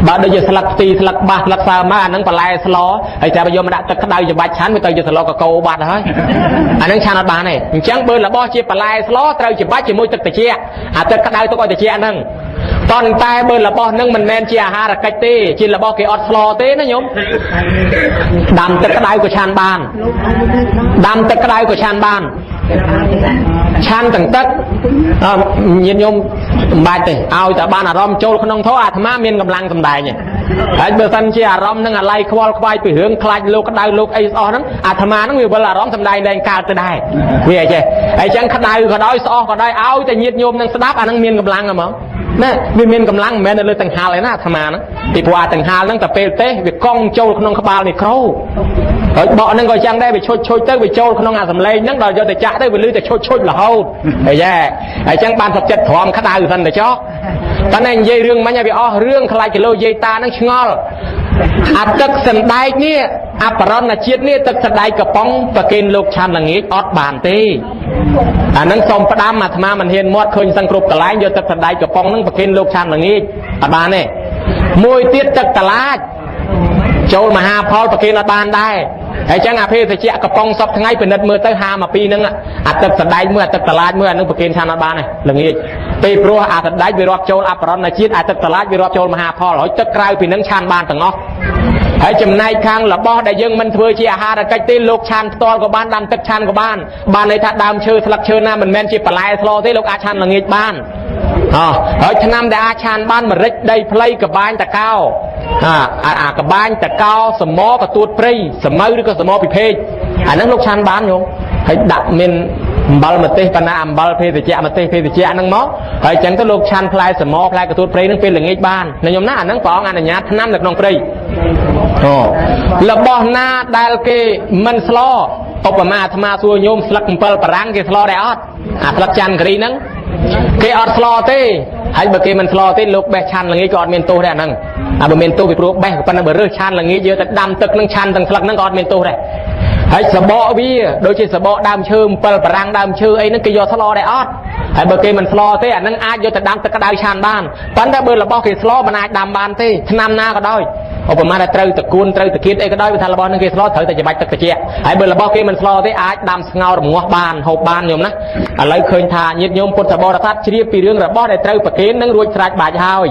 បើដូចជាស្លឹកខ្ទីស្លឹកបាសស្លឹកសាវម៉ៅអានឹងបន្លែស្លហើយតែយកមកដាក់ទឹកក្តៅច្បាច់ឆាន់វាទៅជាស្លកកោបាត់ហើយអានឹងឆាន់អត់បានទេអញ្ចឹងបើរបស់ជាបន្លែស្លត្រូវច្បាច់ជាមួយទឹកត្រជាក់អាទឹកក្តៅទុកឲ្យត្រជាក់ហ្នឹងប៉ុន្តែបើរបស់នឹងមិនមែនជាអាហារកិច្ចទេជារបស់គេអត់ស្លទេណាញោមដាំទឹកក្តៅក៏ឆាន់បានដាំទឹកក្តៅក៏ឆាន់បានឆាន់ទាំងទឹកញាតិញោមមិនបាច់ទេឲ្យតែបានអារម្មណ៍ចូលក្នុងធម៌អាត្មាមានកម្លាំងសម្ដែងហើយបើសិនជាអារម្មណ៍នឹងអាឡ័យខ្វល់ខ្វាយពីរឿងខ្លាចលោកក្តៅលោកអីស្អស់ហ្នឹងអាត្មាហ្នឹងវាវិលអារម្មណ៍សម្ដែងលែងកើតទៅដែរវាអីចេះហើយអញ្ចឹងក្តៅក៏ដោយស្អស់ក៏ដោយឲ្យតែញាតិញោមនឹងស្ដាប់អាហ្នឹងមានកម្លាំងហ្មងណាវាមានកម្លាំងមិនមែននៅលើទាំងហាលឯណាអាត្មាហ្នឹងពីព្រោះអាទាំងហាលហ្នឹងតែពេលទេវាកង់ចូលក្នុងក្បាលមីក្រូហើយបកហ្នឹងក៏ចឹងដែរវាឈុចទៅវាចូលក្នុងអាសំឡេងហ្នឹងដល់យកទៅចាក់ទៅវាលឺតែឈុចរហូតហើយយ៉ាហើយចឹងបានសុខចិត្តទ្រាំក្តៅសិនទៅចុះតែនិយាយរឿងមិញឲ្យវាអស់រឿងខ្លាចគីឡូយាយតាហ្នឹងឆ្ងល់អាទឹកសណ្ដែកនេះអបរណជាតិនេះទឹកសណ្ដែកកំប៉ុងប្រគេនលោកឆាន់ល្ងាចអត់បានទេអាហ្នឹងសូមផ្ដាំអាត្មាមិនហ៊ានមាត់ឃើញសឹងគ្រប់កន្លែងយកទឹកសណ្ដែកកំប៉ុងហ្នឹងប្រគេនលោកឆាន់ល្ងាចអត់បានទេមួយទៀតទឹកតឡាចចូលមហាផលប្រគេនអត់បានដែរហើយចឹងអាភេសជ្ជៈកំប៉ុងសពថ្ងៃពិនិត្យមើលទៅហាមកពីហ្នឹងអាទឹកសណ្ដែកមើលអាទឹកតឡាចមើលអាហ្នឹងប្រគេនឆាន់អត់បានទេល្ងាចពេលព្រោះអាសណ្ដែកវារាប់ចូលអបរណជាតិអាទឹកតឡាចវារាប់ចូលមហាផលហើយទឹកក្រៅពីហ្នឹងឆាន់បានទាំងអស់ហើយចំណែកខាងរបស់ដែលយើងមិនធ្វើជាអាហារកិច្ចទេលោកឆាន់ផ្ទាល់ក៏បានដាំទឹកឆាន់ក៏បានន័យថាដើមឈើស្លឹកឈើណាមិនមែនជាបន្លែស្លទេលោកអាចឆាន់ល្ងាចបានហើយឆ្នាំដែលអាចឆាន់បានម្រេចដីផ្លៃកបាញតកោអាកបាញតកោសមកទួតព្រៃសមៅឬក៏សមពិភេកអាហ្នឹងលោកឆាន់បានញោមហើយដាក់មានអំបិលម្ទេសបណ្ណាអំបិលភេសជ្ជៈម្ទេសភេសជ្ជៈហ្នឹងមកហើយចឹងទៅលោកឆាន់ផ្លែសមផ្លែកទួតព្រៃហ្នឹងពេលល្ងាចបានណាញោមណាអាហ្នឹងព្រះអង្គអនុញ្ញាតឆ្នាំនៅក្នុងព្រៃរបស់ណាដែលគេមិនស្លឧបមាអាត្មាសួរញោមស្លឹក7បារាំងគេស្លដែរអត់អាស្លឹកច័ន្ទគិរីហ្នឹងគេអត់ស្លទេហើយបើគេមិនស្លទេលោកបេះឆាន់ល្ងាចក៏អត់មានទោសដែរអាហ្នឹងបើមានទោសពីព្រោះបេះប៉ុន្តែបើរើសឆាន់ល្ងាចយកទៅដាំទឹកនឹងឆាន់ទាំងស្លឹកហ្នឹងក៏អត់មានទោសដែរហើយសបកវាដូចជាសបកដើមឈើ7បារាំងដើមឈើអីហ្នឹងគេយកស្លដែរអត់ហើយបើគេមិនស្លទេអាហ្នឹងអាចយកទៅដាំទឹកក្តៅឆាន់បានប៉ុន្តែបើរបស់គេស្លមិនអាចដាំបានទេឆ្នាំណាក៏ដោយឧបមាថាត្រូវតកួនត្រូវតកៀតអីក៏ដោយវាថារបស់ហ្នឹងគេស្លត្រូវតែច្បាច់ទឹកត្រជាក់ហើយបើរបស់គេមិនស្លទេអាចដាំស្ងោររងាស់បានហូបបានញោមណាឥឡូវឃើញថាញាតិញោមពុទ្ធបរិស័ទជ្រាបពីរឿងរបស់ដែលត្រូវប្រគេននឹងរួចស្រេចបាច់ហើយ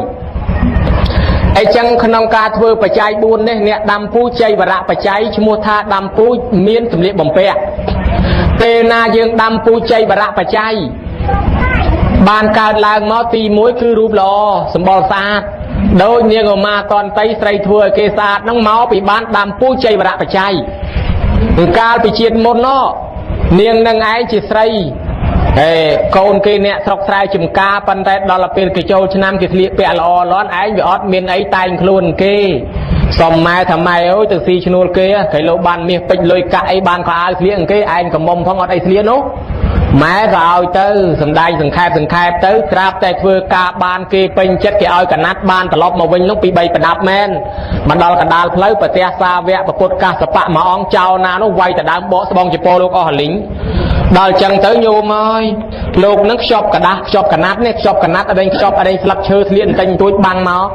អញ្ចឹងក្នុងការធ្វើបច្ច័យ4នេះអ្នកដាំពូជជ័យវរៈបច្ច័យឈ្មោះថាដាំពូជមានសម្លៀកបំពាក់ពេលណាយើងដាំពូជជ័យវរៈបច្ច័យបានកើតឡើងមកទី1គឺរូបល្អសម្បល់ស្អាតដោយនាងឧមាកន្តៃស្រីធ្វើឲ្យគេស្អាតហ្នឹងមកពីបានដាំពូជជ័យវរៈបច្ច័យកាលពីជាតិមុននោះនាងនឹងឯងជាស្រីកូនគេអ្នកស្រុកស្រែចំការប៉ុន្តែដល់ពេលគេចូលឆ្នាំគេស្លៀកពាក់ល្អលាន់ឯងវាអត់មានអីតែងខ្លួនគេសុំម៉ែថាម៉ែអើយទៅស៊ីឈ្នួលគេគេលោកបានមាសពេជ្រលុយកាក់អីបានក៏ឲ្យស្លៀកគេឯងកំមុំផងអត់អីស្លៀកនោះម៉ែក៏ឲ្យទៅសំដែងសង្ខេបទៅត្រាប់តែធ្វើការបានគេពេញចិត្តគេឲ្យកណាត់បានត្រឡប់មកវិញនោះពី3ប្រដាប់មែនមកដល់កណ្ដាលផ្លូវប្រទះសាវកពុទ្ធកាសបៈមួយអង្គចោលណានោះវាយតែដើមបកស្បងចពោលោកអស់លីងដល់ចឹងទៅញោមអើយលោកនឹងខ្ចប់กระดาษខ្ចប់កណាត់នេះខ្ចប់កណាត់អីខ្ចប់អីស្លឹកឈើស្លៀកតែងទួចបាំងមក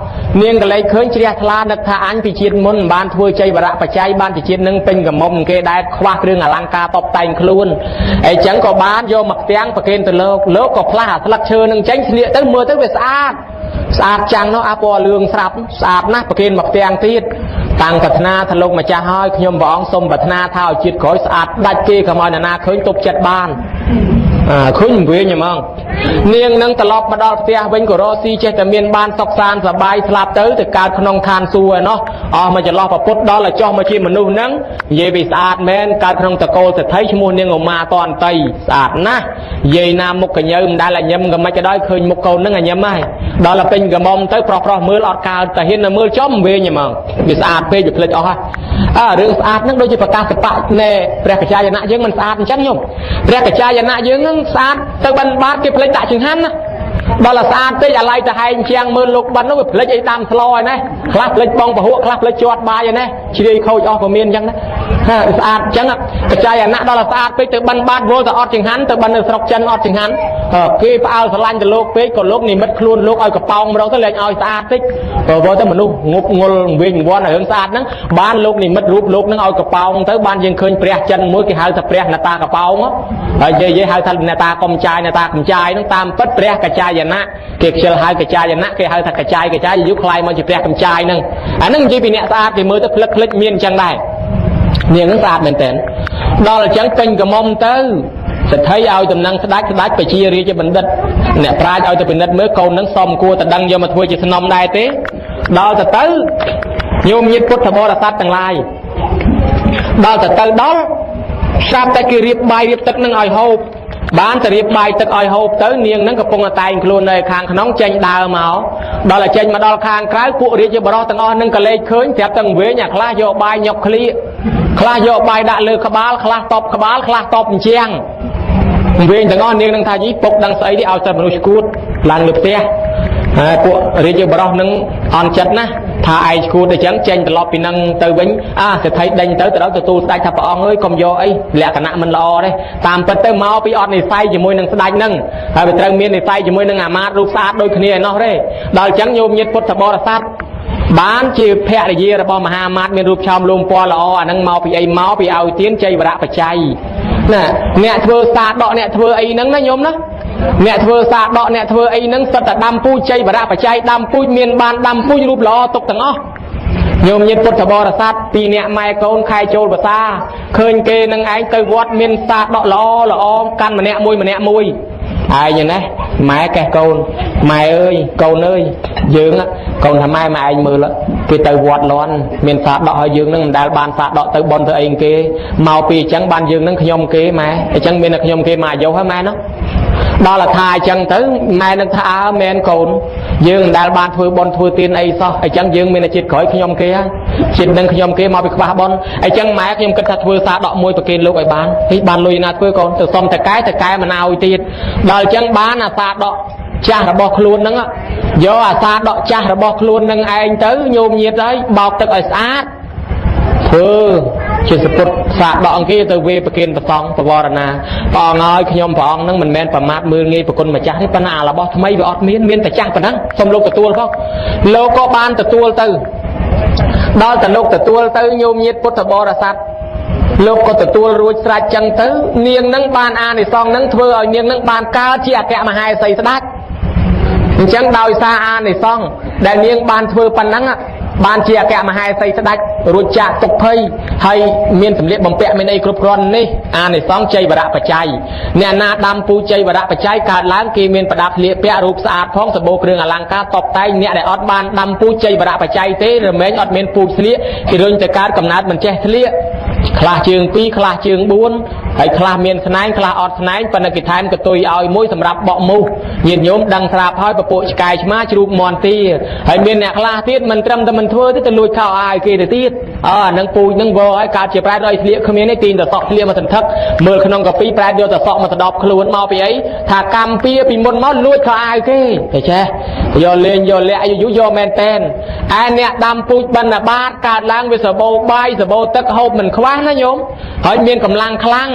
នាងកលែងឃើញជ្រះថ្លានឹកថាអញពីជាតិមុនមិនបានធ្វើជ័យវរៈបច្ច័យបានពីជាតិនឹងពេញកំមុំគេដែរខ្វះគ្រឿងអលង្ការតបតែងខ្លួនអីចឹងក៏បានយកមកផ្ទាំងប្រគេនទៅលោកក៏ផ្លាស់អាស្លឹកឈើនឹងចេញស្លៀកទៅមើលទៅវាស្អាតចាំងនោះអាពណ៌លឿងស្រាប់ស្អាតណាស់ប្រគេនមកផ្ទាំងទៀត តាំងប្រាថ្នាថាលោកម្ចាស់ហើយខ្ញុំព្រះអង្គសូមប្រាថ្នាថាឲ្យជាតិក្រោយស្អាតដាច់គេកុំឲ្យនរណាឃើញទប់ចិត្តបានឃើញវិញហ្មងនាងនឹងត្រឡប់មកដល់ផ្ទះវិញក៏រកស៊ីចេះតែមានបានសុខសាន្តសប្បាយស្លាប់ទៅកើតក្នុងឋានសួគ៌ឯណោះអស់មកចន្លោះប្រពុតដល់ឲ្យចុះមកជាមនុស្សហ្នឹងនិយាយពីស្អាតមែនកើតក្នុងតកូលសេដ្ឋីឈ្មោះនាងឧមាតន្តីស្អាតណាស់និយាយណាមុខកញើមិនដែលញឹមក៏មិនក៏ដោយឃើញមុខកូនហ្នឹងញឹមហើយដល់ទៅពេញកមុំទៅប្រុសមើលអត់កើតតែហ៊ានទៅមើលចំវិញហ្មងវាស្អាតពេកវាភ្លេចអស់ហើយរឿងស្អាតហ្នឹងដូចជាប្រកាសបៈណែព្រះកច្ចាយណៈយើងមិនស្អាតអញ្ចឹងញោមព្រះកច្ចាយណៈយើងហ្នឹងស្អាតទៅបិណ្ឌបាតគេភ្លេចដាក់ចង្ហាន់ណាដល់ស្អាតពេកអាឡ័យទៅហែងជាងមើលលោកបិណ្ឌនោះវាភ្លេចអីតាមស្លោហើយណាខ្លះភ្លេចបងពហុខ្លះភ្លេចជាប់បាយហើយណាជ្រាយខូចអស់ក៏មានអញ្ចឹងណាស្អាតអញ្ចឹងកច្ចាយណៈដល់ស្អាតពេកទៅបិណ្ឌបាតវល់ទៅអត់ចង្ហាន់ទៅបិណ្ឌនៅស្រុកចិនអត់ចង្ហាន់គេផ្អើលស្រឡាញ់ទៅលោកពេកក៏លោកនិមិត្តខ្លួនលោកឲ្យកប៉ោងម្ដងទៅលែងឲ្យស្អាតតិចព្រោះទៅមនុស្សងប់ងល់វិញវ័នរឿងស្អាតហ្នឹងបានលោកនិមិត្តរូបលោកហ្នឹងឲ្យកប៉ោងទៅបានយើងឃើញព្រះចិនមួយគេហៅថាព្រះអ្នកតាកប៉ោងហើយនិយាយហៅថាអ្នកតាកុំចាយអ្នកតាកំចាយហ្នឹងតាមពិតព្រះកច្ចាយណៈគេខ្ជិលហៅកច្ចាយណៈគេហៅថាកច្ចាយយុខ្លាយមកជាព្រះកំចាយហ្នឹងអាហ្នឹងនិយាយពីអ្នកស្អាតគេមើលទៅភ្លឹកភ្លេចមានអញ្ចឹងដែរនាងហ្នឹងស្អាតមែនតើដល់អញ្ចឹងពេញកមុំទៅសេដ្ឋីឲ្យតំណែងស្ដេចបជារាជបណ្ឌិតអ្នកប្រាជ្ញឲ្យទៅពិនិត្យមើលកូនហ្នឹងសមគួរតែដឹងយកមកធ្វើជាស្នំដែរទេដល់ទៅញោមញាតិពុទ្ធបរិស័ទទាំងឡាយដល់ទៅដល់ស្រាប់តែគេរៀបបាយរៀបទឹកនឹងឲ្យហូបបានទៅរៀបបាយទឹកឲ្យហូបទៅនាងហ្នឹងកំពុងតែងខ្លួននៅខាងក្នុងចេញដើរមកដល់តែចេញមកដល់ខាងក្រៅពួករាជបរិសទាំងអស់ហ្នឹងក៏លេចឃើញប្រាប់ទាំងវិញអាខ្លះយកបាយញុកឃ្លៀកខ្លះយកបាយដាក់លើក្បាលខ្លះតបក្បាលខ្លះតបអញ្ចឹងវិញទាំងអស់នាងនឹងថាយីពុកដឹងស្អីនេះឲ្យតែមនុស្សឈួតឡើងលើផ្ទះហើយពួករាជបរិសនឹងអន់ចិត្តណាថាឯងឈួតអញ្ចឹងចេញត្រឡប់ពីនឹងទៅវិញសេដ្ឋីដេញទៅដល់ទទួលស្ដេចថាព្រះអង្គអើយកុំយកអីលក្ខណៈមិនល្អទេតាមពិតទៅមកពីអត់និស័យជាមួយនឹងស្ដេចហ្នឹងហើយវាត្រូវមាននិស័យជាមួយនឹងអាមាត្យរូបស្អាតដូចគ្នាឯណោះទេដល់អញ្ចឹងញោមញាតិពុទ្ធបរិស័ទបានជាភរិយារបស់មហាមាត្យមានរូបឆោមលំពណ៌ល្អអាហ្នឹងមកពីអីមកពីឲ្យទានជ័យវរៈបច្ច័យណាអ្នកធ្វើសាដកអ្នកធ្វើអីហ្នឹងណាញោមណាអ្នកធ្វើសាដកអ្នកធ្វើអីហ្នឹងសិតតែដាំពូជជ័យវរៈបច្ច័យដាំពូជមានបានដាំពូជរូបល្អទុកទាំងអស់ញោមញាតិពុទ្ធបរិស័ទពីរនាក់ម៉ែកូនខែចូលភាសាឃើញគេនឹងឯងទៅវត្តមានសាដកល្អកាន់ម្នាក់មួយឯងណាម៉ែកេះកូនម៉ែអើយកូនអើយយើងកូនថាម៉ែឯងមើលគេទៅវត្តលន់មានសាដកឲ្យយើងនឹងមិនដែលបានសាដកទៅបន់ទៅអីគេមកពីអញ្ចឹងបានយើងនឹងខ្ញុំគេម៉ែអញ្ចឹងមានតែខ្ញុំគេមកអាយុហើយម៉ែនោះដល់ថាអញ្ចឹងទៅម៉ែនឹងថាមែនកូនយើងមិនដែលបានធ្វើបន់ធ្វើទានអីសោះអញ្ចឹងយើងមានតែជាតិក្រោយខ្ញុំគេហើយជាតិនឹងខ្ញុំគេមកពីខ្វះបន់អញ្ចឹងម៉ែខ្ញុំគិតថាធ្វើសាដកមួយប្រគេនលោកឲ្យបានបានលុយណាធ្វើកូនទៅសុំតកែមិនឲ្យទៀតដល់អញ្ចឹងបានអាសាដកចាស់របស់ខ្លួនហ្នឹងយកអាសាដកចាស់របស់ខ្លួនហ្នឹងឯងទៅញោមញាតហើយបោកទឹកឲ្យស្អាតធ្វើជាសពុតសាដកអង្គគេទៅវេប្រគិនប្រសងបវរណាព្រះអង្គហើយខ្ញុំព្រះអង្គហ្នឹងមិនមែនប្រមាថមើលងាយប្រគុណម្ចាស់ទេប៉ុន្តែអារបស់ថ្មីវាអត់មានតែចាស់ប៉ុណ្ណឹងសូមលោកទទួលផងលោកក៏បានទទួលទៅដល់តែលោកទទួលទៅញោមញាតពុទ្ធបរិស័ទលោកក៏ទទួលរួចស្រេចចឹងទៅនាងនឹងបានអានិសង្សនឹងធ្វើឲ្យនាងនឹងបានកើតជាអគ្គមហេសីស្ដេចអញ្ចឹងដោយសារអានិសង្សដែលនាងបានធ្វើប៉ុណ្ណឹងបានជាអគ្គមហេសីស្ដេចរួចចាកទុក្ខភ័យហើយមានសម្លៀកបំពាក់មានអីគ្រប់គ្រាន់នេះអានិសង្សជ័យវរៈបច្ច័យអ្នកណាដាំពូជ័យវរៈបច្ច័យកើតឡើងគេមានប្រដាប់ស្លៀកពាក់រូបស្អាតផងសម្បូរគ្រឿងអលង្ការតបតែងអ្នកដែលអត់បានដាំពូជ័យវរៈបច្ច័យទេរមែងអត់មានពូជស្លៀកគេរុញទៅកើតកំណើតមិនចេះស្លៀកខ្លះជើង2ខ្លះជើង4ហើយខ្លះមានស្នែងខ្លះអត់ស្នែងប៉ុន្តែគេថែមកតុយឲ្យមួយសម្រាប់បក់មូសញាតិញោមដឹងស្រាប់ហើយពពួកឆ្កែឆ្មាជ្រូកមាន់ទាហើយមានអ្នកខ្លះទៀតមិនត្រឹមតែមិនធ្វើទេទៅលួចខោអាវគេទៅទៀតអានឹងពូជនឹងវឲ្យកើតជាប្រែតឲ្យស្លៀកគ្មានទេទីតសក់ស្លៀកមកសន្ធឹកមើលក្នុងកាពីប្រែតយកតសក់មកស្ដប់ខ្លួនមកពីអីថាកម្មពៀពីមុនមកលួចខោអាវគេតែចេះយកលេងយកលាក់យកមែនតែនឯអ្នកដាំពូជបណ្ឌបាតកើតឡើងវាសបោបាយសបោទឹកហូបមិនខ្វះណាញោមហើយមានកម្លាំងខ្លាំង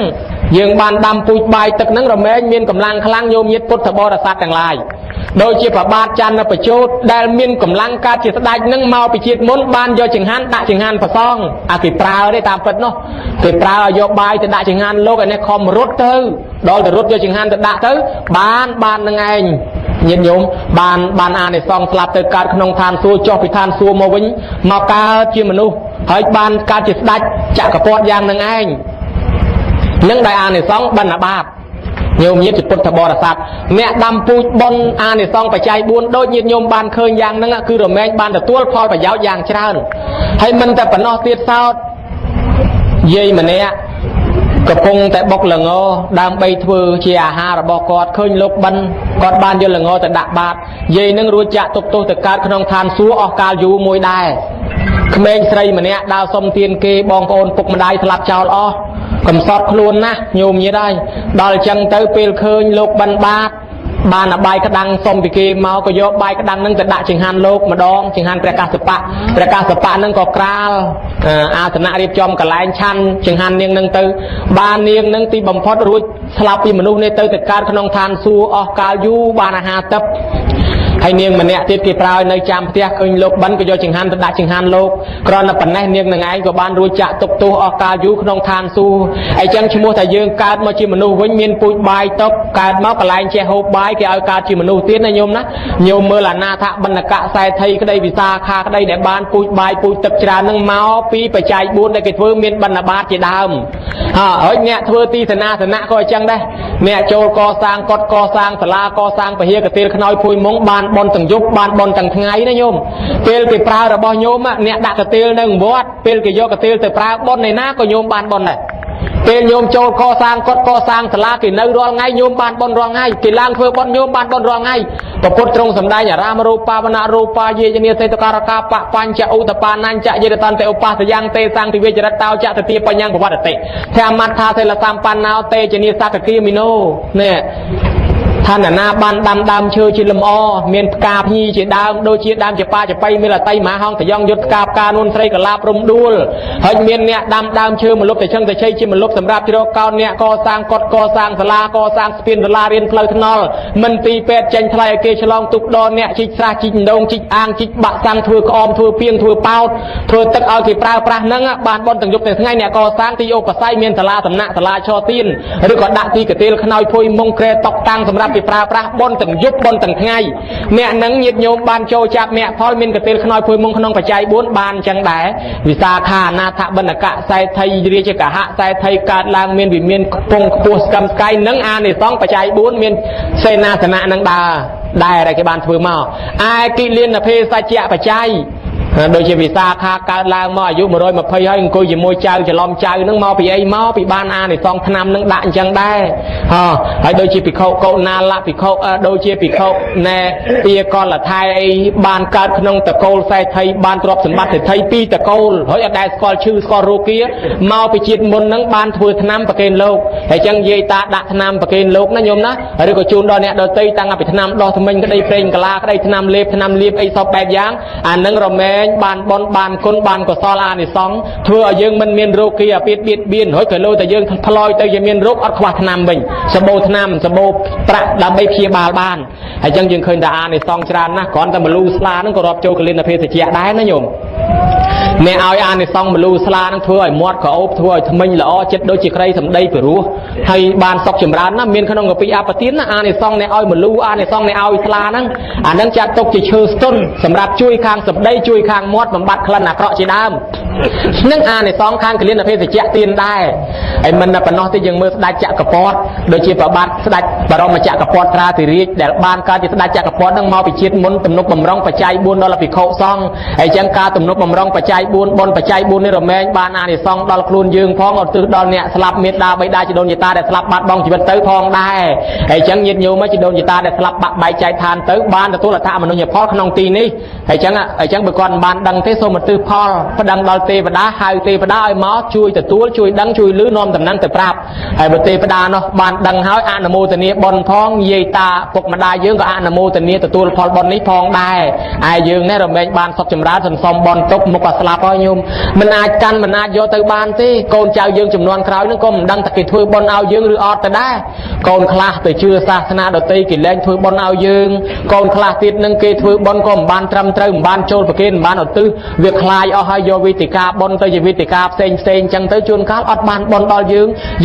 យើងបានដាំពូជបាយទឹកហ្នឹងរមែងមានកម្លាំងខ្លាំងញោមញាតិពុទ្ធបរិស័ទទាំងឡាយដូចជាប្របាទច័ន្ទបជោតដែលមានកម្លាំងកើតជាស្ដេចហ្នឹងមកពីជាតិមុនបានយកចង្ហាន់ដាក់ចង្ហាន់ប្រសងគេប្រើទេតាមពិតនោះគេប្រើឲ្យយកបាយទៅដាក់ចង្ហាន់លោកឯនេះខំរត់ទៅដល់ទៅរត់យកចង្ហាន់ទៅដាក់ទៅបាននឹងឯង ញាតិញោមបានអានិសង្សស្លាប់ទៅកើតក្នុងឋានសួគ៌ចុះពីឋានសួគ៌មកវិញមកកើតជាមនុស្សហើយបានកើតជាស្ដេចចក្រពត្តិយ៉ាងនឹងឯងនឹងដែលអានិសង្សបណ្ឌបាតញោមញាតិពុទ្ធបរិស័ទអ្នកដាំពូជបុណ្យអានិសង្សបច្ច័យ4ដូចញាតិញោមបានឃើញយ៉ាងហ្នឹងគឺរមែងបានទទួលផលប្រយោជន៍យ៉ាងច្រើនហើយមិនតែប៉ុណ្ណោះទៀតសោតយាយម្នាក់កំពុងតែបុកល្ងដើម្បីធ្វើជាអាហាររបស់គាត់ឃើញលោកបិណ្ឌគាត់បានយកល្ងទៅដាក់បាតយាយនឹងរួចចាក់ទុកទោសទៅកើតក្នុងឋានសួគ៌អស់កាលយូរមួយដែរក្មេងស្រីម្នាក់ដើរសុំទានគេបងប្អូនពុកម្ដាយស្លាប់ចោលអស់កំសត់ខ្លួនណាស់ញោមញាតិហើយដល់អញ្ចឹងទៅពេលឃើញលោកបិណ្ឌបាតបានអបាយក្តាំងសុំពីគេមកក៏យកបាយក្តាំងនឹងទៅដាក់ចង្ហាន់លោកម្ដងចង្ហាន់ព្រះកស្សបៈនឹងក៏ក្រាលអាសនៈរៀបចំកន្លែងឆាន់ចង្ហាន់នាងនឹងទៅបាននាងនឹងទីបំផុតរួចស្លាប់ពីមនុស្សនេះទៅកើតក្នុងឋានសួគ៌អស់កាលយូរបានអាហារទឹក ហើយនាងម្នាក់ទៀតគេប្រើនៅចាំផ្ទះឃើញលោកបិណ្ឌក៏យកចង្ហាន់ទៅដាក់ចង្ហាន់លោកគ្រាន់តែប៉ុណ្ណេះនាងនឹងឯងក៏បានរួចចាក់ទុកទោសអស់កាលយូរក្នុងឋានសួគ៌អញ្ចឹងឈ្មោះថាយើងកើតមកជាមនុស្សវិញមានពូជបាយតុកកើតមកកន្លែងចេះហូបបាយគេឲ្យកើតជាមនុស្សទៀតណាញោមណាញោមមើលអាណាថបណ្ឌកៈសែថីក្តីវិសាខាក្តីដែលបានពូជបាយពូជទឹកច្រើននឹងមកពីបច្ច័យ4ដែលគេធ្វើមានបណ្ឌបាតជាដើមហើយអ្នកធ្វើទីសនាសនៈក៏អញ្ចឹងដែរអ្នកចូលកសាងកុដិកសាងសាលាកសាងពហិកទាលខ្នើយភួយមុងបានបនទាំងយប់បានបនទាំងថ្ងៃណាញោមពេលគេប្រើរបស់ញោមអ្នកដាក់កទាលនៅវត្តពេលគេយកកទាលទៅប្រើបននៃណាក៏ញោមបានបនដែរពេលញោមចូលកសាងកុដិកសាងសាលាគេនៅរាល់ថ្ងៃញោមបានបនរាល់ថ្ងៃគេឡើងធ្វើបនញោមបានបនរាល់ថ្ងៃព្រះពុទ្ធទ្រង់សម្ដែងអារាមរូបាវណៈរូបាយេយនីសេតការកាបបញ្ចឧតបាណាញ់ចយេតតន្តិឧបាសយ៉ាងទេសង្ឃទិវេចរិតតោចតតិបញ្ញាងប្រវត្តិតិធម្មថាសិលសម្បណ្ណោតេជនីសកគិមីណូនេះឋានណាបានដាំដើមឈើជាលំអមានផ្កាភ្ញីជាដើមដូចជាដើមចប៉ាចប៉ៃមានលតីមហាហង្សតយ៉ងយុទ្ធផ្កាផ្កានួនស្រីកលាបរំដួលហើយមានអ្នកដាំដើមឈើមលុបតែជឹងតែជ័យជាមលុបសម្រាប់ជ្រកកោនអ្នកកសាងកុដិកសាងសាលាកសាងស្ពានសាលារៀនផ្លូវថ្នល់មិនទីពេទ្យចេញថ្លៃឲ្យគេឆ្លងទុកដល់អ្នកជីកស្រះជីកដងជីកអាងជីកបាក់សាំងធ្វើក្អមធ្វើពីងធ្វើប៉ោតធ្វើទឹកឲ្យគេប្រើប្រាស់ហ្នឹងបានបនទាំងយប់ទាំងថ្ងៃអ្នកកសាងទីឧបស័យមានសាលាសំណាក់សាលាឆោទៀនឬក៏ដាក់ទីកទេលខ្នើយភួយមុងក្រែតុកតាំងសម្រាប់គេប្រើប្រាស់បនទាំងយប់បនទាំងថ្ងៃអ្នកនឹងញាតិញោមបានចូលចាប់មគ្គផលមានកទេលខ្នើយភួយមុងក្នុងបច្ច័យ4បានអញ្ចឹងដែរវិសាខាអនាថបណ្ឌកៈសែថីរាជកហៈសែថីកើតឡើងមានវិមានខ្ពង់ខ្ពស់ស្កឹមស្កៃនឹងអានិសង្សបច្ច័យ4មានសេនាសនៈនឹងដែរគេបានធ្វើមកឯគិលានភេសជ្ជៈបច្ច័យដូចជាវិសាខាកើតឡើងមកអាយុ120ហើយអង្គុយជាមួយចៅច្រឡំចៅនឹងមកពីអីមកពីបានអានិសង្សឆ្នាំនឹងដាក់អញ្ចឹងដែរហើយដូចជាភិក្ខុកុណាលភិក្ខុដូចជាភិក្ខុណែពីកលថៃអីបានកើតក្នុងតកូលសែថីបានទ្រព្យសម្បត្តិសេដ្ឋីពីរតកូលហើយអត់ដែលស្គាល់ឈ្មោះស្គាល់រោគាមកពីជាតិមុននឹងបានធ្វើឆ្នាំប្រកេនលោកហើយអញ្ចឹងយាយតាដាក់ឆ្នាំប្រកេនលោកណាញោមណាឬក៏ជូនដល់អ្នកដទៃតាំងពីឆ្នាំដោះថ្មិញក្តីប្រេងកាឡាក្តីឆ្នាំលេបអីសពបែបយ៉ាងអានឹងរមែងបានបនបានគុណបានកុសលអានិសង្សធ្វើឲ្យយើងមិនមានរោគគាអាពាធបៀតបៀនហើយក៏លោតែយើងផ្លោយទៅជាមានរោគអត់ខ្វះថ្នាំវិញសបោថ្នាំសបោប្រាក់ដើម្បីព្យាបាលបានហើយអញ្ចឹងយើងឃើញថាអានិសង្សច្រើនណាស់គ្រាន់តែមលូស្លាហ្នឹងក៏រាប់ចូលកលិនភេសជ្ជៈដែរណាញោមអ្នកឲ្យអានិសង្សមលូស្លាហ្នឹងធ្វើឲ្យមាត់ក៏អូបធ្វើឲ្យថ្មិញល្អចិត្តដូចជាក្រីសម្ដីពិរោះហើយបានសុខចម្រើនណាមានក្នុងកពីអបទានណាអានិសង្សអ្នកឲ្យមលូអានិសង្សអ្នកឲ្យស្លាហ្នឹងអាហ្នឹងចាត់ទុកជាឈើស្ទន់សម្រាប់ជួយខាងសម្ដីជួយខាងមាត់បំបត្តិក្លិនអាក្រក់ជាដើមនឹងអានិសង្សខាងកលិនភេសជ្ជៈទៀនដែរហើយមិនតែប៉ុណ្ណោះទេយើងមើលស្ដេចចក្រពត្តិដូចជាប្របាទស្ដេចបរមចក្រពត្តិត្រាធិរាជដែលបានកើតជាស្ដេចចក្រពត្តិហ្នឹងមកពីជាតិមុនទំនុកបំរុងបច្ច័យ4ដល់ភិក្ខុសង្ឃហើយអញ្ចឹងការទំនុកបំរុងបច្ច័យ4បុណ្យបច្ច័យ4នេះរមែងបានអានិសង្សដល់ខ្លួនយើងផងឧទ្ទិសដល់អ្នកស្លាប់មេត្តាបិតាជីដូនជីតាដែលស្លាប់បាត់បង់ជីវិតទៅផងដែរហើយអញ្ចឹងញាតិញោមជីដូនជីតាដែលស្លាប់បាក់បែកចែកឋានទៅបានទទួលអត្ថមនុញ្ញផលក្នុងទីនេះហើយអញ្ចឹងបើគាត់មិនបានដឹងទេសូមឧទ្ទិសផលប្តឹងដល់ទេវតាហៅទេវតាឲ្យមកជួយទទួលជួយដឹងជួយលឺនាំដំណឹងទៅប្រាប់ហើយបើទេវតានោះបានដឹងហើយអនុមោទនាបុណ្យផងយាយតាពុកម្ដាយយើងក៏អនុមោទនាទទួលផលបុណ្យនេះផងដែរហើយយើងនេះរមែងបានសុខចម្រើនសន្សំបុណ្យទុកមុខក៏ស្លាប់ហើយញោមមិនអាចកាន់មិនអាចយកទៅបានទេកូនចៅយើងចំនួនក្រោយនឹងក៏មិនដឹងតែគេធ្វើបុណ្យឲ្យយើងឬអត់ទៅដែរកូនខ្លះទៅជឿសាសនាដទៃគេលែងធ្វើបុណ្យឲ្យយើងកូនខ្លះទៀតនឹងគេធ្វើបុណ្យក៏មិនបានត្រឹមត្រូវមិនបានចូលប្រគេនមិនបានឧទ្ទិសវាខ្លាយអស់ហើយយកវេទិកាបុណ្យទៅជាវេទិកាផ្សេងអញ្ចឹងទៅជួនកាលអត់បានបុណ្យដល់ ល់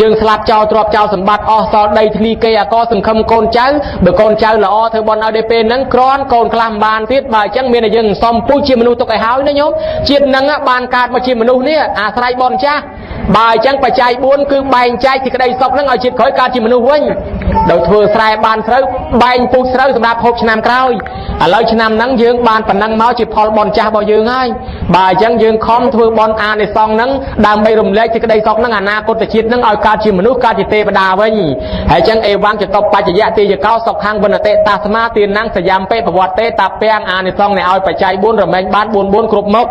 យើងស្លាប់ចោលទ្រព្យចោលសម្បត្តិអស់សល់ដីធ្លីគេអាក៏សង្ឃឹមកូនចៅបើកូនចៅល្អធ្វើបន់ឲ្យដល់ពេលហ្នឹងគ្រាន់កូនខ្លះមិនបានទៀតបើអញ្ចឹងមានតែយើងសុំពុះជាមនុស្សទុកឲ្យហើយណាញោមជាតិហ្នឹងបានកើតមកជាមនុស្សនេះអាស្រ័យបន់ចាស់បើអញ្ចឹងបច្ច័យ4គឺបែងចែកសេចក្តីសុខហ្នឹងឲ្យជាតិក្រោយកើតជាមនុស្សវិញដោយធ្វើស្រែបានស្រូវបែងពូជស្រូវសម្រាប់ហូបឆ្នាំក្រោយឥឡូវឆ្នាំហ្នឹងយើងបានប៉ុណ្ណឹងមកជាផលបន់ចាស់របស់យើងហើយបើអញ្ចឹងយើងខំធ្វើបន់អានិសង្សហ្នឹងដើម្បីរំលែកសេចក្តីសុខហ្នឹងអនាគតជាតិហ្នឹងឲ្យកើតជាមនុស្សកើតជាទេវតាវិញហើយអញ្ចឹងអេវ៉ាំងចតបច្ចយៈទេយកោសុខខាងវណ្ណតិតាស្មាទានំសយ៉ាំពេប្រវត្តិទេតាពាំងអានិសង្សនេះឲ្យបច្ច័យ4រមែងបាន44គ្រប់មុខ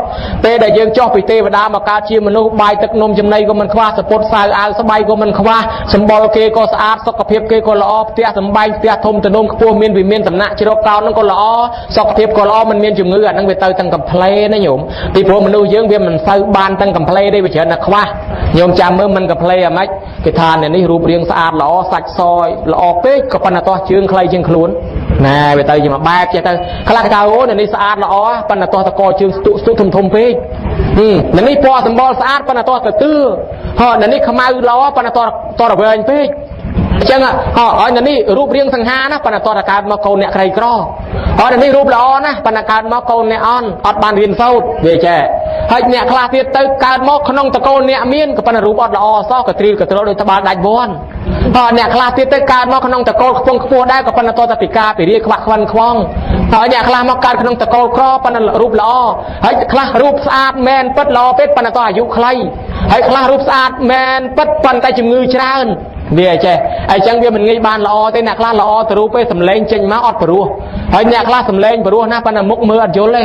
ពេលដែលយើងចុះពីទេវតាមកកើតជាមនុស្សបាយទឹកនំចំណីក៏មិនខ្វះសពុតសៅអាវស្បៃក៏មិនខ្វះសម្បុរគេក៏ស្អាតសុខភាពគេក៏ល្អផ្ទះសម្បែងផ្ទះធំទំនំខ្ពស់មានវិមានសំណាក់ជ្រកកោនហ្នឹងក៏ល្អសុខភាពក៏ល្អមិនមានជំងឺអាហ្នឹងវាទៅទាំងកំ pl េណាញោមពីព្រោះមនុស្សយើងវាមិនសូវបានទាំងកំ pl េទេវាច្រើនតែខ្វះញោមចាំមើលមិនកំ pl េអាម៉េចគេថានេះរូបរាងស្អាតល្អសាច់សល្អពេកក៏ប៉ុន្តែតោះជើងខ្លីជាងខ្លួនណែវាទៅជាមួយបែបចេះទៅខ្លះគេថាអូនេះស្អាតល្អប៉ុន្តែតោះតកជើងស្ទុះធំពេកនេះពណ៌សម្បុរស្អាតប៉ុន្តែតោះទៅទឿនេះខ្មៅល្អប៉ុន្តែតោះរវែងពេកអញ្ចឹងហើយនេះរូបរាងសង្ហាណាប៉ុន្តែតោះតែកើតមកកូនអ្នកក្រីក្រហើយនេះរូបល្អណាប៉ុន្តែកើតមកកូនអ្នកអត់បានរៀនសូត្រវាចេះហើយអ្នកខ្លះទៀតទៅកើតមកក្នុងតកូលអ្នកមានក៏ប៉ុន្តែរូបអត់ល្អសោះក៏ត្រៀលក៏ត្រលដោយត្បាល់ដាច់វ័នហើយអ្នកខ្លះទៀតទៅកើតមកក្នុងតកូលខ្ពង់ខ្ពស់ដែរក៏ប៉ុន្តែតោះតែពិការពិរាខ្វាក់ខ្វិនខ្វងហើយអ្នកខ្លះមកកើតក្នុងតកូលក្រប៉ុន្តែរូបល្អហើយខ្លះរូបស្អាតមែនពិតល្អពេកប៉ុន្តែតោះអាយុខ្លីហើយខ្លះរូបស្អាតមែនពិតប៉ុន្តែជំងឺច្រើនវាចេះអញ្ចឹងវាមិនងាយបានល្អទេអ្នកខ្លះល្អទៅរូបទេសម្លេងចេញមកអត់ព្រោះហើយអ្នកខ្លះសម្លេងព្រោះណាប៉ុន្តែមុខមើលអត់យល់ទេ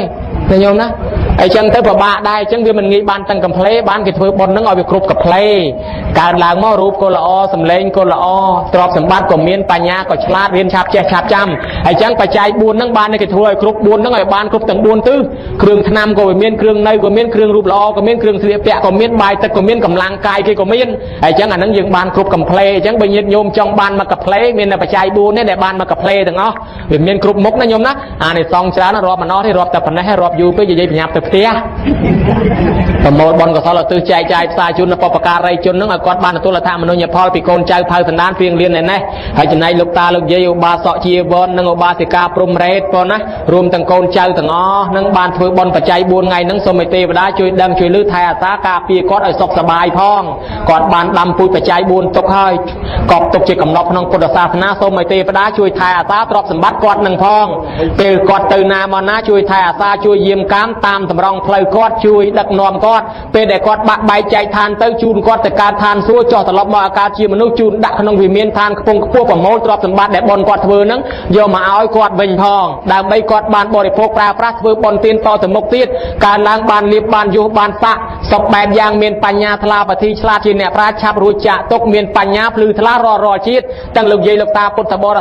ឃើញញោមណាអញ្ចឹងទៅពិបាកដែរអញ្ចឹងវាមិនងាយបានទាំងកំ pl េបានគេធ្វើបុណ្យហ្នឹងឲ្យវាគ្រប់កំ pl េកើតឡើងមករូបក៏ល្អសម្លេងក៏ល្អទ្រព្យសម្បត្តិក៏មានបញ្ញាក៏ឆ្លាតរៀនឆាប់ចេះឆាប់ចាំអញ្ចឹងបច្ច័យ4ហ្នឹងបានគេធ្វើឲ្យគ្រប់4ហ្នឹងឲ្យបានគ្រប់ទាំង4ទិសគ្រឿងថ្នាំក៏វាមានគ្រឿងនៅក៏មានគ្រឿងរូបល្អក៏មានគ្រឿងស្លៀកពាក់ក៏មានបាយទឹកក៏មានកម្លាំងកាយគេក៏មានអញ្ចឹងអាហ្នឹងយើងបានគ្រប់កំ pl េអញ្ចឹងបើញាតិញោមចង់បានមកកំ pl េមានតែបច្ច័យ4នេះដែលបានមកកំ pl េទាំងអស់វាមានគ្រប់មុខណាញោមណាអានេះសងច្រើនរាប់មិនអស់ទេរាប់តែប៉ុណ្ណេះរាប់យូរពេកនិយាយប្រញាប់ទៅផ្ទះប្រមូលបុណ្យកុសលឧទ្ទិសចែកចាយផ្សាយជូនដល់បុព្វការីជននឹងឲ្យគាត់បានទទួលអត្ថមនោញ្ញផលពីកូនចៅផៅសន្តានព្រៀងលៀននេះហើយចំណែកលោកតាលោកយាយឧបាសកជាវននិងឧបាសិកាព្រំរ៉េតប៉ុណ្ណារួមទាំងកូនចៅទាំងអស់នឹងបានធ្វើបុណ្យបច្ច័យ4ថ្ងៃនឹងសូមឲ្យទេវតាជួយដឹងជួយលឺថែអាសាការពារគាត់ឲ្យសុខសប្បាយផងគាត់បានដាំពូជបច្ច័យ4ទុកហើយកប់ទុកជាកំណប់ក្នុងពុទ្ធសាសនាសូមឲ្យទេវតាជួយថែអាសាទ្រព្យសម្បត្តិគាត់នឹងផងពេលគាត់ទៅណាមកណាជួយថែអាសាជួយយាមកាមតាមតម្រង់ផ្លូវគាត់ជួយដឹកនាំគាត់ពេលដែលគាត់បាក់បែកចែកឋានទៅជូនគាត់ទៅកើតឋានសួគ៌ចុះត្រឡប់មកអាកាសជាមនុស្សជូនដាក់ក្នុងវិមានឋានខ្ពង់ខ្ពស់ប្រមូលទ្រព្យសម្បត្តិដែលបុណ្យគាត់ធ្វើហ្នឹងយកមកឲ្យគាត់វិញផងដើម្បីគាត់បានបរិភោគប្រើប្រាស់ធ្វើបុណ្យទានតទៅមុខទៀតកើនឡើងបានលៀបបានយុះបានស័កសុខបែបយ៉ាងមានបញ្ញាថ្លាបធីឆ្លាតជាអ្នកប្រាជ្ញឆាប់រួចចាក់ទុកមានបញ្ញាភ្លឺថ្លារាល់ជាតិទាំងលោកយាយលោកតាពុទ្ធបរិស័ទ